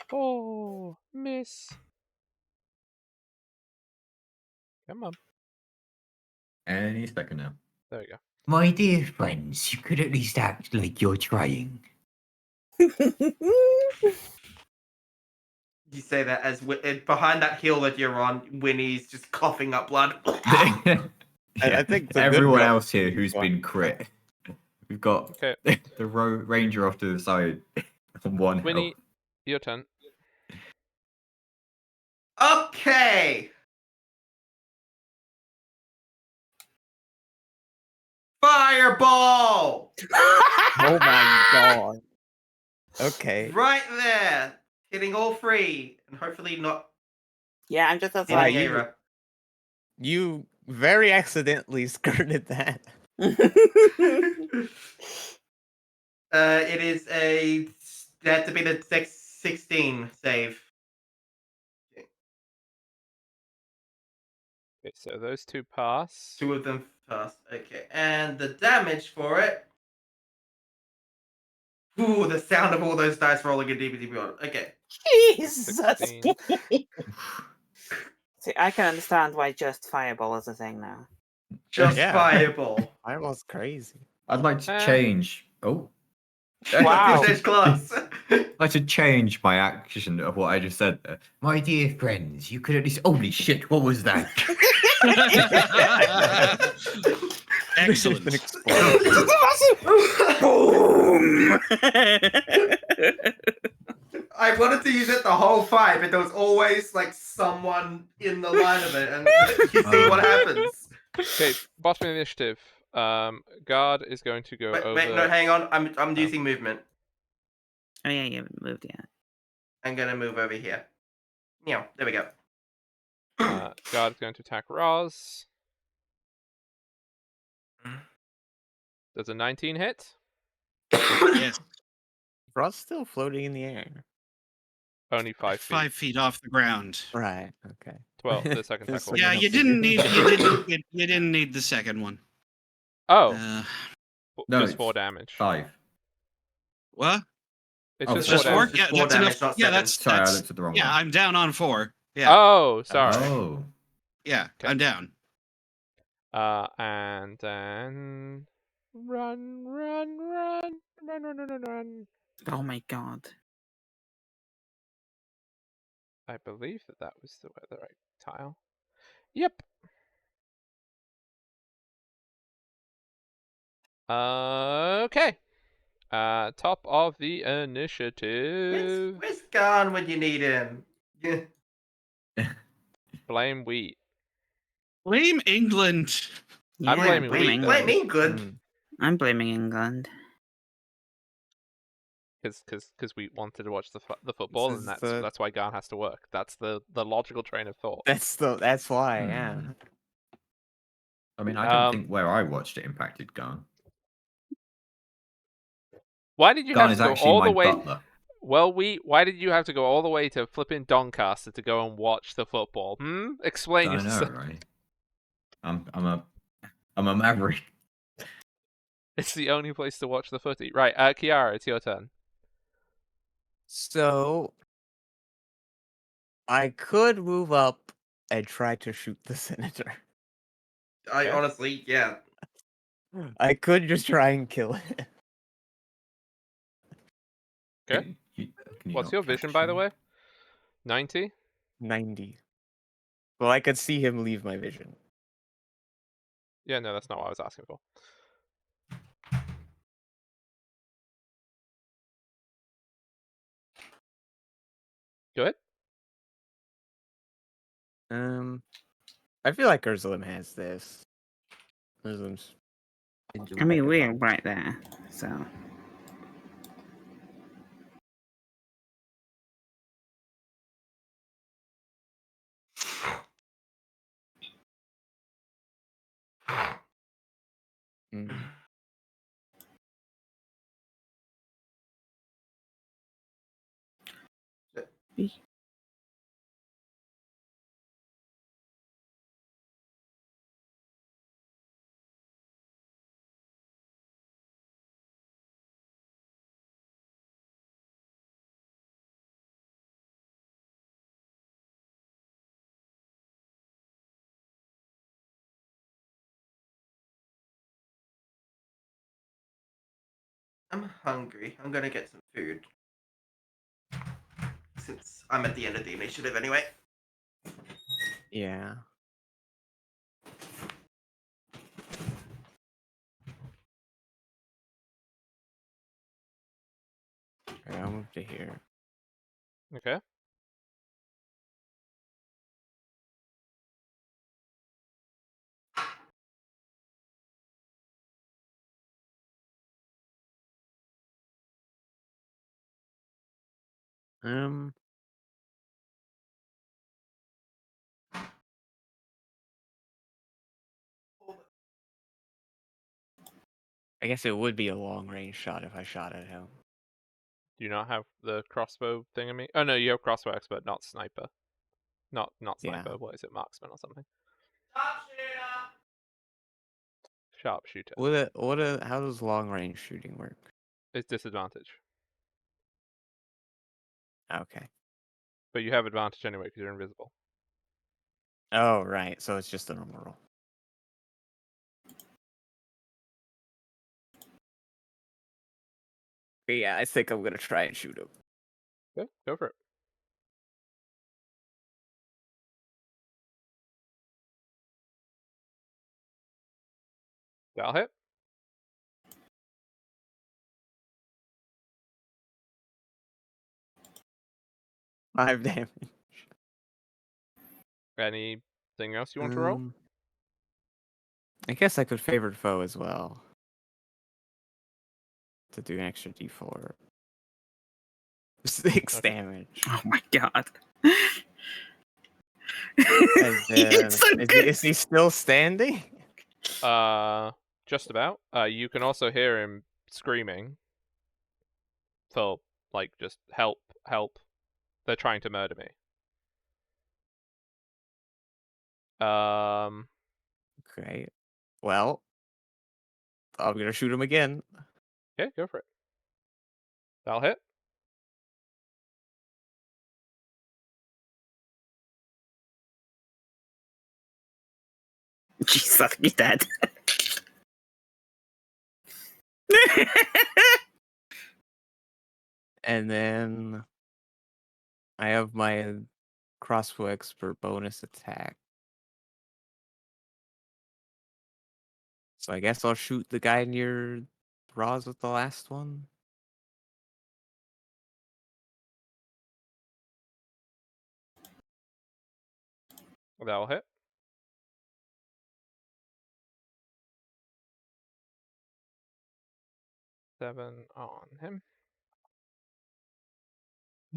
4. Miss. Come on. Any second now. There we go. My dear friends, you could at least act like you're trying. You say that as behind that hill that you're on, Winnie's just coughing up blood. I think the good everyone guy- else here who's been crit. We've got Okay. the ranger off to the side on one hill. Winnie, your turn. Okay. Fireball! Oh my god. Okay. Right there. Hitting all 3. And hopefully not Yeah, I'm just hitting outside. Aira. You very accidentally skirted that. It is a... They have to be the 16 save. Okay, so those 2 pass. 2 of them pass. Okay, and the damage for it... Ooh, the sound of all those dice rolling in DBD Beyond. Okay. Jesus. 16. See, I can understand why just fireball is a thing now. Just Yeah. fireball. Fireball's crazy. I'd like to change. Oh. Wow. This class. I'd like to change my action of what I just said there. My dear friends, you could at least. Holy shit, what was that? Excellent. Boom! I wanted to use it the whole fight, but there was always like someone in the line of it, and you see what happens. Okay, bottom initiative. Guard is going to go over. Wait, no, hang on. I'm using movement. Oh yeah, you haven't moved yet. I'm gonna move over here. Yeah, there we go. Guard is going to attack Roz. Does a 19 hit? Yes. Rod's still floating in the air. Only 5 feet. 5 feet off the ground. Right. Okay. 12. The second attack. will Yeah, be- you didn't need the second one. Oh, No, just it's 4 damage. 5. What? It's Oh, just Just 4 4? damage. Yeah, Four that's damage, enough. not Yeah, seven. that's Sorry, I that's. looked at the wrong Yeah, one. I'm down on 4. Yeah, Oh, sorry. Oh. yeah, okay. I'm down. And then run. Oh my god. I believe that was the right tile. Yep. Okay. Top of the initiative. Where's Garn when you need him? Yeah. Blame wheat. Blame England. I'm Yeah, blaming blame wheat. England. Blame England. I'm blaming England. Because we wanted to watch the football, This and is that's why Garn has to work. That's the logical train of thought. That's why. Yeah. I mean, I don't Um, think where I watched it impacted Garn. Why did you Garn have is to go actually all my the way? butler. Well, why did you have to go all the way to flipping Doncaster to go and watch the football? Explain I know, yourself. right? I'm a maverick. It's the only place to watch the footy. Right, Kiara, it's your turn. So I could move up and try to shoot the senator. I honestly, yeah. I could just try and kill it. Okay. What's your vision, by the way? 90? 90. Well, I could see him leave my vision. Yeah, no, that's not what I was asking for. Go ahead. I feel like Ursulum has this. Ursulum's. I mean, we're right there, so. I'm hungry. I'm gonna get some food. Since I'm at the end of the initiative anyway. Yeah. Alright, I'll move to here. Okay. I guess it would be a long range shot if I shot at him. Do you not have the crossbow thingammy? Oh no, you have crossbow expert, not sniper. Not sniper. Yeah. What is it, marksman or something? Sharpshooter. How does long range shooting work? It's disadvantage. Okay. But you have advantage anyway because you're invisible. Oh, right. So it's just a normal roll. But yeah, I think I'm gonna try and shoot him. Okay, go for it. That'll hit. Five damage. Anything else you want to roll? I guess I could favorite foe as well. To do an extra d4. 6 damage. Oh my god. And then, It's so good. is he still standing? Just about. You can also hear him screaming for, like, just help, help. They're trying to murder me. Okay. Well, I'm gonna shoot him again. Okay, go for it. That'll hit. Jesus, I think he's dead. And then I have my crossbow expert bonus attack. So I guess I'll shoot the guy near Roz with the last one. That'll hit. Seven on him.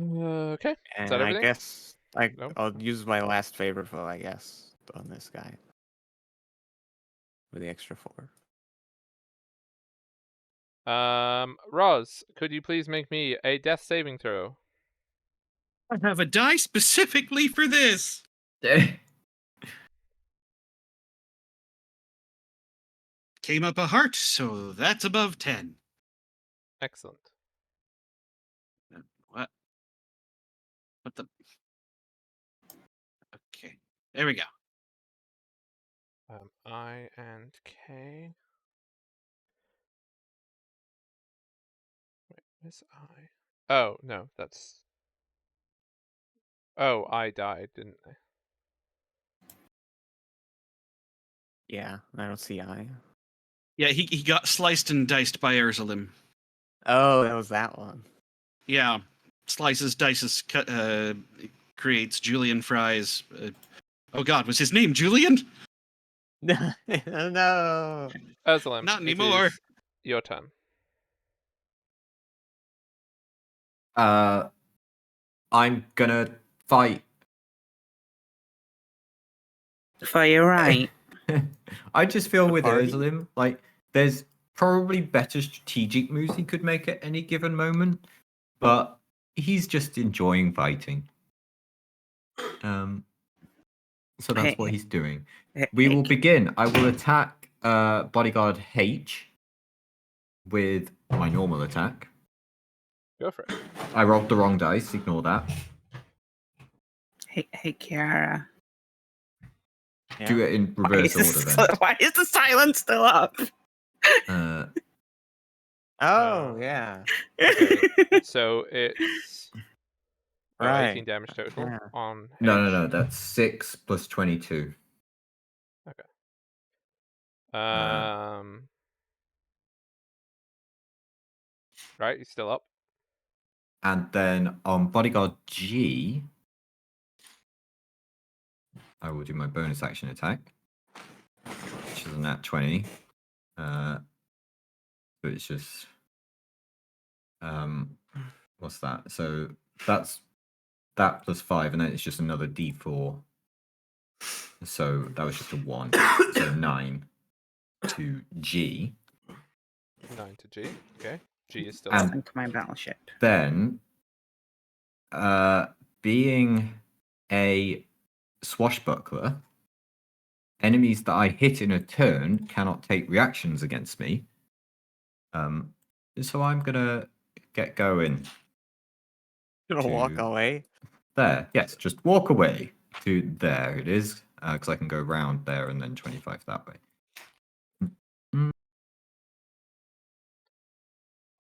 Okay. Is And that I everything? guess No? I'll use my last favorite foe, I guess, on this guy. With the extra 4. Roz, could you please make me a death saving throw? I have a die specifically for this. Came up a heart, so that's above 10. Excellent. What? What the? There we go. I and K. Wait, where's I? Oh, no, that's... Oh, I died, didn't I? Yeah, I don't see I. Yeah, he got sliced and diced by Ursulim. Oh, that was that one. Yeah, slices, dices, creates Julian fries. Oh God, was his name Julian? No. Ursulim, Not it anymore. is your turn. I'm gonna fight. For your right. I just feel with party? Ursulim, like there's probably better strategic moves he could make at any given moment, but he's just enjoying fighting. So that's what he's doing. We will begin. I will attack Bodyguard H with my normal attack. Go for it. I rolled the wrong dice. Ignore that. Hey, Kiara. Do it in reverse order then. Why is the silence still up? Oh, yeah. Okay, so it's Right. 18 damage total Yeah. on H. No. That's 6 plus 22. Okay. Right, he's still up. And then on Bodyguard G, I will do my bonus action attack, which is a nat 20. So it's just what's that? So that's that plus 5, and then it's just another D4. So that was just a 1. So 9 to G. 9 to G. Okay. G is still And up. Sink my battleship. Then, being a swashbuckler, enemies that I hit in a turn cannot take reactions against me. So I'm gonna get going. Gonna walk away? There, yes, just walk away to there it is, because I can go round there and then 25 that way.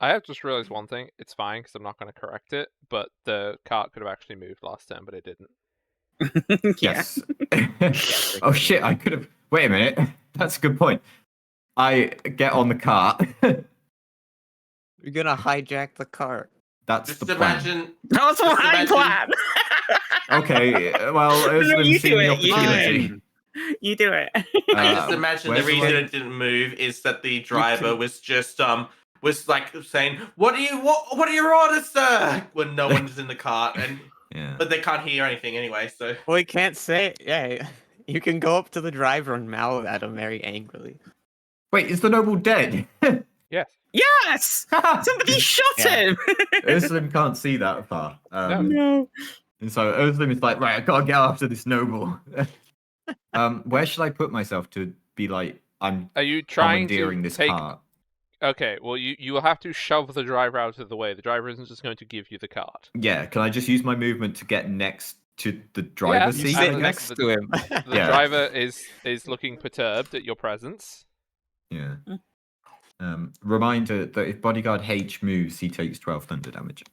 I have just realized one thing. It's fine because I'm not going to correct it, but the cart could have actually moved last turn, but it didn't. Yes. Oh shit, I could have. Wait a minute. That's a good point. I get on the cart. You're gonna hijack the cart. That's Just the plan. imagine. That was just my imagine- plan. Okay, well, No, Ursulin's you seen do the it. You do opportunity. it. You do it. I just imagine the where's the reason one- it didn't move is that the driver was just was like saying, what are your orders, sir? When no one's in the cart, and Yeah. but they can't hear anything anyway. So Well, he can't say. Yeah, you can go up to the driver and mouth at him very angrily. Wait, is the noble dead? Yes. Yes! Somebody shot him! Ursulim can't see that far. No. And so Ursulim is like, right, I gotta get after this noble. Where should I put myself to be like, I'm Are you trying to commandeering this take... cart? Okay, well, you will have to shove the driver out of the way. The driver isn't just going to give you the cart. Yeah, can I just use my movement to get next to the driver's Yes, seat? and I guess? next to him. The Yeah. driver is looking perturbed at your presence. Yeah. Reminder that if Bodyguard H moves, he takes 12 thunder damage.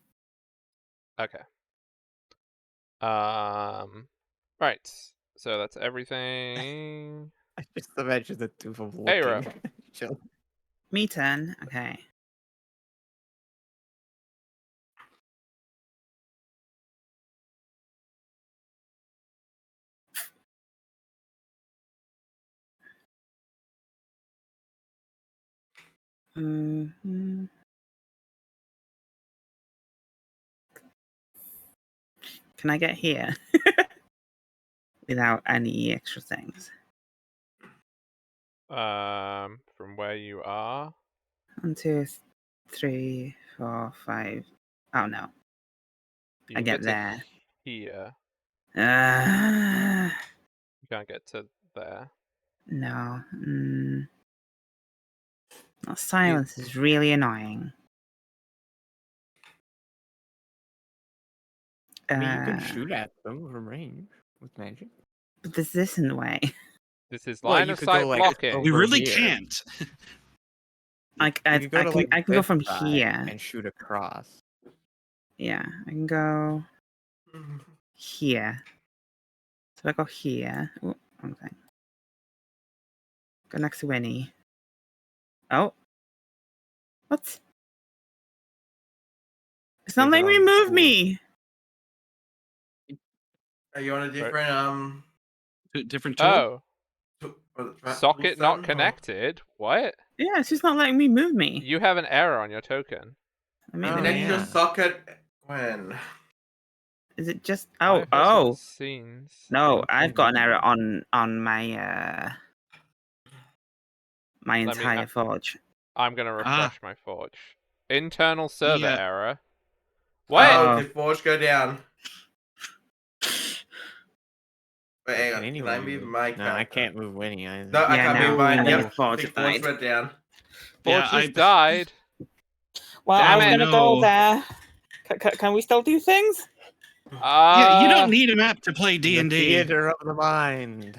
Okay. Right. So that's everything. I just imagine the two of them Hey, looking. Ro. Me turn. Okay. Mm-hmm. Can I get here without any extra things? From where you are. 1, 2, 3, 4, 5. Oh no. You I can get to there. Here. Uh, You can't get to there. no. That silence is really annoying. I mean, you can shoot at them from range with magic. But there's this in the way. This is Well, line you of could sight go, like, blocking. We over really here. can't. I You could go to, like, I can go this from side here. and shoot across. Yeah, I can go here. So I go here. Oh, wrong thing. Go next to Winnie. Oh. What? It's not letting me move me. Are you on a different different tool? Socket not or- connected? What? Yeah, it's just not letting me move me. You have an error on your token. I mean, Connect your socket when. Is it just? Why Oh, has oh. it scenes No, I've got an error inconvenient? on my my entire forge. I'm gonna refresh my forge. Internal server Yeah. error. Oh, What? did Forge go down? Wait, hang on. Can Can I anyone move move? my No, character? I can't move Winnie either. No, I Yeah, can't no, move mine. I think Yep, Forge I think Forge died. went down. Forge Yeah, has died. Well, Damn I was it. gonna go there. Can we still do things? Yeah, you don't need a map to play The D&D. theater of the mind.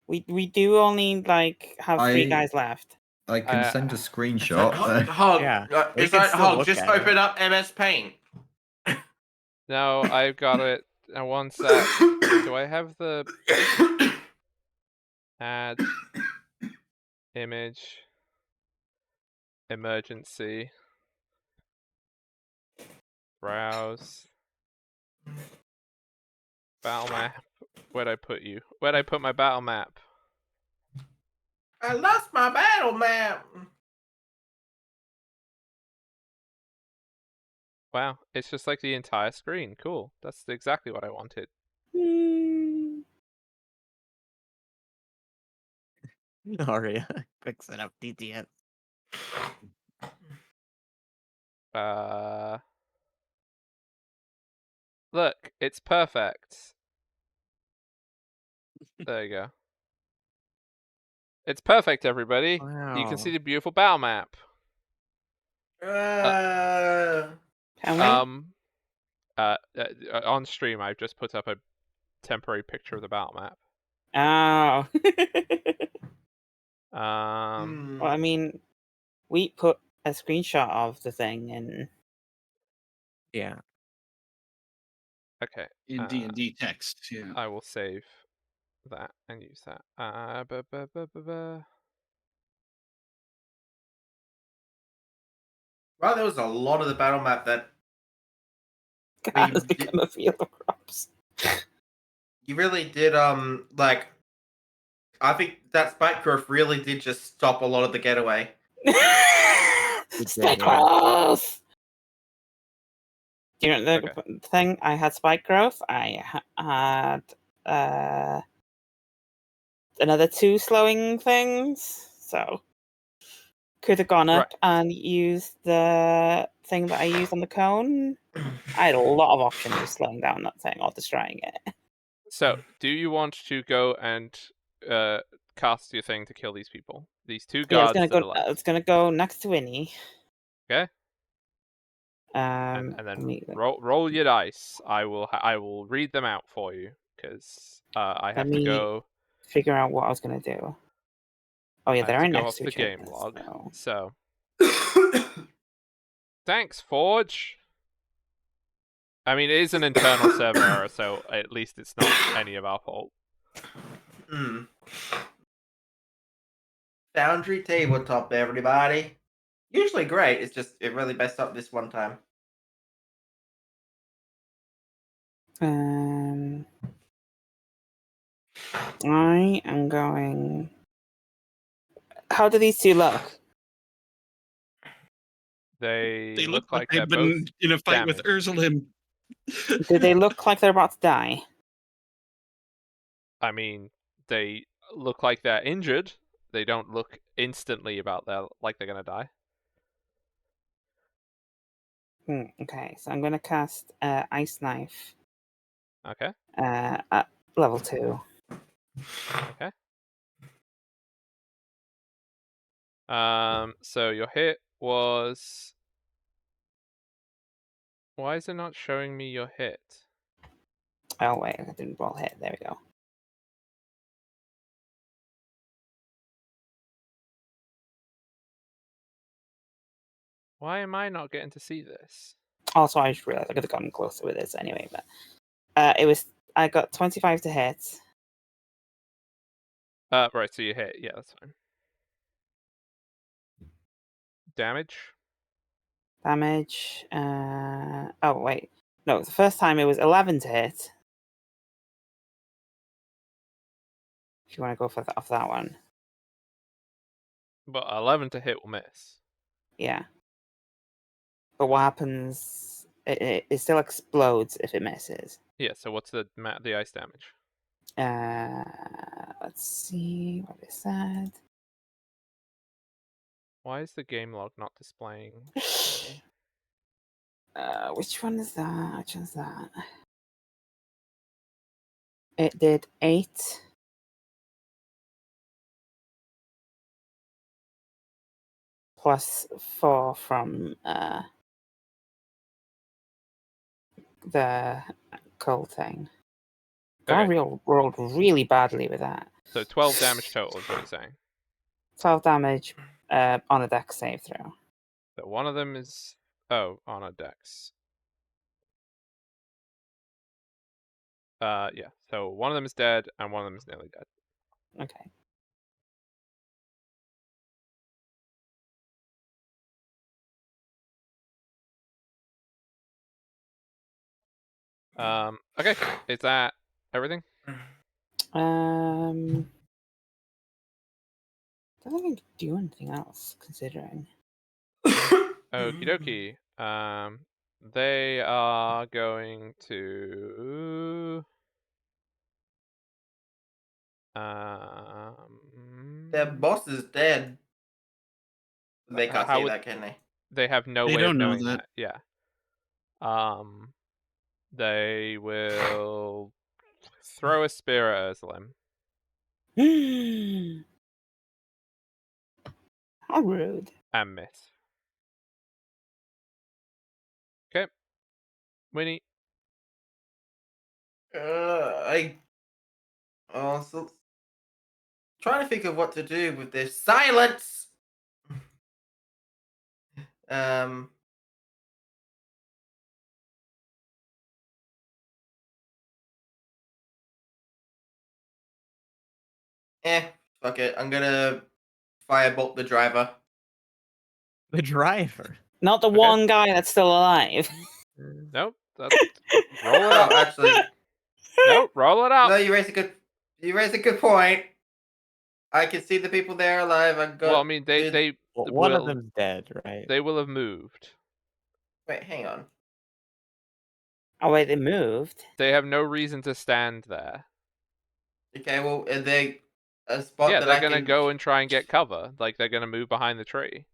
We do only like have 3 guys left. I can send a screenshot. Hog, Yeah, we it's can like, still Hog, look just at it. open up MS Paint. No, I've got it. One sec. Do I have the add image emergency browse battle map? Where'd I put you? Where'd I put my battle map? I lost my battle map. Wow, it's just like the entire screen. Cool. That's exactly what I wanted. Aria, quick set up DTS. Look, it's perfect. There you go. It's perfect, everybody. You can see the beautiful battle map. On stream, I've just put up a temporary picture of the battle map. Oh. Um. Well, I mean, we put a screenshot of the thing in. Yeah. Okay. In D&D text, yeah. I will save that and use that. Wow, there was a lot of the battle map that has become a field of crops. You really did, like, I think that spike growth really did just stop a lot of the getaway. Spike growth! Do you know the thing? I had spike growth. I had another 2 slowing things. So could have gone up and used the thing that I used on the cone. I had a lot of options of slowing down that thing or destroying it. So, do you want to go and cast your thing to kill these people? These 2 Yeah, guards that are left. it's gonna go next to Winnie. Okay. And then roll your dice. I will read them out for you because I have to go figure out what I was gonna do. Oh yeah, they're to right go next off to the each game other. log. So thanks, Forge. I mean, it is an internal server error, so at least it's not any of our fault. Foundry tabletop, everybody. Usually great. It's just it really messed up this one time. I am going. How do these 2 look? They look like they're they've been both in a fight damaged. with Ursulim. Do they look like they're about to die? I mean, they look like they're injured. They don't look instantly like they're gonna die. Okay, so I'm gonna cast Ice Knife. Okay. At level 2. Okay. So your hit was. Why is it not showing me your hit? Oh wait, I didn't roll hit. There we go. Why am I not getting to see this? Also, I just realized I could have gotten closer with this anyway, but I got 25 to hit. Right, so you hit. Yeah, that's fine. Damage? Damage. Oh, wait. No, the first time it was 11 to hit. If you want to go for off that one. But 11 to hit will miss. Yeah. But what happens? It still explodes if it misses. Yeah, so what's the ice damage? Let's see what it said. Why is the game log not displaying? Which one is that? Which one's that? It did 8. Plus 4 from the cold thing. Okay. Gabriel rolled really badly with that. So 12 damage total is what you're saying. 12 damage on a dex save throw. So one of them is on a dex. Yeah. So one of them is dead and one of them is nearly dead. Okay. Okay. Is that everything? I don't think I can do anything else considering. Okie dokie. They are going to Their boss is dead. They can't how say would that, can they? they have no They way of don't know knowing that. that. Yeah. They will throw a spear at Urslim How rude. and miss. Okay. Winnie. I also trying to think of what to do with this. Silence. Um. Fuck it. I'm gonna firebolt the driver. The driver. Not the one guy that's still alive. Nope. Roll it Oh, up. actually, Nope. Roll it up. no. You raised a good point. I can see the people there alive. I got. Well, I mean, they Well, one of will. them's dead, right? They will have moved. Wait, hang on. Oh wait, they moved. They have no reason to stand there. Okay, well, are they a spot Yeah, that they're I gonna can go and try and get cover. Like they're gonna move behind the tree.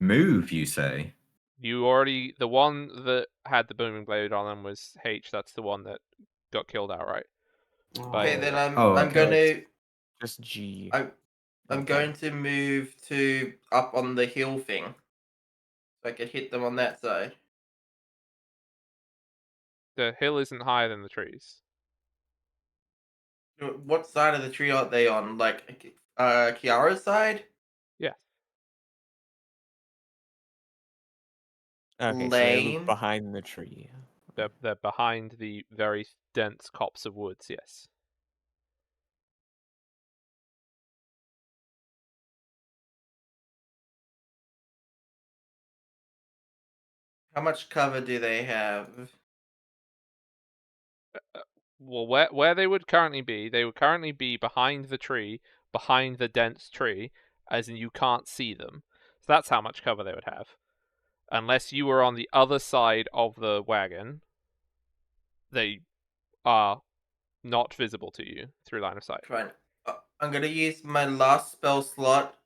Move, you say? The one that had the booming blade on him was H. That's the one that got killed outright. Okay, then I'm okay. gonna Just G. I'm going to move to up on the hill thing, so I could hit them on that side. The hill isn't higher than the trees. What side of the tree are they on? Like, Kiara's side? Yeah. Okay, so they Lame. move behind the tree. They're behind the very dense copse of woods. Yes. How much cover do they have? Well, where they would currently be behind the tree, behind the dense tree, as in you can't see them. So that's how much cover they would have. Unless you were on the other side of the wagon, they are not visible to you through line of sight. Fine. I'm gonna use my last spell slot,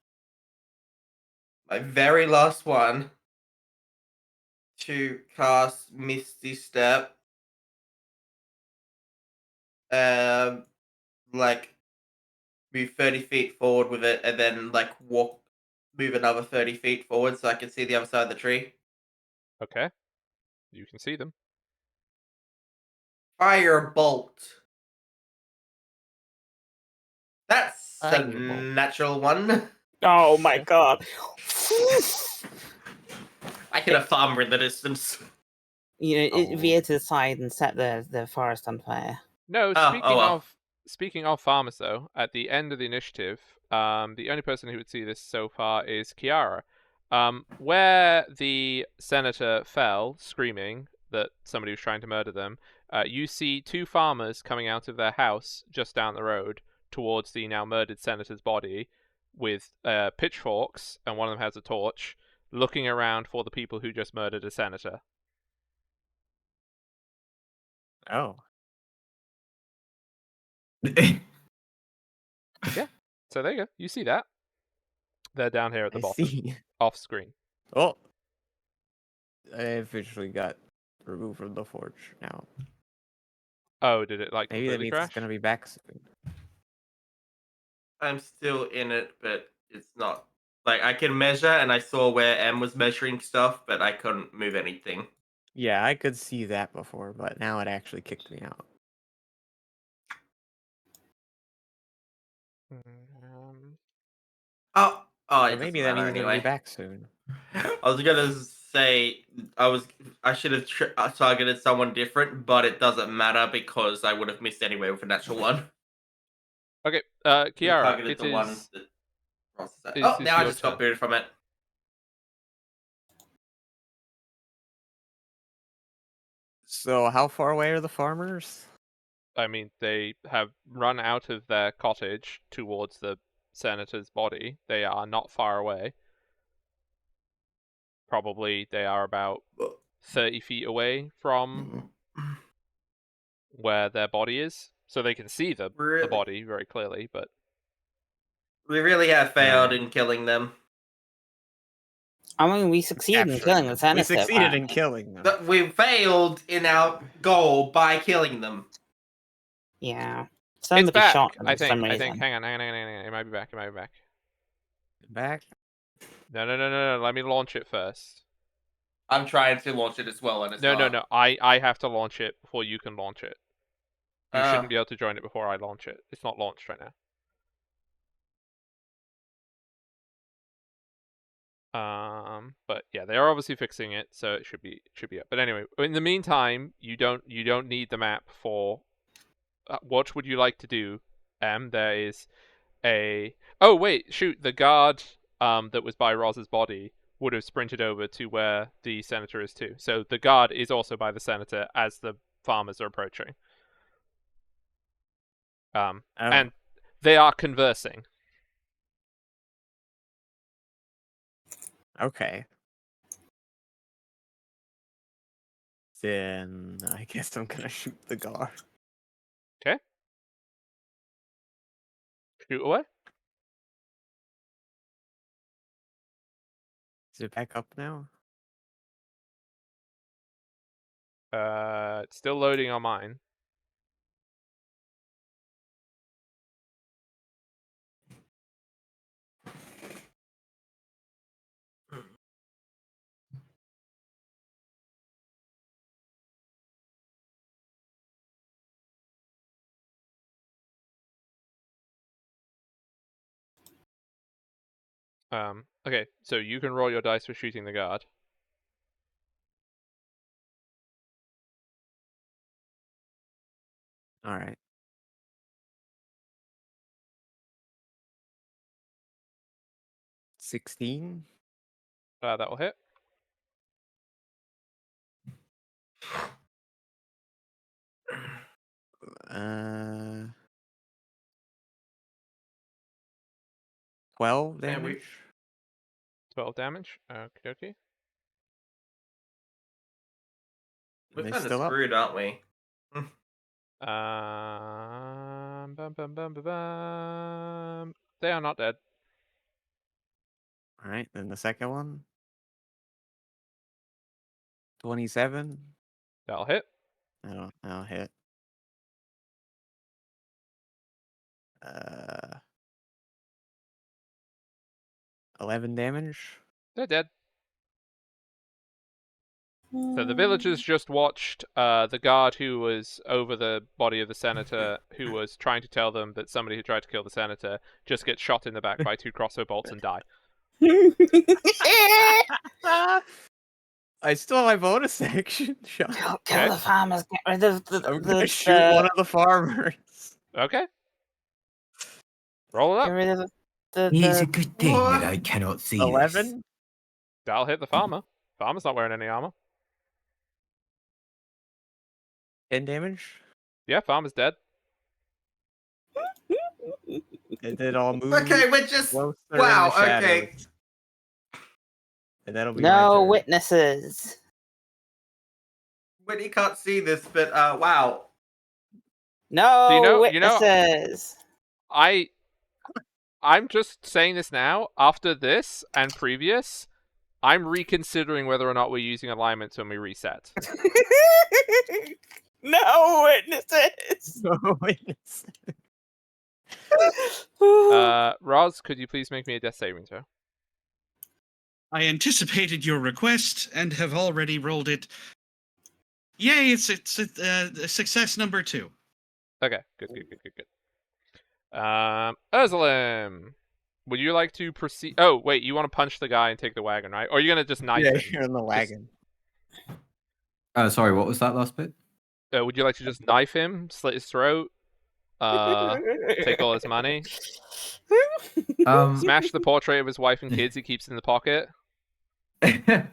my very last one, to cast Misty Step. Like move 30 feet forward with it, and then like move another 30 feet forward so I can see the other side of the tree. Okay. You can see them. Firebolt. That's a Firebolt. natural one. Oh my god. I hit a farmer in the distance. You know, it veered to the side and set the forest on fire. No, Oh, well. speaking of farmers though, at the end of the initiative, the only person who would see this so far is Kiara. Where the senator fell, screaming that somebody was trying to murder them, you see two farmers coming out of their house just down the road towards the now murdered senator's body with pitchforks, and one of them has a torch, looking around for the people who just murdered a senator. Oh. Yeah. So there you go. You see that. They're down here at the I bottom, see. off screen. Oh. I officially got removed from the forge now. Oh, did it like Maybe that completely means crash? it's gonna be back soon. I'm still in it, but it's not like I can measure, and I saw where M was measuring stuff, but I couldn't move anything. Yeah, I could see that before, but now it actually kicked me out. Oh, So it maybe doesn't that matter means it's gonna be anyway. back soon. I was gonna say I should have targeted someone different, but it doesn't matter because I would have missed anyway with a natural one. Okay, You Kiara, targeted it the one is. that Ross said. Is Oh, this now I your just got turn? booted from it. So how far away are the farmers? I mean, they have run out of their cottage towards the senator's body. They are not far away. Probably they are about 30 feet away from where their body is. So they can see the body very clearly, but We really have failed Yeah. in killing them. I mean, we succeeded in killing the We senator. succeeded in apparently. killing them. We failed in our goal by killing them. Yeah. it's Somebody back. shot them I for some think. reason. Hang on. It might be back. Back? No. Let me launch it first. I'm trying to launch it as well, and it's No. not. I have to launch it before you can launch it. You Ah. shouldn't be able to join it before I launch it. It's not launched right now. But yeah, they are obviously fixing it, so it should be up. But anyway, in the meantime, you don't need the map for. What would you like to do? There is a. Oh wait, shoot! The guard that was by Roz's body would have sprinted over to where the senator is too. So the guard is also by the senator as the farmers are approaching. And they are conversing. Okay. Then I guess I'm gonna shoot the guard. Okay. Shoot away. Is it back up now? It's still loading on mine. Okay, so you can roll your dice for shooting the guard. All right. $16. That will hit. Uh, 12 Man, damage. 12 damage. Okay. We're They kind of still up? screwed, aren't we? They are not dead. All right, then the second one. 27. That'll hit. I'll hit. 11 damage. They're dead. So the villagers just watched the guard who was over the body of the senator, who was trying to tell them that somebody who tried to kill the senator, just get shot in the back by 2 crossbow bolts and die. I still have my bonus action. Kill the farmers. Get rid of I'm gonna shoot one of the farmers. Okay. Roll it Get up. rid of It's a good thing that I cannot see 11. That'll hit the farmer. Farmer's not wearing any armor. 10 damage. Yeah, farmer's dead. And then I'll move. Okay, we're just closer in wow. the shadows. Okay, And that'll be my No turn. witnesses. Whitney can't see this, but wow. No So witnesses. I'm just saying this now. After this and previous, I'm reconsidering whether or not we're using alignments when we reset. No witnesses. No witnesses. Roz, could you please make me a death saving throw? I anticipated your request and have already rolled it. Yay! It's success number 2. Okay, good. Ursulim, would you like to proceed? Oh, wait, you want to punch the guy and take the wagon, right? Or are you gonna just knife Yeah, him? you're in the wagon. Sorry, what was that last bit? Would you like to just knife him, slit his throat, take all his money, smash the portrait of his wife and kids he keeps in the pocket? I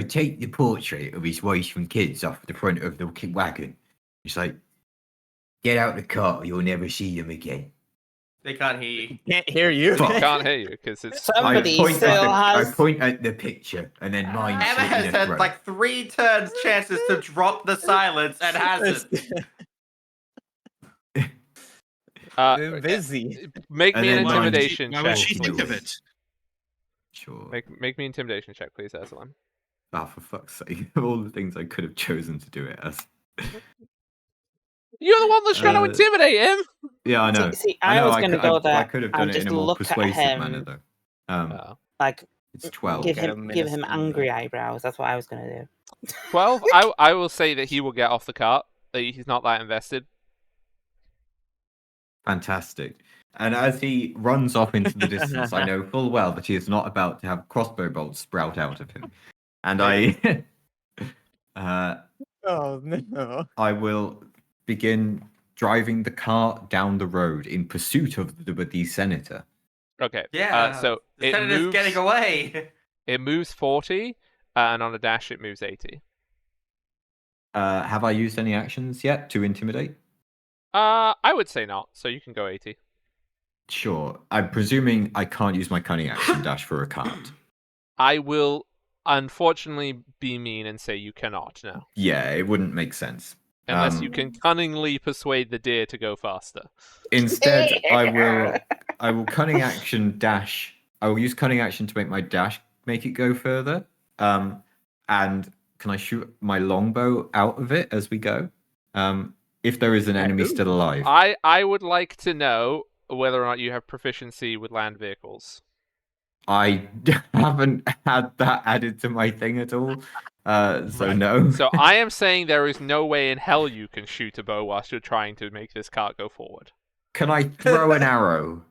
take the portrait of his wife and kids off the front of the wagon. It's like, get out the car, you'll never see them again. They can't hear you. Can't hear you. Can't hear you because it's. Somebody still has. I point at the picture and then mine. Emma has had like 3 turns chances to drop the silence and hasn't. They're busy. Make me an then mine- intimidation Why would check. she think of it? Sure. Make me intimidation check, please, Ursulim. Oh, for fuck's sake! Of all the things I could have chosen to do it as. You're the one that's trying to intimidate him. Yeah, I know. See, I I know, was going to go I there could have and done it just in a more look at persuasive him, manner, though. like It's 12. give Get him him in a angry eyebrows. That's what I was going to do. 12. I will say that he will get off the cart. That he's not that invested. Fantastic. And as he runs off into the distance, I know full well that he is not about to have crossbow bolts sprout out of him. And Oh no. I will begin driving the cart down the road in pursuit of the senator. Okay. Yeah. So the it senator's moves. getting away. It moves 40, and on a dash it moves 80. Have I used any actions yet to intimidate? I would say not. So you can go 80. Sure. I'm presuming I can't use my cunning action dash for a cart. I will unfortunately be mean and say you cannot now. Yeah, it wouldn't make sense. Unless you can cunningly persuade the deer to go faster. Instead, I will cunning action dash. I will use cunning action to make my dash make it go further. And can I shoot my longbow out of it as we go? If there is an enemy still alive. I would like to know whether or not you have proficiency with land vehicles. I haven't had that added to my thing at all. So no. So I am saying there is no way in hell you can shoot a bow whilst you're trying to make this cart go forward. Can I throw an arrow?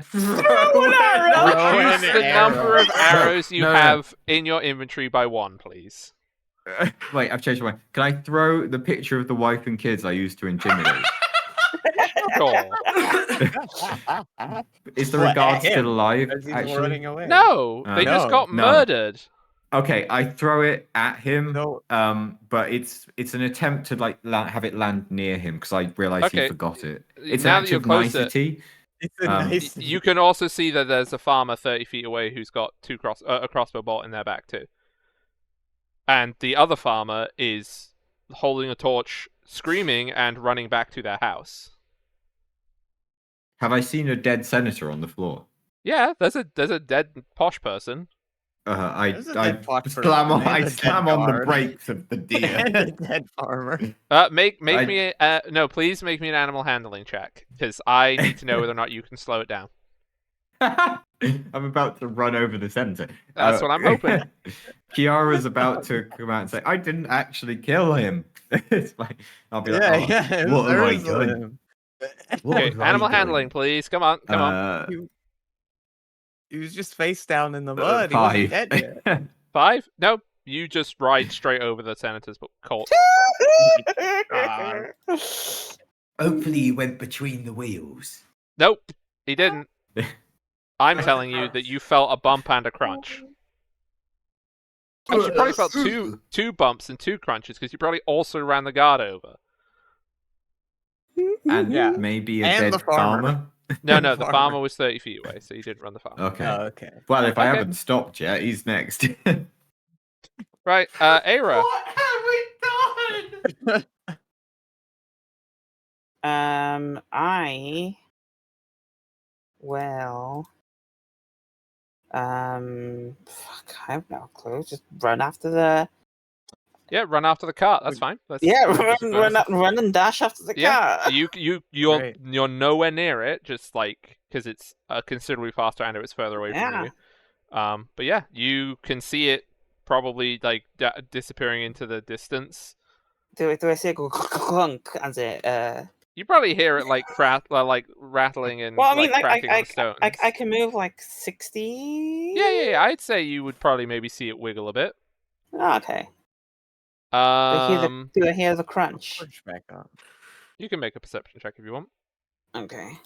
Throw an arrow! Reduce the number of arrows you have in your inventory by 1, please. Wait, I've changed my mind. Can I throw the picture of the wife and kids I used to intimidate? Sure. Is the regard still alive? As he's Actually? running away. No, they just got no. murdered. Okay, I throw it at him. No. But it's an attempt to like have it land near him because I realised Okay. he forgot it. It's Now an that act you're of closer- nicety. It's a nice. You can also see that there's a farmer 30 feet away who's got a crossbow bolt in their back too. And the other farmer is holding a torch, screaming and running back to their house. Have I seen a dead senator on the floor? Yeah, there's a dead posh person. There's a I dead pot person slam on, and I a dead slam on the guard. brakes of the deer. And a dead farmer. Make me no, please make me an animal handling check because I need to know whether or not you can slow it down. I'm about to run over the center. That's what I'm hoping. Kiara's about to come out and say, "I didn't actually kill him." It's like, I'll be like, Yeah, "Oh, yeah. It what was have I done? Ursula. What Okay, have I animal done?" handling, please. Come on, come on. He was just face down in the mud. He wasn't 5. dead yet. 5? Nope. You just ride straight over the senator's corpse. Hopefully you went between the wheels. Nope, he didn't. I'm telling you that you felt a bump and a crunch. Actually, you probably felt two bumps and 2 crunches because you probably also ran the guard over. And maybe a And dead the farmer. No, the farmer was 30 feet away, so you didn't run the farmer. Okay. Oh, okay. Well, if I Okay. haven't stopped yet, he's next. Right, Aira. What have we done? I will. Fuck, I have no clue. Just run after the. Yeah, run after the cart. That's fine. That's Run and dash after the yeah, car. you're nowhere near it. Just like because it's considerably faster and it's further away from you. But yeah, you can see it probably like disappearing into the distance. Do I see it go clunk as it? You probably hear it like rattling and Well, I mean, cracking on stones. I can move like 60. Yeah. I'd say you would probably maybe see it wiggle a bit. Oh, okay. Do I hear the crunch? Back up. You can make a perception check if you want. Okay.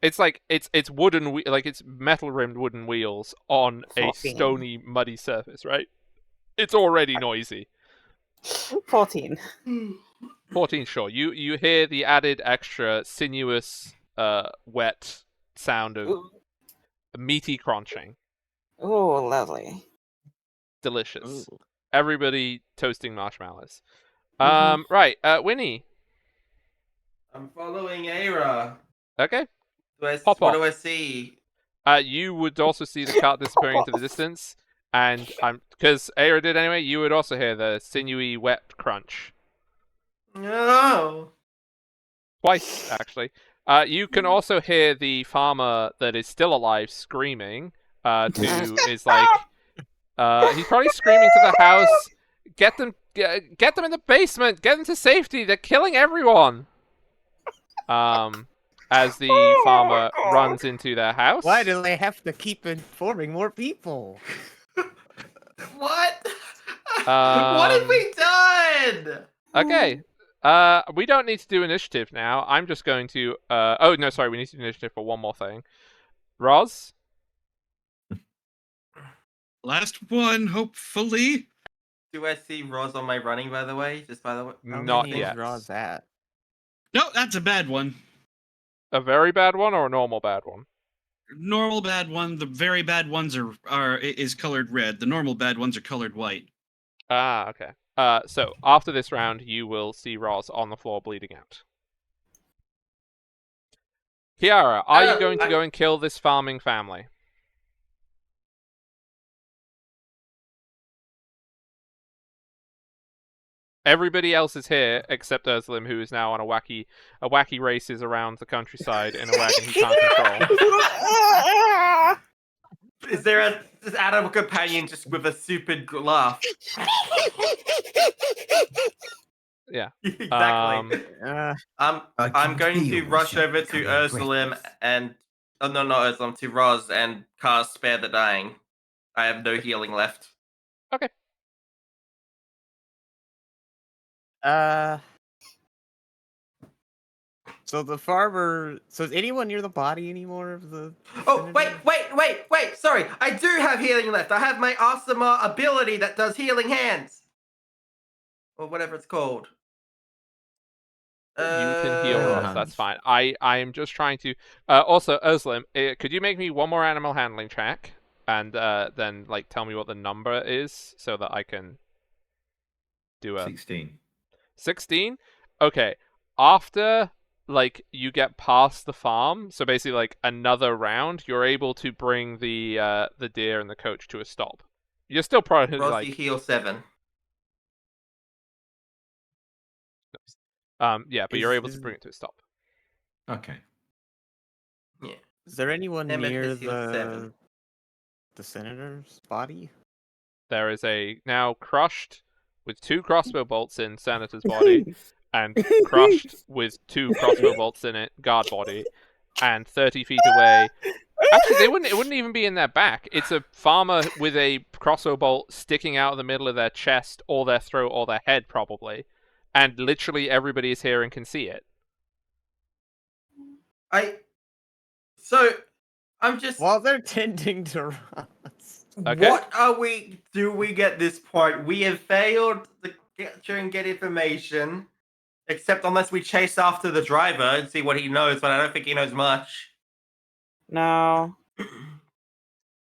It's like it's wooden, like it's metal rimmed wooden wheels on 14. a stony, muddy surface, right? It's already noisy. 14. 14, sure. You hear the added extra sinuous, wet sound of meaty crunching. Oh, lovely. Delicious. Ooh. Everybody toasting marshmallows. Mhm. Right, Winnie. I'm following Aira. Okay. What off. do I see? You would also see the cart disappearing into the distance, and because Aira did anyway, you would also hear the sinewy, wet crunch. No. Twice, actually. You can also hear the farmer that is still alive screaming. Is like, he's probably screaming to the house, get them in the basement, get them to safety. They're killing everyone. As the farmer runs into their house. Why do they have to keep informing more people? What? What have we done? Okay. We don't need to do initiative now. I'm just going to. Oh no, sorry. We need to do initiative for one more thing. Roz. Last one, hopefully. Do I see Roz on my running? By the way, Not yet. Roz at? No, that's a bad one. A very bad one or a normal bad one? Normal bad one. The very bad ones is colored red. The normal bad ones are colored white. Ah, okay. So after this round, you will see Roz on the floor bleeding out. Kiara, are you going to go and kill this farming family? Everybody else is here except Urslim, who is now on a wacky races around the countryside in a wagon he can't control. Is there this animal companion just with a stupid laugh? Yeah. Exactly. I'm going to rush over to Ursulim and not Ursulim, to Roz and cast Spare the Dying. I have no healing left. Okay. So the farmer. So is anyone near the body anymore of the? Oh, wait! Sorry, I do have healing left. I have my Asama ability that does healing hands, or whatever it's called. You can heal us. That's fine. I am just trying to. Also, Urslim, could you make me one more animal handling check, and then like tell me what the number is so that I can do a 16. 16? Okay. After like you get past the farm, so basically like another round, you're able to bring the deer and the coach to a stop. You're still probably Roz, you heal 7. Yeah, but you're able to bring it to a stop. Okay. Yeah. Is there anyone Emmett near is healed 7. the senator's body? There is a now crushed with 2 crossbow bolts in Senator's body, and crushed with 2 crossbow bolts in it guard body, and 30 feet away. Actually, it wouldn't even be in their back. It's a farmer with a crossbow bolt sticking out of the middle of their chest, or their throat, or their head, probably. And literally everybody is here and can see it. I'm just. While they're tending to rats. Okay. What are we? Do we get this part? We have failed to try and get information, except unless we chase after the driver and see what he knows. But I don't think he knows much. No.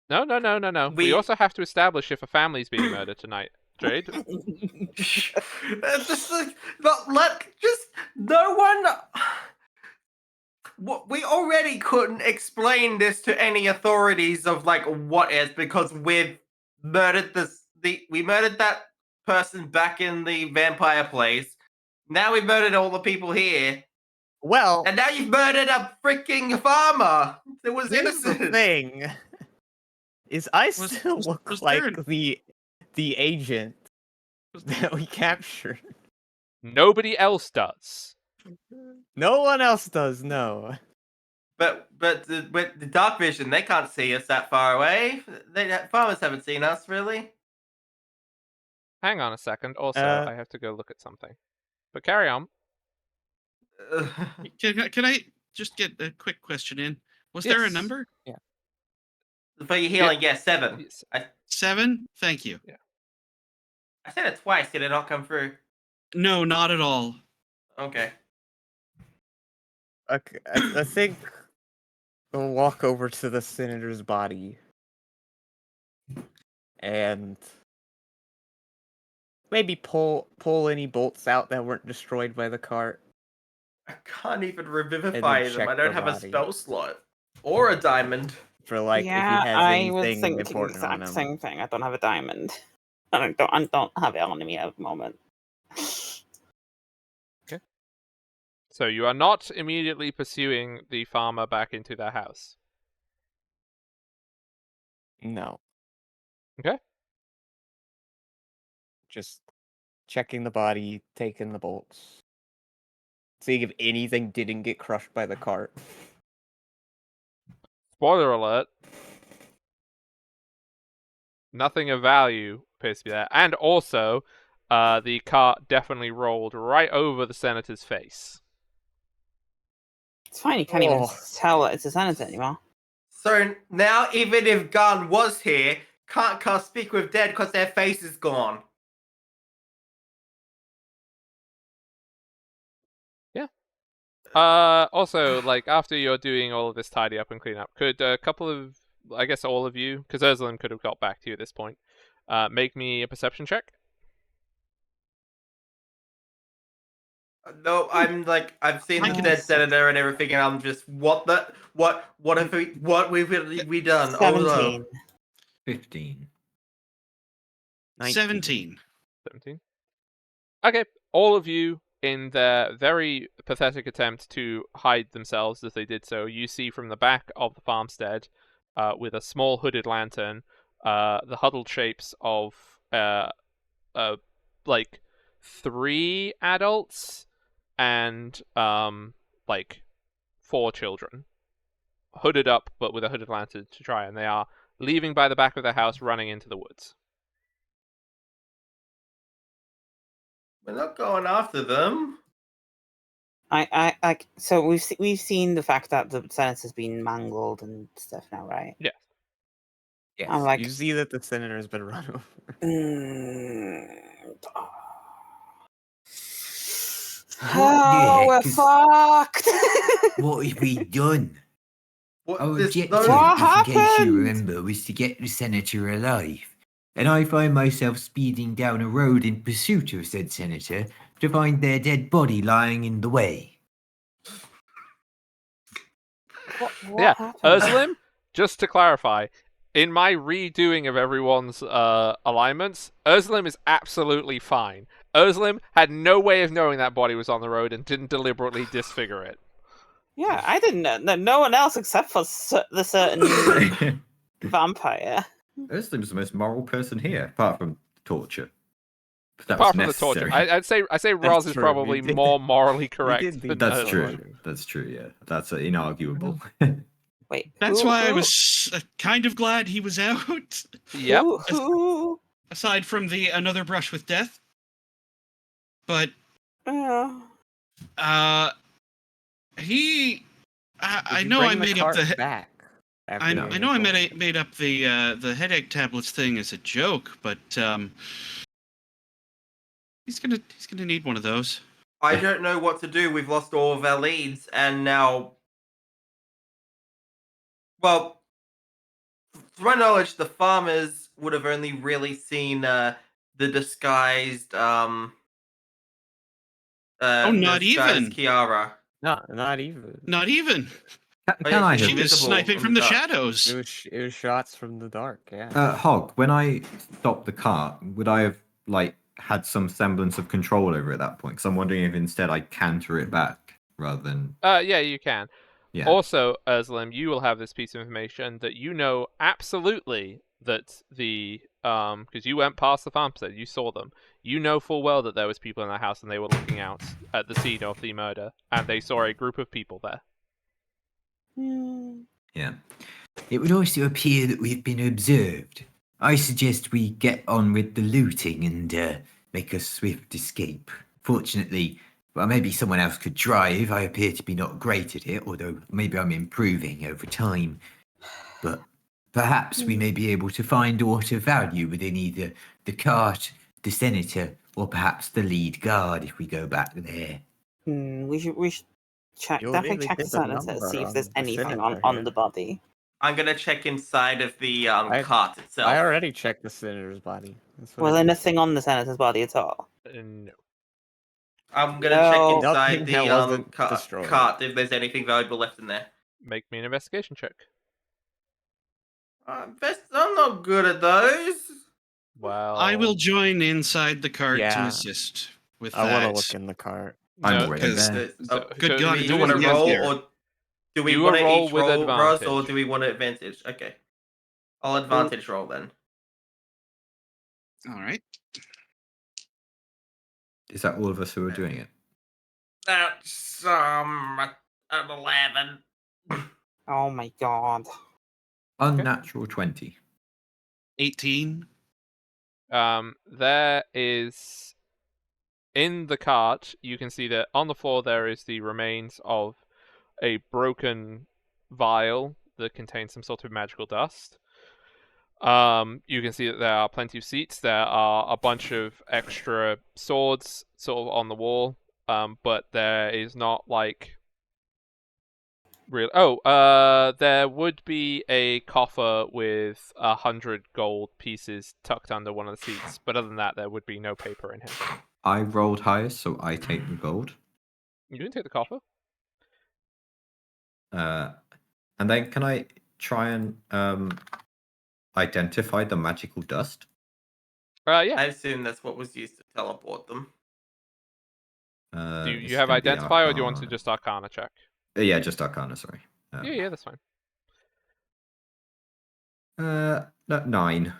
No. We also have to establish if a family's being murdered tonight, Jade. Just like, no one. We already couldn't explain this to any authorities of like what is, because we've murdered we murdered that person back in the vampire place. Now we've murdered all the people here. Well, and now you've murdered a freaking farmer that was innocent. The thing is, I still look like the agent that we captured. Nobody else does. No one else does, no. But with the dark vision, they can't see us that far away. Farmers haven't seen us, really. Hang on a second. Also, I have to go look at something. But carry on. Can I just get a quick question in? Was there a number? Yeah. For your healing, yes, 7. 7? Thank you. Yeah. I said it twice. Did it not come through? No, not at all. Okay. Okay, I think we'll walk over to the senator's body and maybe pull any bolts out that weren't destroyed by the cart. I can't even revivify them. I don't have a body. spell slot or a diamond. For like, yeah, if he has I was anything thinking the important on exact him. same thing. I don't have a diamond. I don't have it on me at the moment. Okay. So you are not immediately pursuing the farmer back into their house. No. Okay. Just checking the body, taking the bolts. Seeing if anything didn't get crushed by the cart. Spoiler alert. Nothing of value appears to be there. And also, the cart definitely rolled right over the senator's face. It's fine, you can't even tell that it's a senator anymore. So now, even if God was here, can't speak with dead because their face is gone. Yeah. Also, like, after you're doing all of this tidy up and clean up, could a couple of, I guess all of you, because Ursula could have got back to you at this point, make me a perception check? No, I'm like, I've seen the dead senator and everything, and I'm just, what have we done? 17. 15. 17. 17. Okay, all of you, in their very pathetic attempt to hide themselves as they did so, you see from the back of the farmstead, with a small hooded lantern, the huddled shapes of like 3 adults and like 4 children, hooded up but with a hooded lantern to try, and they are leaving by the back of the house, running into the woods. We're not going after them. So we've seen the fact that the senator's been mangled and stuff now, right? Yeah. Yes, I'm like, you see that the senator's been run over. Oh, we're fucked. What have we done? Our objective, What in case you happened? remember, was to get the senator alive. And I find myself speeding down a road in pursuit of said senator to find their dead body lying in the way. What Yeah, happened? Urslim, just to clarify, in my redoing of everyone's alignments, Urslim is absolutely fine. Urslim had no way of knowing that body was on the road and didn't deliberately disfigure it. Yeah, I didn't know. No one else except for the certain vampire. Urslim's the most moral person here, apart from torture. But that Apart was from the torture, necessary. I'd say Roz is true. probably more morally correct than That's Ursula. true. That's true. Yeah, that's inarguable. Wait, That's why I was kind of glad he was out. Yep. Who? Aside from the another brush with death. But he I know I made up the back. I know I made up the headache tablets thing as a joke, but he's gonna need one of those. I don't know what to do. We've lost all of our leads, and now, well, to my knowledge, the farmers would have only really seen the disguised not even Kiara. Not even. Not even. Can I She have was sniping from the shadows. It was shots from the dark. Yeah. Hog, when I stopped the cart, would I have had some semblance of control over it at that point? Because I'm wondering if instead I canter it back rather than. Yeah, you can. Yeah. Also, Urslim, you will have this piece of information that you know absolutely that the because you went past the farmstead, you saw them. You know full well that there was people in that house and they were looking out at the scene of the murder, and they saw a group of people there. Yeah. It would also appear that we've been observed. I suggest we get on with the looting and make a swift escape. Fortunately, well, maybe someone else could drive. I appear to be not great at it, although maybe I'm improving over time. But perhaps we may be able to find aught of value within either the cart, the senator, or perhaps the lead guard if we go back there. We should check. You'll Definitely really check the get the senator, number see if on there's the anything senator on here. the body. I'm gonna check inside of the cart itself. I already checked the senator's body. Was there nothing on the senator's body at all? No. I'm gonna check inside Nothing that the wasn't destroyed. cart if there's anything valuable left in there. Make me an investigation check. I'm not good at those. Well, I will join inside the cart to Yeah. assist with I that. want to look in the cart. I'm already there. Good God, Do do we want to it roll, here. or do we Do a want to roll each with roll, Russ, advantage. or do we want to advantage? Okay, I'll advantage roll then. All right. Is that all of us who are doing it? That's an 11. Oh my god. Unnatural 20. 18. There is in the cart. You can see that on the floor there is the remains of a broken vial that contains some sort of magical dust. You can see that there are plenty of seats. There are a bunch of extra swords sort of on the wall. But there is not real. There would be a coffer with 100 gold pieces tucked under one of the seats. But other than that, there would be no paper in here. I rolled highest, so I take the gold. You can take the coffer. And then can I try and identify the magical dust? Yeah. I assume that's what was used to teleport them. Do you have identify, or do you want to just Arcana check? Yeah, just Arcana. Sorry. Yeah, that's fine. 9.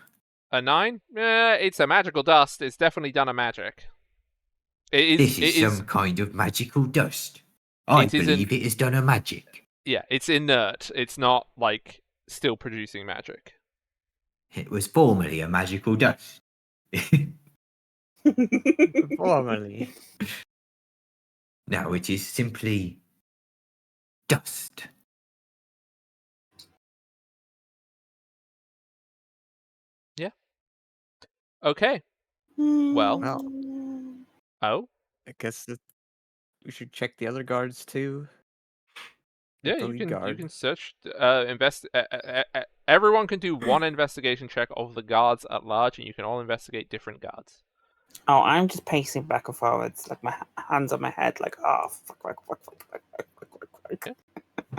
A 9? It's a magical dust. It's definitely done a magic. This is some kind of magical dust. I believe it has done a magic. Yeah, it's inert. It's not still producing magic. It was formerly a magical dust. Formerly. Now it is simply dust. Yeah. Okay. Well. Oh. I guess we should check the other guards too. Yeah, you can search, everyone can do one investigation check of the guards at large, and you can all investigate different guards. Oh, I'm just pacing back and forwards, like my hands on my head, like, oh, fuck. Okay.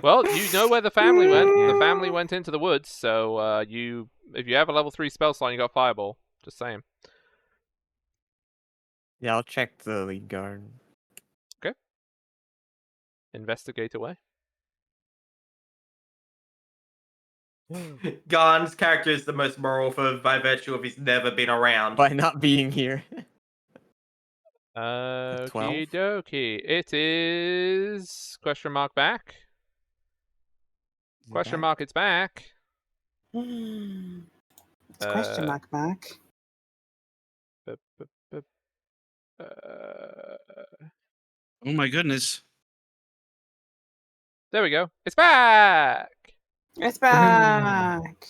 Well, you know where the family went. The family went into the woods, so if you have a level 3 spell slot, you got Fireball. Just saying. Yeah, I'll check the lead guard. Okay. Investigate away. Garn's character is the most moral by virtue of he's never been around. By not being here. Okie dokie. It is question mark back. Question mark. It's back. It's question mark back. Oh my goodness. There we go. It's back. It's back.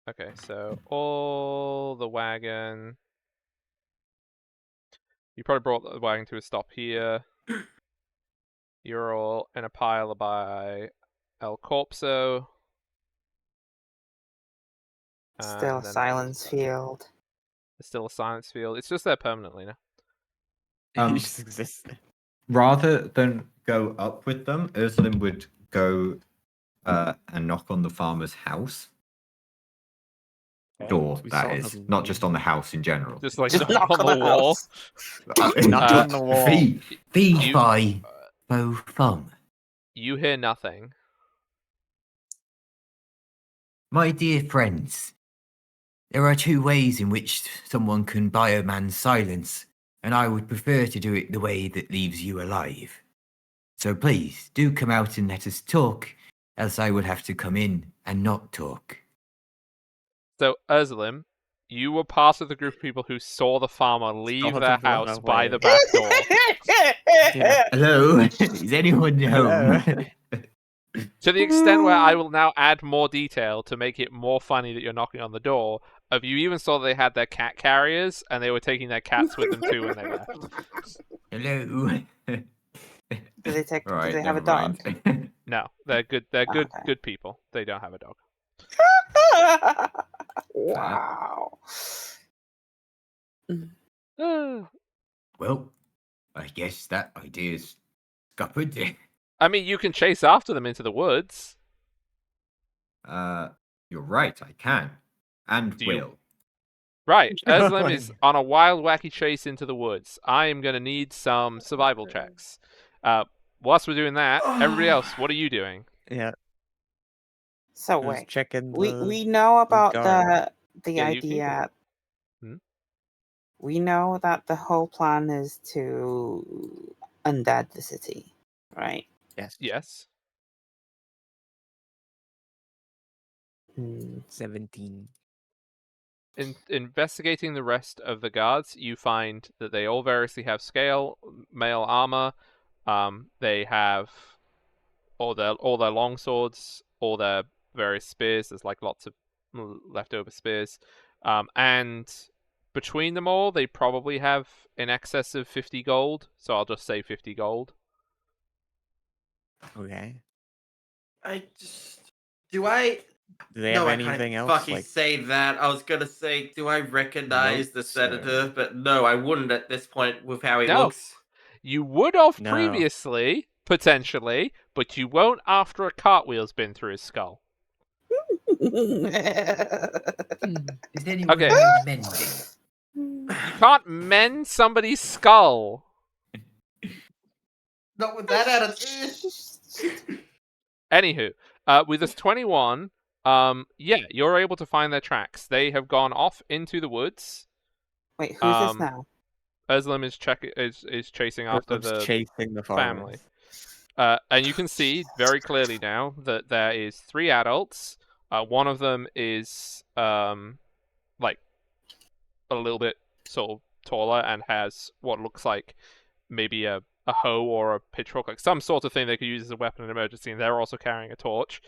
Okay, so all the wagon. You probably brought the wagon to a stop here. You're all in a pile by El Corpso. Still a silence field. It's still a silence field. It's just there permanently now. It just exists. Rather than go up with them, Ursulin would go and knock on the farmer's house door. That is not just on the house in general. Just like knock on the wall. Knock on the wall. Fee fi fo fum. You hear nothing. My dear friends, there are two ways in which someone can buy a man's silence, and I would prefer to do it the way that leaves you alive. So please, do come out and let us talk, else I would have to come in and not talk. So, Ursulin, you were part of the group of people who saw the farmer leave their house by the back door. Hello? Is anyone home? To the extent where I will now add more detail to make it more funny that you're knocking on the door, of you even saw they had their cat carriers, and they were taking their cats with them too when they left. Hello? Do they take? Right, do they have a never dog? mind. No, they're good. They're good. Okay. Good people. They don't have a dog. Wow. Well, I guess that idea's scuppered. I mean, you can chase after them into the woods. You're right, I can. And Do you- will. Right, Ursulin is on a wild, wacky chase into the woods. I am going to need some survival checks. Whilst we're doing that, everybody else, what are you doing? Yeah. So I was wait, checking we know about guard. the Yeah, you can- idea. Hmm? We know that the whole plan is to undead the city, right? Yes. Yes. 17. In investigating the rest of the guards, you find that they all variously have scale, mail armor. They have all their long swords, all their various spears. There's like lots of leftover spears, and between them all, they probably have in excess of 50 gold. So I'll just say 50 gold. Okay. Do I? Do they no, have I anything can't else? fucking Like, say that. I was gonna say, do I recognize the Notes, senator? But no, I wouldn't at this point with how he No. looks. You would have No. previously, potentially, but you won't after a cartwheel's been through his skull. Is anyone Okay. mending? You can't mend somebody's skull. Not with that attitude. Anywho, with this 21, yeah, you're able to find their tracks. They have gone off into the woods. Wait, who's this now? Ursulin is chasing after Ursulin's the chasing the family. farmers. And you can see very clearly now that there is 3 adults. One of them is like a little bit sort of taller and has what looks like maybe a hoe or a pitchfork, like some sort of thing they could use as a weapon in an emergency, and they're also carrying a torch.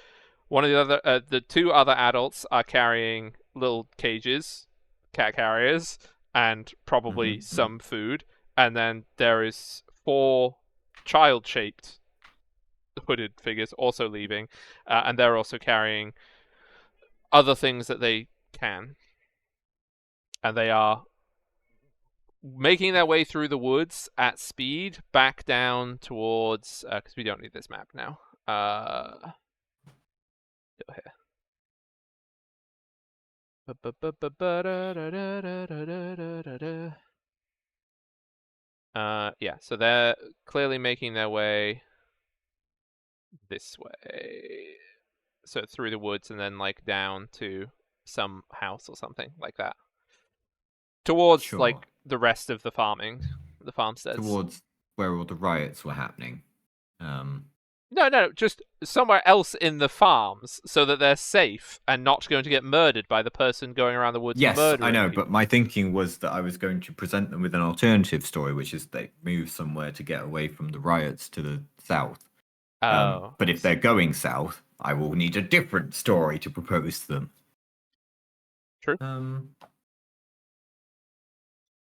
One of the 2 other adults are carrying little cages, cat carriers, and probably some food. And then there is 4 child-shaped hooded figures also leaving, and they're also carrying other things that they can. And they are making their way through the woods at speed back down towards, because we don't need this map now. Still here. Yeah, so they're clearly making their way this way. So through the woods and then like down to some house or something like that. Towards Sure. like the rest of the farmsteads. Towards where all the riots were happening. No, just somewhere else in the farms so that they're safe and not going to get murdered by the person going around the woods Yes, murdering I know, people. but my thinking was that I was going to present them with an alternative story, which is they move somewhere to get away from the riots to the south. But if they're going south, I will need a different story to propose to them. True.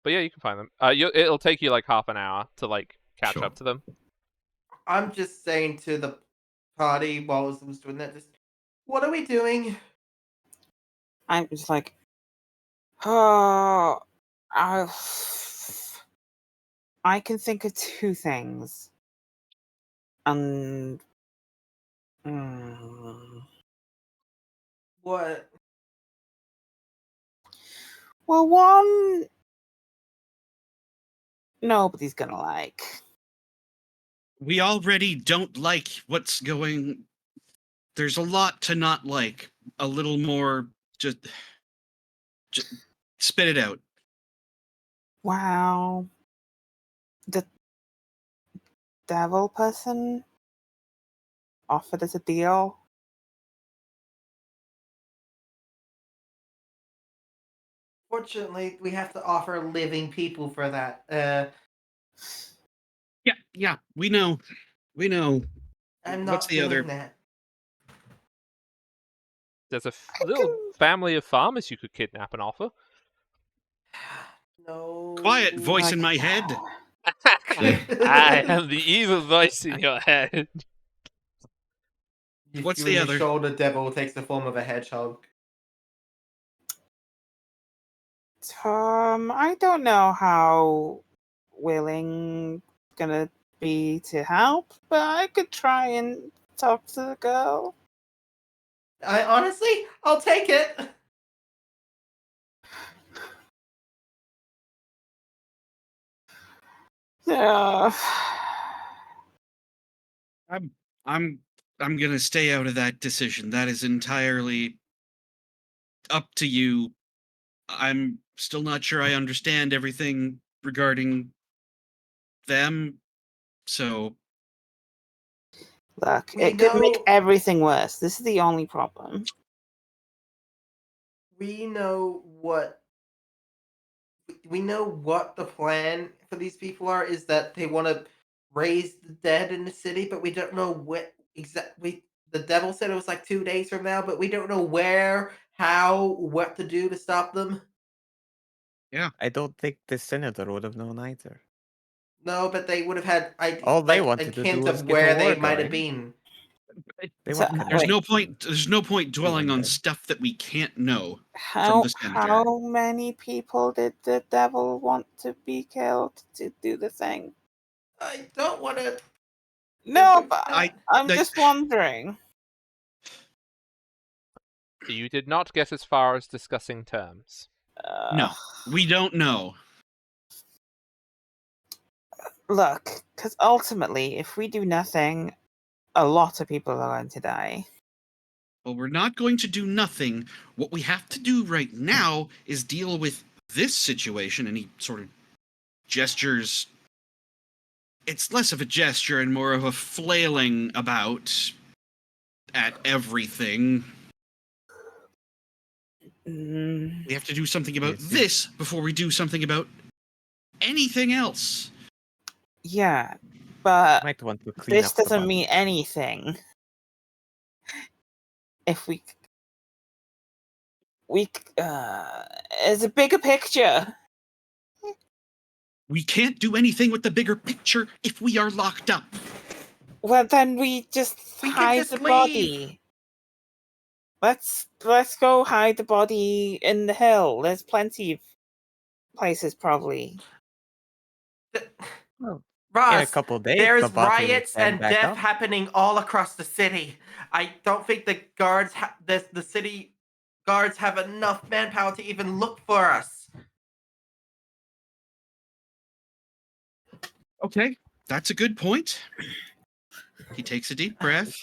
But yeah, you can find them. It'll take you like half an hour to like catch Sure. up to them. I'm just saying to the party while I was doing that, just, what are we doing? I'm just like, oh, I can think of two things. What? Well, one, nobody's gonna like. We already don't like what's going. There's a lot to not like. A little more, just spit it out. Wow. The devil person offered us a deal. Fortunately, we have to offer living people for that. Yeah, we know. I'm What's not the doing other? that. There's a little family of farmers you could kidnap and offer. No. Quiet voice in my head. I am the evil voice in your head. What's You the and other? The shoulder devil takes the form of a hedgehog. I don't know how willing gonna be to help, but I could try and talk to the girl. I honestly, I'll take it. Yeah. I'm gonna stay out of that decision. That is entirely up to you. I'm still not sure I understand everything regarding them, so Look, We it could make know- everything worse. This is the only problem. We know what the plan for these people are, is that they want to raise the dead in the city, but we don't know what exactly. The devil said it was like 2 days from now, but we don't know where, how, what to do to stop them. yeah. I don't think the senator would have known either. No, but they would have had All they a wanted to do hint was of get a where war they might have going. been. They So, weren't There's wait, no point. There's no point dwelling on dead. stuff that we can't know from how the senator. many people did the devil want to be killed to do the thing? I don't want to. No, but I- I'm like- just wondering. You did not get as far as discussing terms. No, we don't know. Look, because ultimately, if we do nothing, a lot of people are going to die. Well, we're not going to do nothing. What we have to do right now is deal with this situation. And he sort of gestures. It's less of a gesture and more of a flailing about at everything. Mm, We have to do something about Yes, yes. this before we do something about anything else. yeah, but Might want to clean this up the doesn't body. mean anything. If we it's a bigger picture. We can't do anything with the bigger picture if we are locked up. Well, then we just We can hide just the leave. body. Let's go hide the body in the hill. There's plenty of places, probably. Oh, Ross, in a couple of days, there's the body will riots stand and back death up. happening all across the city. I don't think the guards, the city guards, have enough manpower to even look for us. Okay, that's a good point. He takes a deep breath.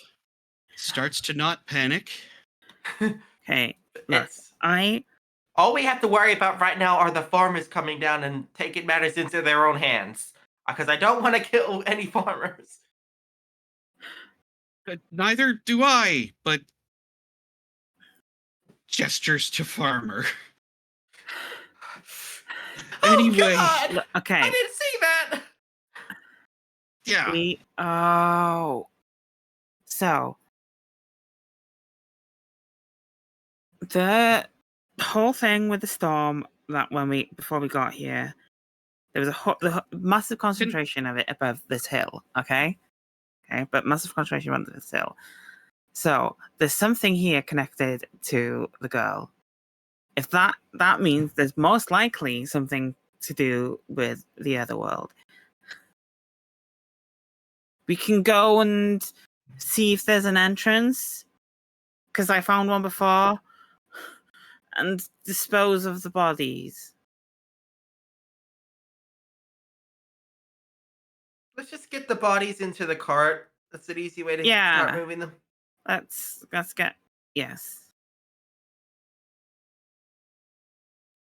starts to not panic. Okay, look, It's I all we have to worry about right now are the farmers coming down and taking matters into their own hands. Because I don't want to kill any farmers. Neither do I, but gestures to farmer. Anyway, God! look, I okay. didn't see that. Yeah. So the whole thing with the storm that before we got here, there was a massive concentration of it above this hill. Okay, but massive concentration above this hill. So there's something here connected to the girl. If that means there's most likely something to do with the other world. We can go and see if there's an entrance, because I found one before, and dispose of the bodies. Let's just get the bodies into the cart. That's an easy way to start moving them. Let's get yes.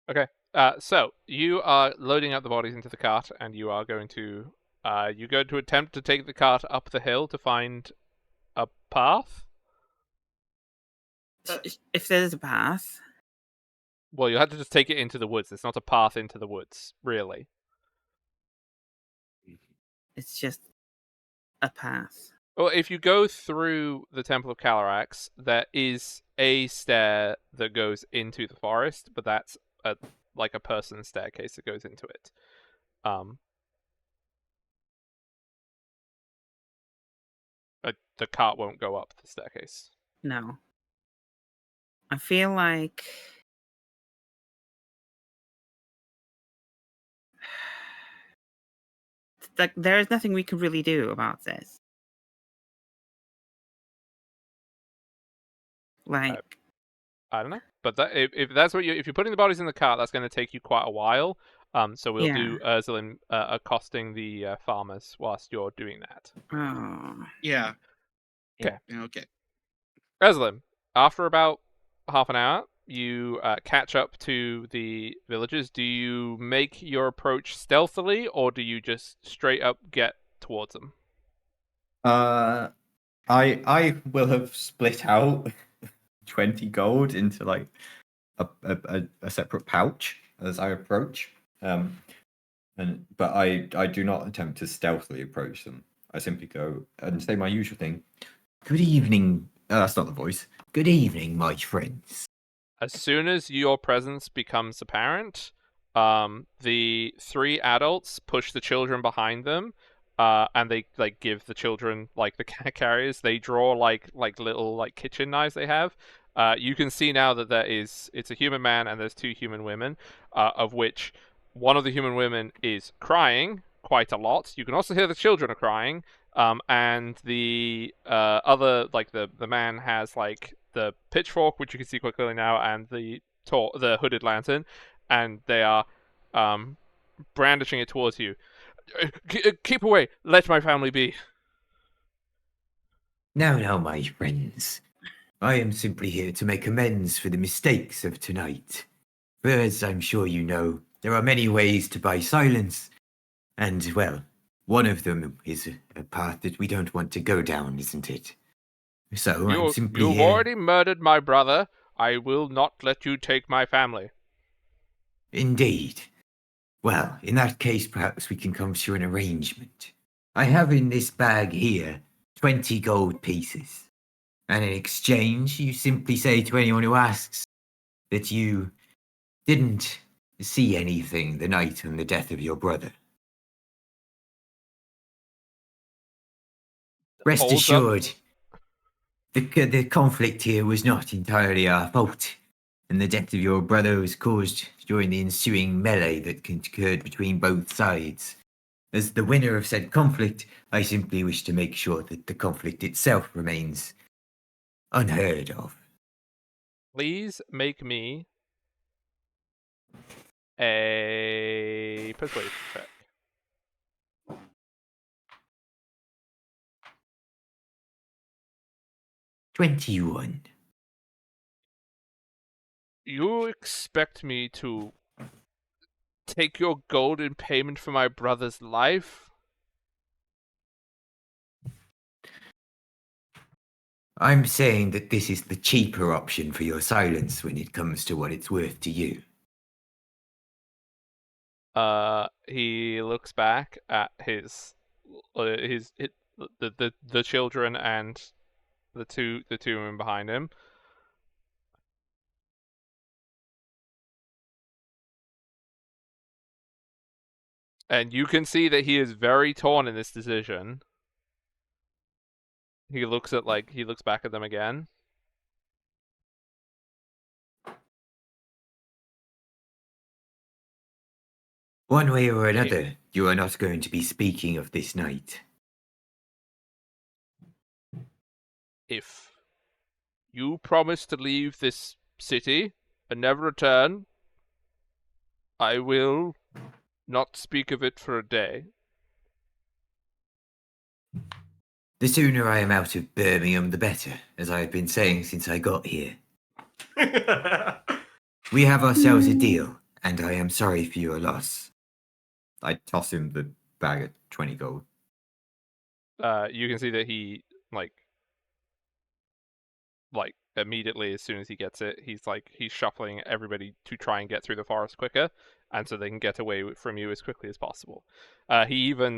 Okay. So you are loading up the bodies into the cart, and you are going to attempt to take the cart up the hill to find a path. If there's a path. Well, you have to just take it into the woods. It's not a path into the woods, really. It's just a path. Well, if you go through the Temple of Calarax, there is a stair that goes into the forest, but that's like a person's staircase that goes into it. The cart won't go up the staircase. No. I feel like there is nothing we can really do about this. Like, I don't know, but if that's what if you're putting the bodies in the cart, that's going to take you quite a while. So we'll do Urzilin accosting the farmers whilst you're doing that. Oh. Yeah. Okay. Okay. Urzilin, after about half an hour, you catch up to the villagers. Do you make your approach stealthily, or do you just straight up get towards them? I will have split out 20 gold into like a separate pouch as I approach. But I do not attempt to stealthily approach them. I simply go and say my usual thing. Good evening. Oh, that's not the voice. Good evening, my friends. As soon as your presence becomes apparent, the three adults push the children behind them, and they give the children the carriers. They draw little kitchen knives they have. You can see now that it's a human man and there's two human women, of which one of the human women is crying quite a lot. You can also hear the children are crying. And the other, the man has the pitchfork, which you can see quite clearly now, and the hooded lantern, and they are brandishing it towards you. Keep away! Let my family be. Now, my friends. I am simply here to make amends for the mistakes of tonight. For as I'm sure you know, there are many ways to buy silence, and, well, one of them is a path that we don't want to go down, isn't it? So I'm simply You've here. already murdered my brother. I will not let you take my family. Indeed. Well, in that case, perhaps we can come to an arrangement. I have in this bag here 20 gold pieces. And in exchange, you simply say to anyone who asks that you didn't see anything the night of the death of your brother. Rest assured, the conflict here was not entirely our fault, and the death of your brother was caused during the ensuing melee that occurred between both sides. As the winner of said conflict, I simply wish to make sure that the conflict itself remains unheard of. Please make me a persuasion check. 21. You expect me to take your gold in payment for my brother's life? I'm saying that this is the cheaper option for your silence when it comes to what it's worth to you. He looks back at the children and the two women behind him. And you can see that he is very torn in this decision. He looks back at them again. One way or another, you are not going to be speaking of this night. If you promise to leave this city and never return, I will not speak of it for a day. The sooner I am out of Birmingham, the better, as I have been saying since I got here. We have ourselves a deal, and I am sorry for your loss. I toss him the bag at 20 gold. You can see that he like immediately as soon as he gets it, he's shuffling everybody to try and get through the forest quicker, and so they can get away from you as quickly as possible. He even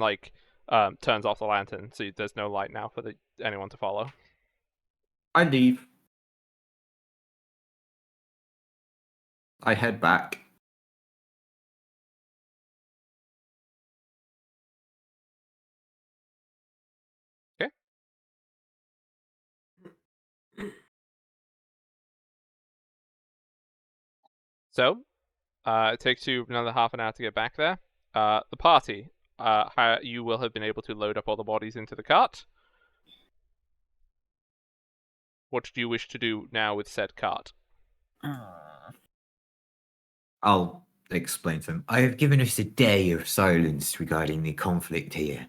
turns off the lantern, so there's no light now for anyone to follow. I leave. I head back. Okay. So, it takes you another half an hour to get back there. The party, you will have been able to load up all the bodies into the cart. What do you wish to do now with said cart? I'll explain to him. I have given us a day of silence regarding the conflict here.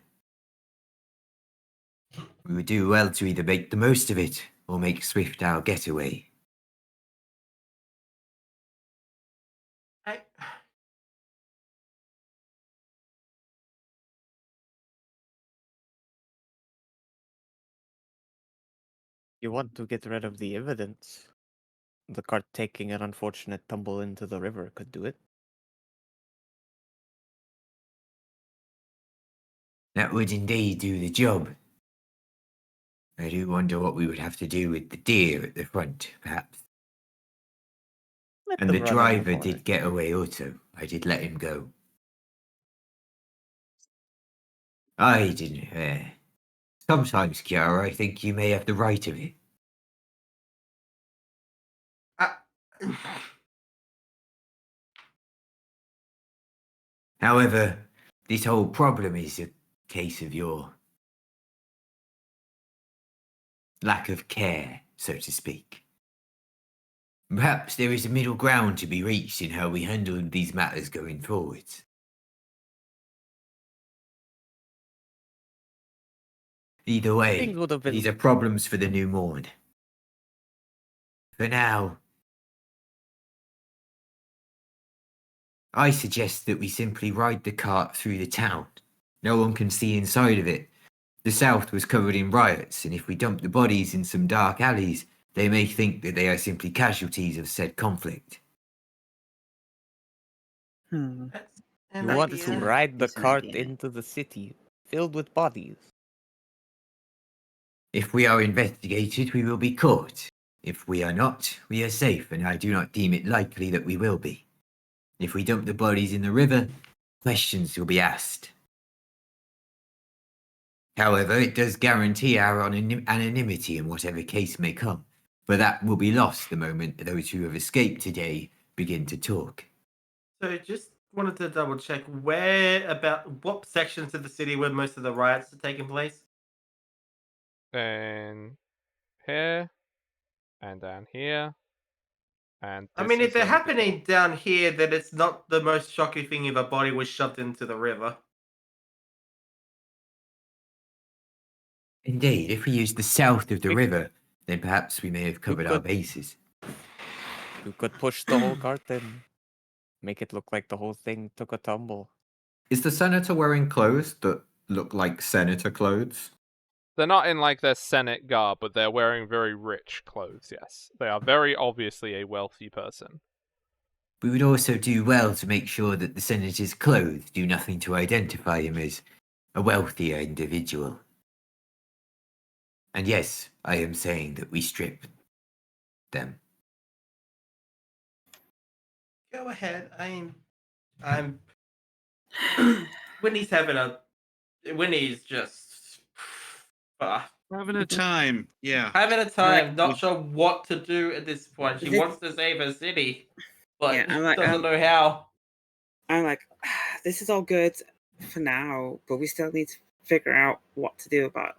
We would do well to either make the most of it or make swift our getaway. You want to get rid of the evidence. The cart taking an unfortunate tumble into the river could do it. That would indeed do the job. I do wonder what we would have to do with the deer at the front, perhaps. And the driver did get away also. I did let him go. I didn't. Sometimes, Kiara, I think you may have the right of it. However, this whole problem is a case of your lack of care, so to speak. Perhaps there is a middle ground to be reached in how we handle these matters going forward. Either way, these are problems for the new morn. For now, I suggest that we simply ride the cart through the town. No one can see inside of it. The south was covered in riots, and if we dump the bodies in some dark alleys, they may think that they are simply casualties of said conflict. You want to ride the cart into the city, filled with bodies. If we are investigated, we will be caught. If we are not, we are safe, and I do not deem it likely that we will be. If we dump the bodies in the river, questions will be asked. However, it does guarantee our anonymity in whatever case may come, but that will be lost the moment those who have escaped today begin to talk. So just wanted to double check what sections of the city where most of the riots are taking place? And here, and down here, and I mean, if they're happening down here, then it's not the most shocking thing if a body was shoved into the river. Indeed, if we use the south of the river, Then perhaps we may have covered our could- bases. You could push the whole garden. Make it look like the whole thing took a tumble. Is the senator wearing clothes that look like senator clothes? They're not in like their Senate garb, but they're wearing very rich clothes, yes. They are very obviously a wealthy person. We would also do well to make sure that the senator's clothes do nothing to identify him as a wealthier individual. And yes, I am saying that we strip them. Go ahead. I'm. Winnie's just. Having a time. Yeah. Having a time. Not With- sure what to do at this point. She Is it- wants to save her city, but Yeah, I'm like, doesn't know how. I'm like, this is all good for now, but we still need to figure out what to do about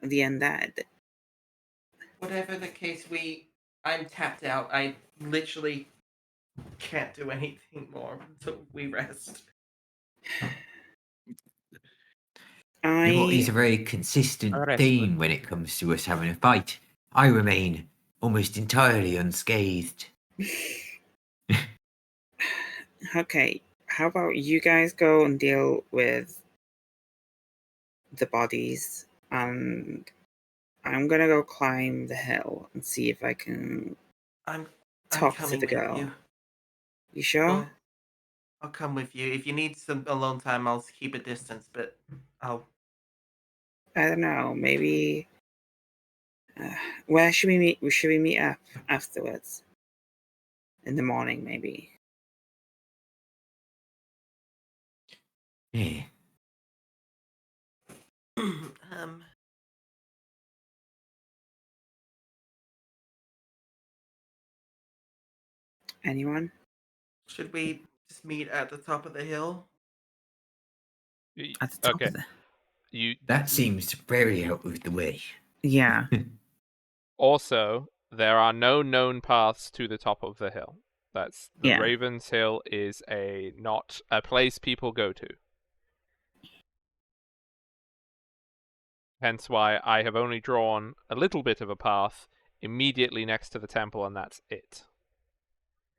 the undead. Whatever the case, I'm tapped out. I literally can't do anything more until we rest. You know what is I a very consistent Alright, theme when it comes to us having a fight? I remain almost entirely unscathed. okay. How about you guys go and deal with the bodies, and I'm gonna go climb the hill and see if I can I'm talk to coming the with girl. you. You sure? Well, I'll come with you. If you need some alone time, I'll keep a distance, but I'll. I don't know. Maybe. Where should we meet? Should we meet up afterwards? In the morning, maybe. Yeah. Anyone? Should we just meet at the top of the hill? At the top Okay. of the... That seems very out of the way. Yeah. Also, there are no known paths to the top of the hill. That's the Yeah. Ravens Hill is not a place people go to. Hence why I have only drawn a little bit of a path immediately next to the temple, and that's it.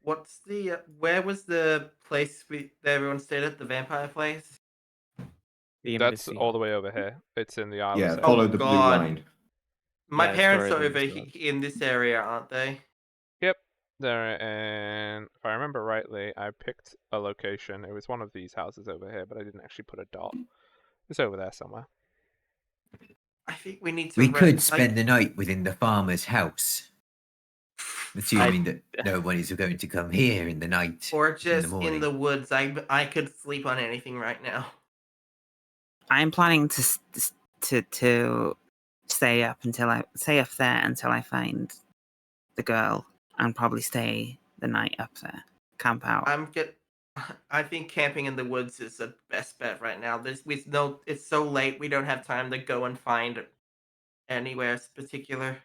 What's the where was the place that everyone stayed at, the vampire place? That's all the way over here. It's in the Isle of Yeah, Sail. follow the blue God. line. My Yeah, it's parents where are over everyone's going. in this area, aren't they? Yep. There, and if I remember rightly, I picked a location. It was one of these houses over here, but I didn't actually put a dot. It's over there somewhere. I think we need to. We could spend the night within the farmer's house, assuming that no one is going to come here in the night. Or in the just morning. in the woods. I could sleep on anything right now. I'm planning to stay up there until I find the girl, and probably stay the night up there, camp out. I think camping in the woods is the best bet right now. It's so late. We don't have time to go and find anywhere particular.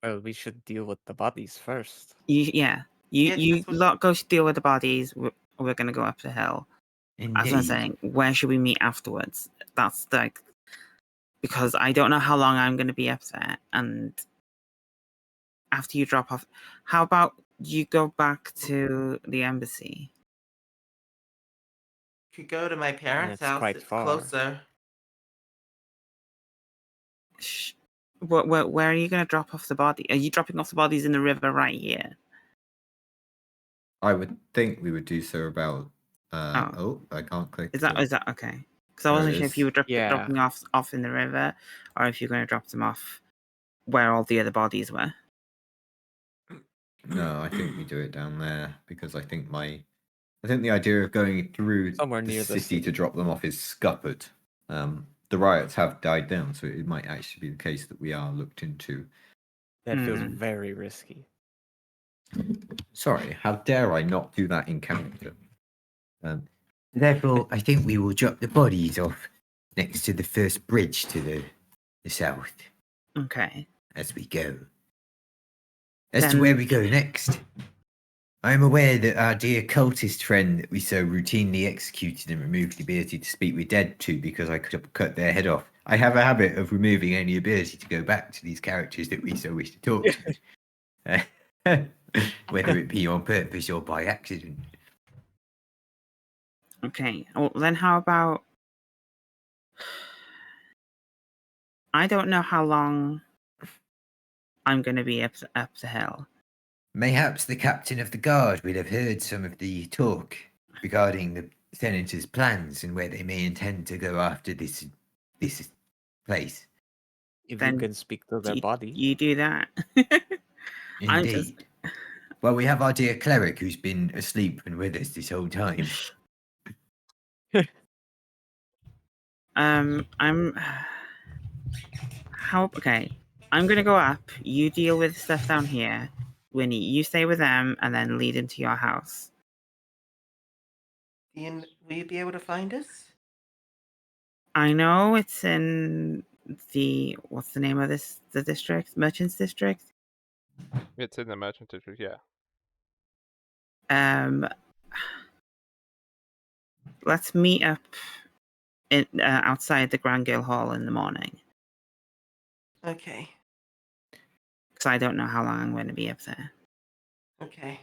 Well, we should deal with the bodies first. You that's what- lot go deal with the bodies. We're gonna go up the hill. As I'm Indeed. saying, where should we meet afterwards? That's like, because I don't know how long I'm going to be up there, and after you drop off, how about you go back to the embassy? Could go to my parents' it's house. quite It's far. closer. Where are you going to drop off the body? Are you dropping off the bodies in the river right here? I would think we would do so about. I can't click. Is that okay? Because I There it wasn't sure if you is. were Yeah. dropping off in the river, or if you're going to drop them off where all the other bodies were. No, I think we do it down there because I think the idea of going through Somewhere the near the city to drop them off is scuppered. The riots have died down, so it might actually be the case that we are looked into. That feels Hmm. very risky. Sorry, how dare I not do that in character? Therefore, I think we will drop the bodies off next to the first bridge to the south Okay. as we go. As to Then- where we go next, I am aware that our dear cultist friend that we so routinely executed and removed the ability to speak with dead to because I could have cut their head off I have a habit of removing any ability to go back to these characters that we so wish to talk to. Whether it be on purpose or by accident. Okay. Well, then how about... I don't know how long I'm going to be up the hill. Mayhaps the captain of the guard will have heard some of the talk regarding the senator's plans and where they may intend to go after this place. If Then you can speak to their body. You do that. I'm just... Indeed. Well, we have our dear cleric who's been asleep and with us this whole time. Okay. I'm gonna go up. You deal with stuff down here. Winnie, you stay with them and then lead into your house. Ian, will you be able to find us? I know it's in the... What's the name of this? The district? Merchants District? It's in the Merchant District, yeah. Let's meet up outside the Grand Guild Hall in the morning. Okay. Because I don't know how long I'm going to be up there. Okay.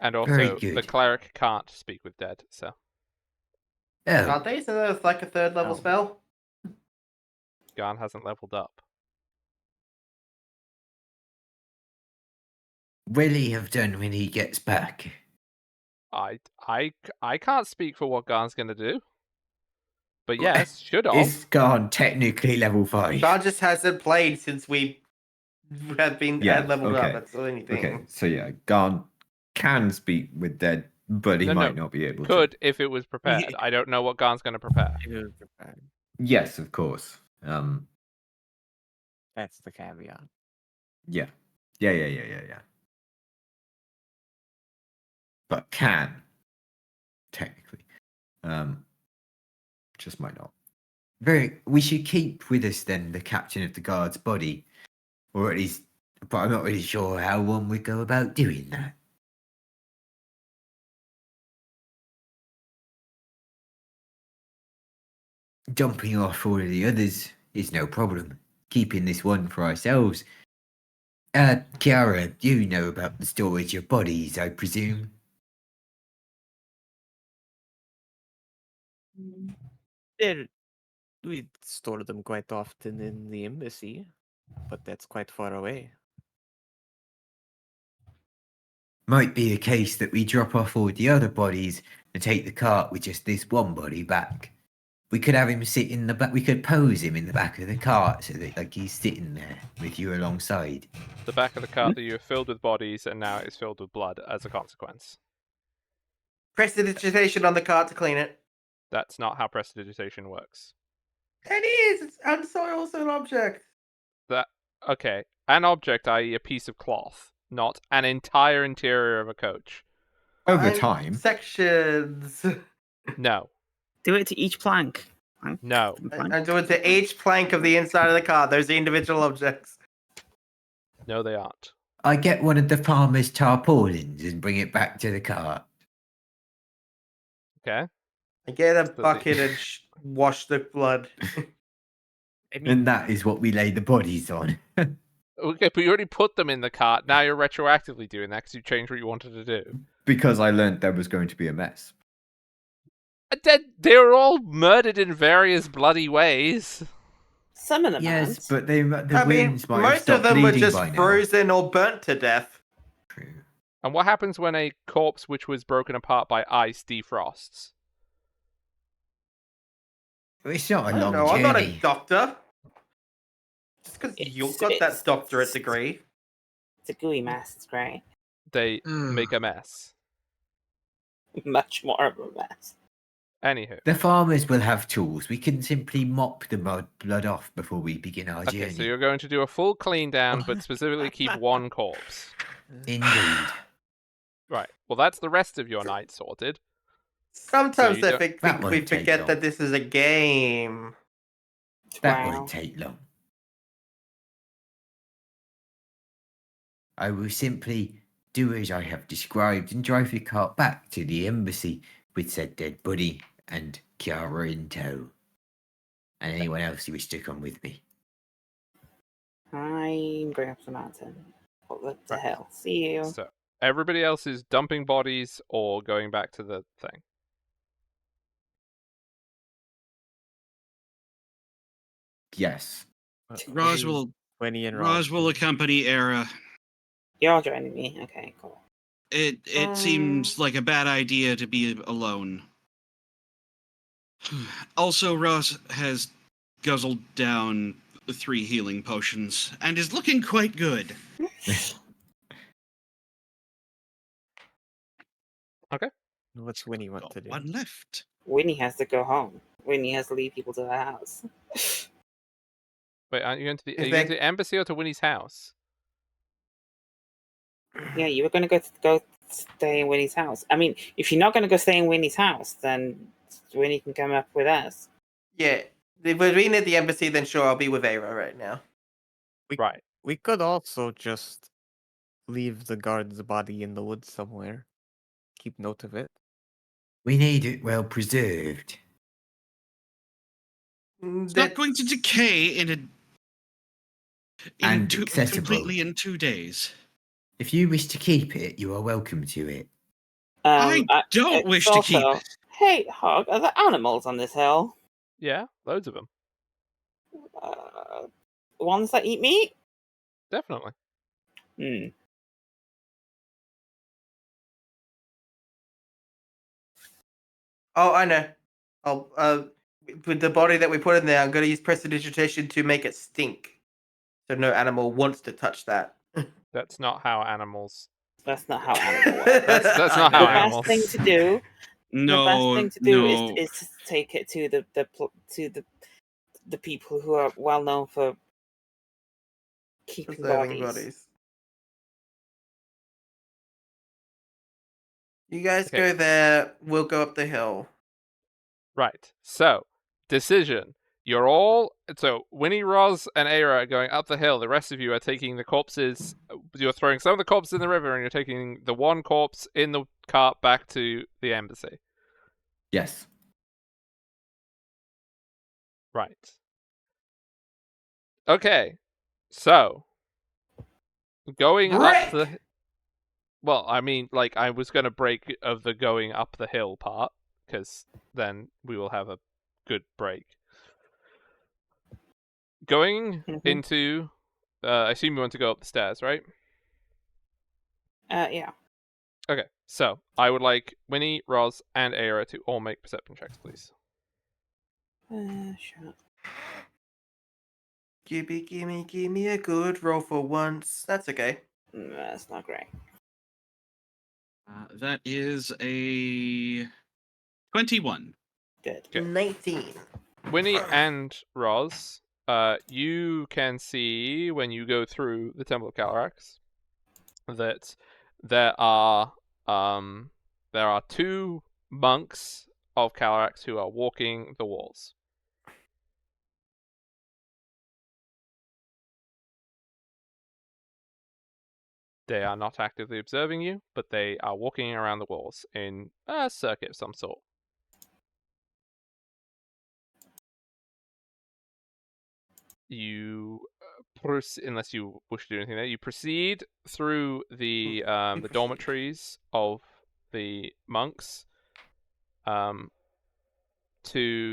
And Very also, good. the cleric can't speak with dead, so. Oh, Can't they? So that's like a third level No. spell? Garn hasn't leveled up. will he have done when he gets back? I can't speak for what Garn's going to do. But yes, should have. Is Garn technically level 5? Sean just hasn't played since we had leveled up. okay. That's the only thing. Okay, so yeah, Garn can speak with dead, but he might not be able to. Could if it was prepared. I don't know what Garn's going to prepare. Yes, of course. That's the caveat. Yeah. But can, technically. Just might not. We should keep with us then the captain of the guard's body, or at least, but I'm not really sure how one would go about doing that. Dumping off all of the others is no problem. Keeping this one for ourselves. Kiara, you know about the storage of bodies, I presume? We store them quite often in the embassy, but that's quite far away. Might be a case that we drop off all the other bodies and take the cart with just this one body back. We could have him sit in the back. We could pose him in the back of the cart so that, like, he's sitting there with you alongside. The back of the cart that you are filled with bodies and now it's filled with blood as a consequence. Prestidigitation on the cart to clean it. That's not how prestidigitation works. It is. It's also an object. Okay, an object, i.e., a piece of cloth, not an entire interior of a coach. Over time. Sections. No. Do it to each plank. No. And do it to each plank of the inside of the car. Those are individual objects. No, they aren't. I get one of the farmer's tarpaulins and bring it back to the cart. Okay. I get a bucket and wash the blood. And that is what we lay the bodies on. Okay, but you already put them in the cart. Now you're retroactively doing that because you changed what you wanted to do. Because I learned there was going to be a mess. They were all murdered in various bloody ways. Some of them Yes, but the I wounds mean, might have most stopped of them were bleeding just by now. frozen or burnt to death. And what happens when a corpse which was broken apart by ice defrosts? It's not a I don't long know. journey. I'm not a doctor. Just because you've got that doctorate degree. It's a gooey mess. It's great. They make a mess. Much more of a mess. Anywho. The farmers will have tools. We can simply mop the blood off before we begin our Okay, journey. so you're going to do a full clean down, but specifically keep one corpse. Indeed. Right. Well, that's the rest of your night sorted. Sometimes So you I think That we won't take forget long. that this is a game. That won't take long. I will simply do as I have described and drive the cart back to the embassy with said dead body and Kiara in tow. And anyone else who wish to come with me. I'm going up the mountain. What the Right. hell? See you. So everybody else is dumping bodies or going back to the thing. Yes. Roz will Winnie and Roz will accompany Era. You're joining me. Okay, cool. It seems like a bad idea to be alone. Also, Roz has guzzled down 3 healing potions and is looking quite good. Okay. What's Winnie want to do? One left. Winnie has to go home. Winnie has to lead people to their house. Wait, aren't you going to the? Are Is you going that- to the embassy or to Winnie's house? Yeah, you were going to go stay in Winnie's house. I mean, if you're not going to go stay in Winnie's house, then Winnie can come up with us. Yeah. If we're being at the embassy, then sure, I'll be with Era right now. Right. We could also just leave the guard's body in the woods somewhere. Keep note of it. We need it well preserved. It's not going to decay in And accessible. completely in 2 days. If you wish to keep it, you are welcome to it. I don't wish to keep it. Hey, Hog, are there animals on this hill? Yeah, loads of them. Ones that eat meat? Definitely. Hmm. Oh, I know. I'll with the body that we put in there, I'm going to use prestidigitation to make it stink, so no animal wants to touch that. That's not how animals. That's not how animals work. That's not how animals. The best thing to do. No, the best thing to do no. is to take it to the people who are well known for keeping Preserving bodies. You guys Okay. go there. We'll go up the hill. Right. So, decision. You're all so Winnie, Roz, and Era are going up the hill. The rest of you are taking the corpses. You're throwing some of the corpses in the river, and you're taking the one corpse in the cart back to the embassy. Yes. Right. Okay. So, going up the. Well, I mean, like, I was going to break of the going up the hill part, because then we will have a good break. Going into. I assume you want to go up the stairs, right? Yeah. Okay, so I would like Winnie, Roz, and Era to all make perception checks, please. Sure. Gimme a good roll for once. That's okay. That's not great. That is a 21. Good. 19. Winnie and Roz, you can see when you go through the Temple of Calyrax that there are 2 monks of Calyrax who are walking the walls. They are not actively observing you, but they are walking around the walls in a circuit of some sort. You, unless you wish to do anything there, you proceed through the dormitories of the monks to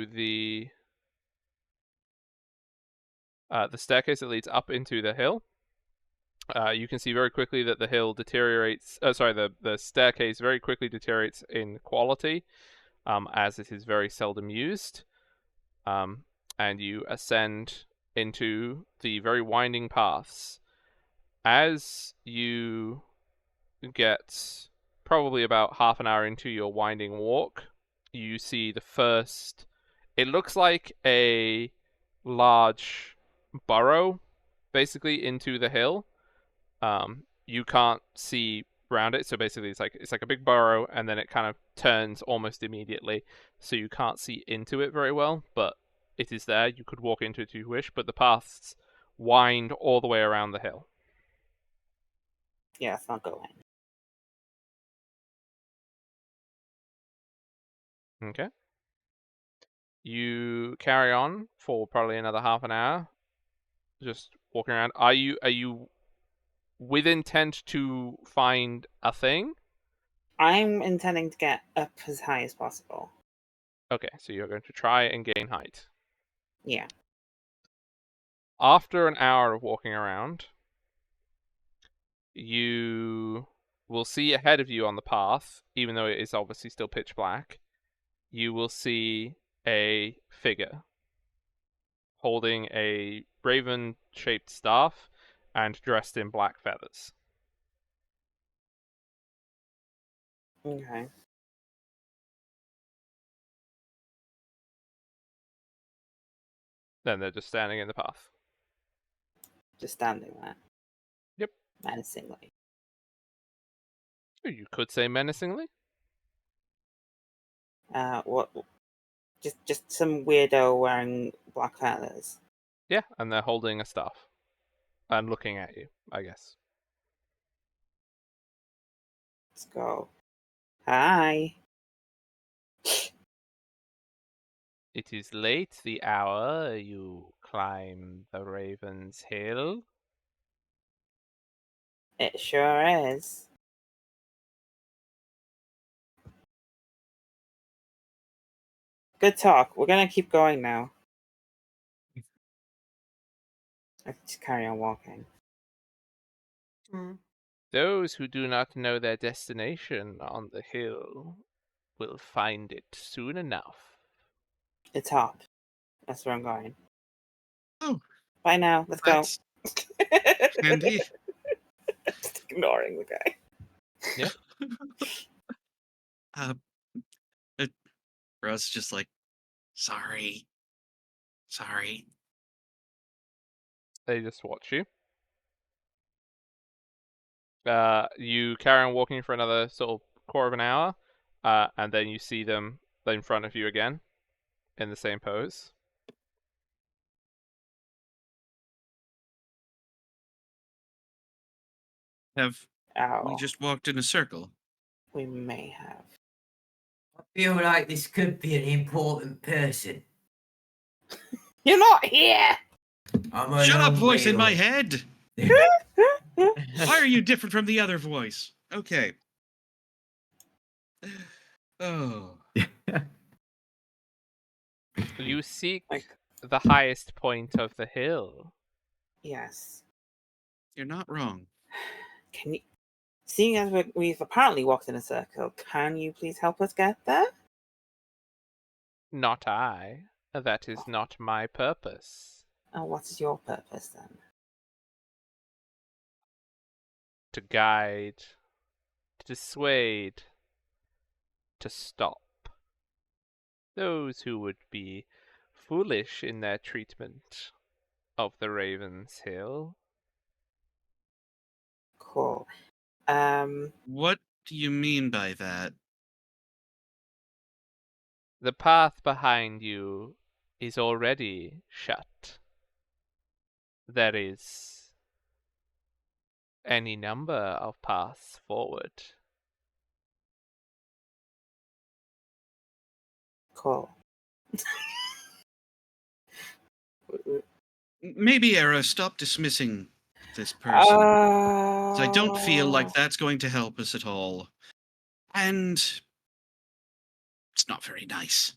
the staircase that leads up into the hill. You can see very quickly that the hill deteriorates. The staircase very quickly deteriorates in quality, as it is very seldom used. And you ascend into the very winding paths. As you get probably about half an hour into your winding walk, you see the first. It looks like a large burrow, basically into the hill. You can't see around it, so basically it's like a big burrow, and then it kind of turns almost immediately, so you can't see into it very well, but it is there. You could walk into it if you wish, but the paths wind all the way around the hill. Yeah, it's not going. Okay. You carry on for probably another half an hour, just walking around. Are you with intent to find a thing? I'm intending to get up as high as possible. Okay, so you're going to try and gain height. Yeah. After an hour of walking around, you will see ahead of you on the path, even though it is obviously still pitch black, you will see a figure holding a raven-shaped staff and dressed in black feathers. Okay. Then they're just standing in the path. Just standing there. Yep. Menacingly. You could say menacingly. What? Just some weirdo wearing black feathers. Yeah, and they're holding a staff and looking at you, I guess. Let's go. Hi. It is late the hour you climb the Raven's Hill. It sure is. Good talk. We're gonna keep going now. I can just carry on walking. Those who do not know their destination on the hill will find it soon enough. The top. That's where I'm going. Oh. Bye now. Let's go. Handy. Just ignoring the guy. Yeah. Russ just like, sorry. They just watch you. You carry on walking for another sort of quarter of an hour, and then you see them in front of you again, in the same pose. Have Ow. we just walked in a circle? We may have. I feel like this could be an important person. You're not here! I'm a Shut up, long voice way in my away. head! Why are you different from the other voice? Okay. Oh. You seek the highest point of the hill. Yes. You're not wrong. Can you... Seeing as we've apparently walked in a circle, can you please help us get there? Not I. That is not my purpose. Oh, what is your purpose then? To guide, to dissuade, to stop those who would be foolish in their treatment of the Raven's Hill. Cool. What do you mean by that? The path behind you is already shut. There is any number of paths forward. Cool. Maybe, Era, stop dismissing this person. 'Cause I don't feel like that's going to help us at all. And it's not very nice.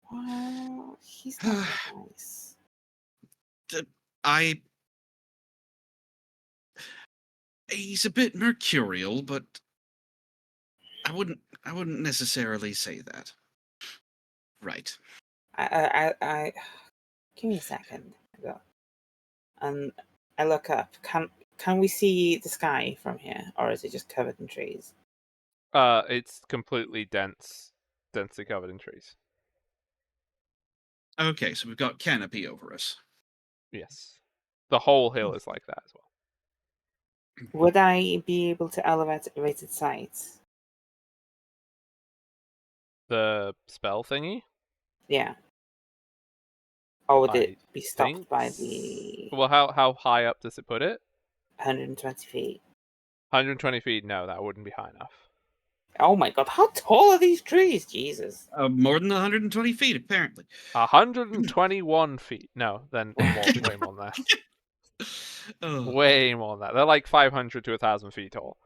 Well, he's not very nice. He's a bit mercurial, but I wouldn't necessarily say that. Right. I give me a second. And I look up. Can we see the sky from here, or is it just covered in trees? It's completely densely covered in trees. Okay, so we've got canopy over us. Yes. The whole hill is like that as well. Would I be able to elevated sight? The spell thingy? Yeah. Or would I it be stopped think by the Well, how high up does it put it? 120 feet? 120 feet? No, that wouldn't be high enough. Oh my god, how tall are these trees? Jesus. More than 120 feet, apparently. 121 feet. No, then more, way more than that. Oh. Way more than that. They're like 500 to 1,000 feet tall.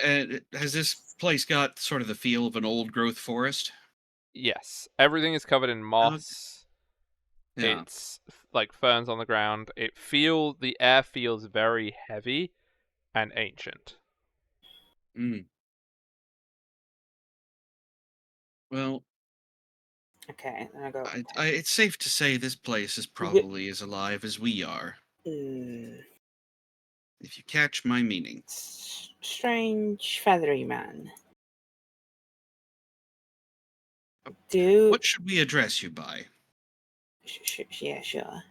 And has this place got sort of the feel of an old growth forest? Yes, everything is covered in moss. Yeah. It's like ferns on the ground. The air feels very heavy and ancient. Mm. Well, Okay, then I go. it's safe to say this place is probably as alive as we are. Mm, If you catch my meaning. strange feathery man. What should we address you by? Yeah, sure.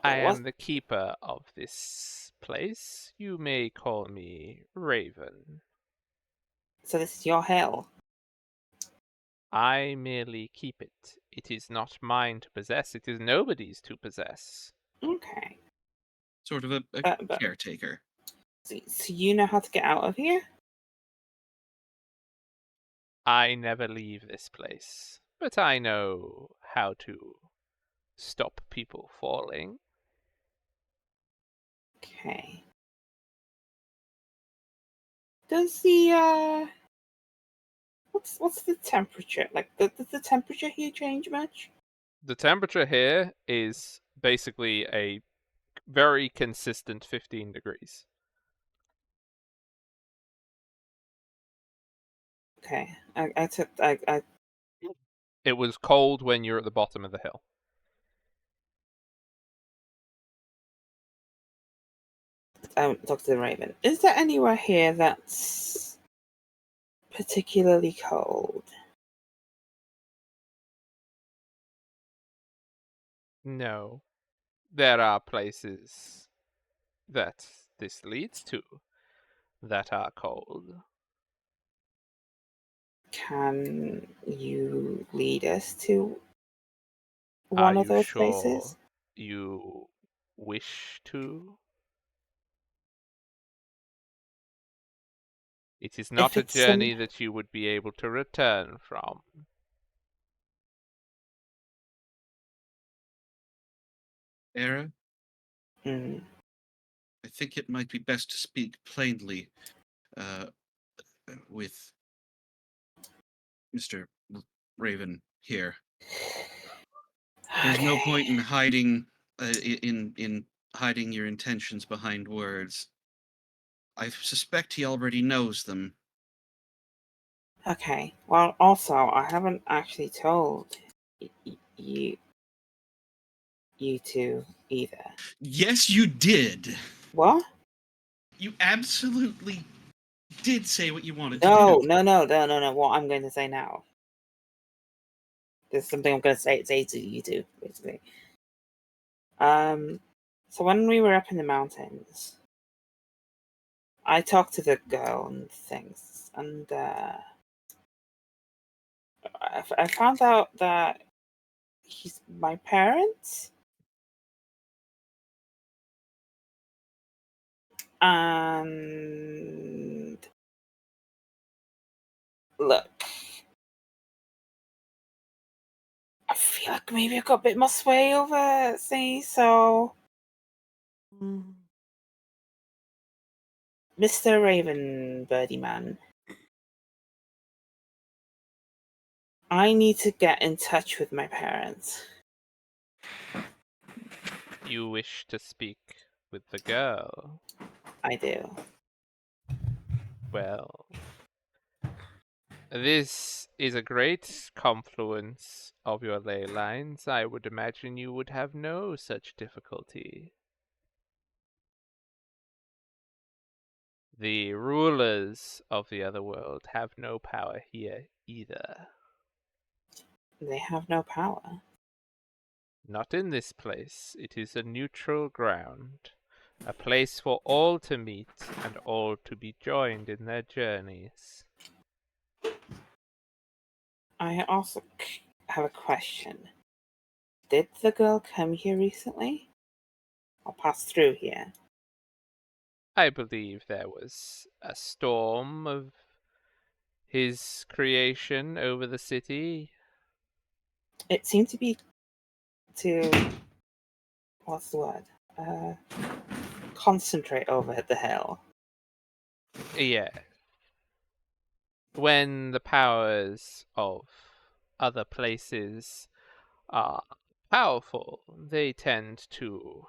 I am the keeper of this place. You may call me Raven. So this is your hell? I merely keep it. It is not mine to possess. It is nobody's to possess. Okay. Sort of a caretaker. So you know how to get out of here? I never leave this place, but I know how to stop people falling. Okay. Does the what's the temperature? Like, does the temperature here change much? The temperature here is basically a very consistent 15 degrees. Okay. It was cold when you're at the bottom of the hill. Talk to the Raven. Is there anywhere here that's particularly cold? No. There are places that this leads to that are cold. Can you lead us to one of those places? You wish to? It is not a journey that you would be able to return from. Era? Hmm. I think it might be best to speak plainly with Mr. Raven here. There's no point in hiding in hiding your intentions behind words. I suspect he already knows them. Okay. Well, also, I haven't actually told you two either. Yes, you did. What? You absolutely did say what you wanted to No, do. no. What I'm going to say now. There's something I'm going to say to you two, basically. So when we were up in the mountains, I talked to the girl and things, and I found out that he's my parents. And look, I feel like maybe I got a bit more sway over see, so Mr. Raven Birdie Man, I need to get in touch with my parents. You wish to speak with the girl? I do. Well, this is a great confluence of your ley lines. I would imagine you would have no such difficulty. The rulers of the other world have no power here either. They have no power. Not in this place. It is a neutral ground. A place for all to meet and all to be joined in their journeys. I also have a question. Did the girl come here recently? Or pass through here? I believe there was a storm of his creation over the city. It seemed to be to what's the word? Concentrate over the hill. Yeah. When the powers of other places are powerful, they tend to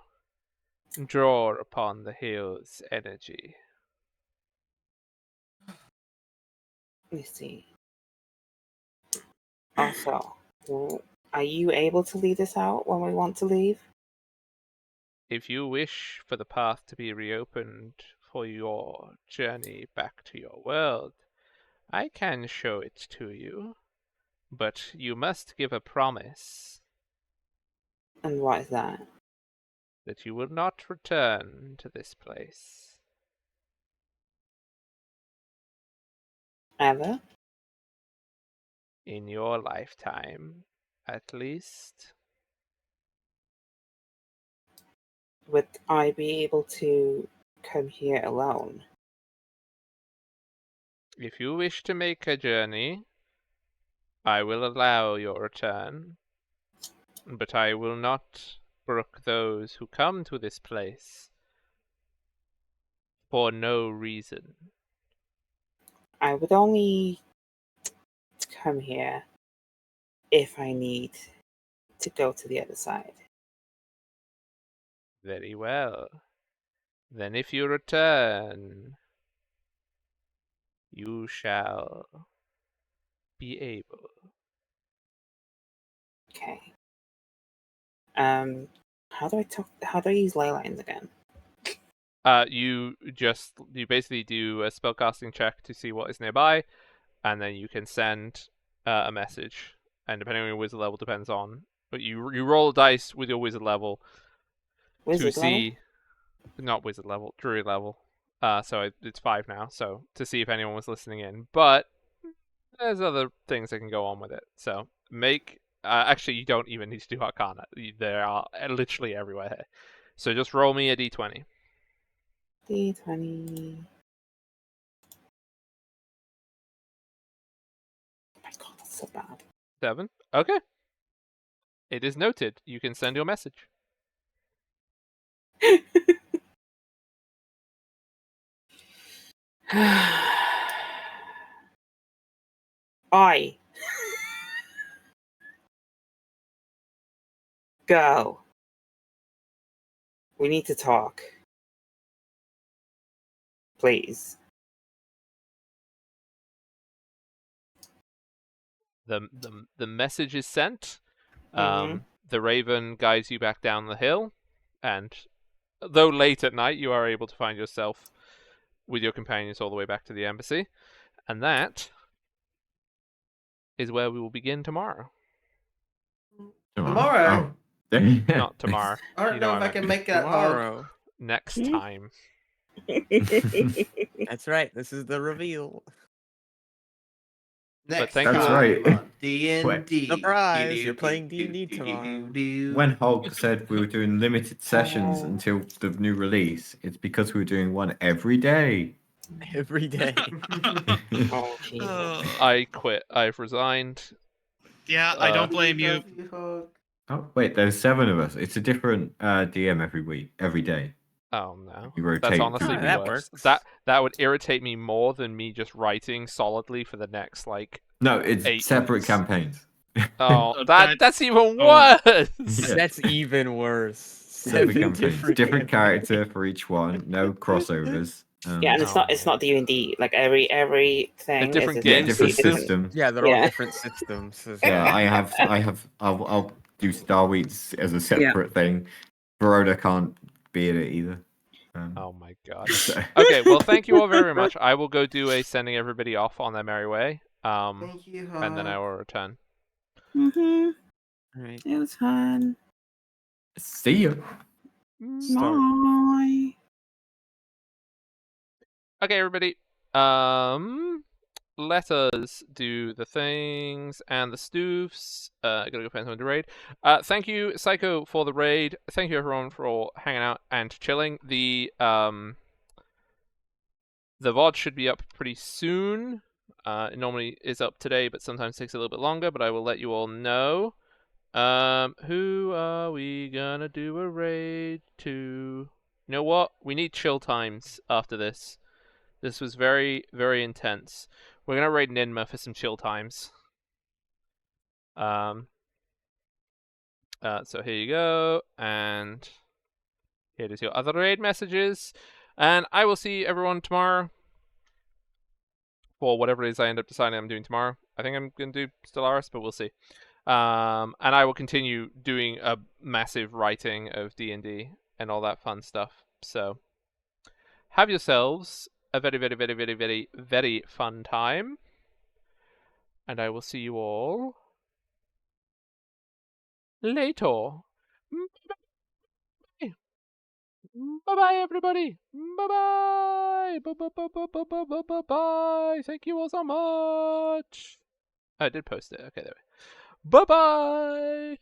draw upon the hill's energy. Let me see. Also, are you able to lead us out when we want to leave? If you wish for the path to be reopened for your journey back to your world, I can show it to you, but you must give a promise. And what is that? That you will not return to this place. Ever? In your lifetime, at least. Would I be able to come here alone? If you wish to make a journey, I will allow your return, but I will not brook those who come to this place for no reason. I would only come here if I need to go to the other side. Very well. Then if you return, you shall be able. Okay. How do I use ley lines again? You basically do a spellcasting check to see what is nearby, and then you can send a message. And depending on your wizard level, depends on. But you roll a dice with your wizard level Wizard to see, not wizard level, druid level. So it's 5 now. So to see if anyone was listening in, but there's other things that can go on with it. So make. Actually, you don't even need to do Arcana. They are literally everywhere here. So just roll me a d20. D20. Oh my god, that's so bad. 7. Okay. It is noted. You can send your message. I go. We need to talk. Please. The message is sent. Mhm. The raven guides you back down the hill, and though late at night, you are able to find yourself with your companions all the way back to the embassy, and that is where we will begin tomorrow. Tomorrow? Oh. Not tomorrow. I don't You know what if I meant. can make that Tomorrow. Next time. That's right. This is the reveal. Next thank That's you. right. D&D. Surprise! You're playing D&D tomorrow. When Hulk said we were doing limited sessions until the new release, it's because we were doing one every day. Every day. Oh, Jesus. I quit. I've resigned. Yeah, I don't blame you. Oh wait, there's 7 of us. It's a different DM every day. Oh no, You rotate that's honestly through the that worst. works. That would irritate me more than me just writing solidly for the next No, it's 8 separate weeks. campaigns. Oh, That- that's even oh. worse. Yeah. That's even worse. Separate 7 campaigns, different character for each one. No crossovers. Yeah, and it's not D&D. Like every thing different is Yeah, game different completely system. Yeah, they're all Yeah. different systems. Yeah, I'll do Star Weeks as a separate thing. Verona can't be in it either. Oh my god. So- Okay, well, thank you all very much. I will go do a sending everybody off on their merry way. Thank you, And then I Hulk. will return. Mhm. All right. It was fun. See you. Start. Bye. Okay, everybody. Let us do the things and the stoofs. Gotta go find someone to raid. Thank you, Psycho, for the raid. Thank you, everyone, for hanging out and chilling. The The VOD should be up pretty soon. It normally is up today, but sometimes takes a little bit longer, but I will let you all know. Who are we gonna do a raid to? You know what? We need chill times after this. This was very, very intense. We're gonna raid Ninma for some chill times. So here you go, and here is your other raid messages. And I will see everyone tomorrow for whatever it is I end up deciding I'm doing tomorrow. I think I'm going to do Stellaris, but we'll see. And I will continue doing a massive writing of D&D and all that fun stuff. So have yourselves a very, very, very, very, very, very fun time. And I will see you all later. Bye-bye, everybody. Bye-bye. Bye-bye. Thank you all so much. I did post it. Okay, there we go. Bye-bye.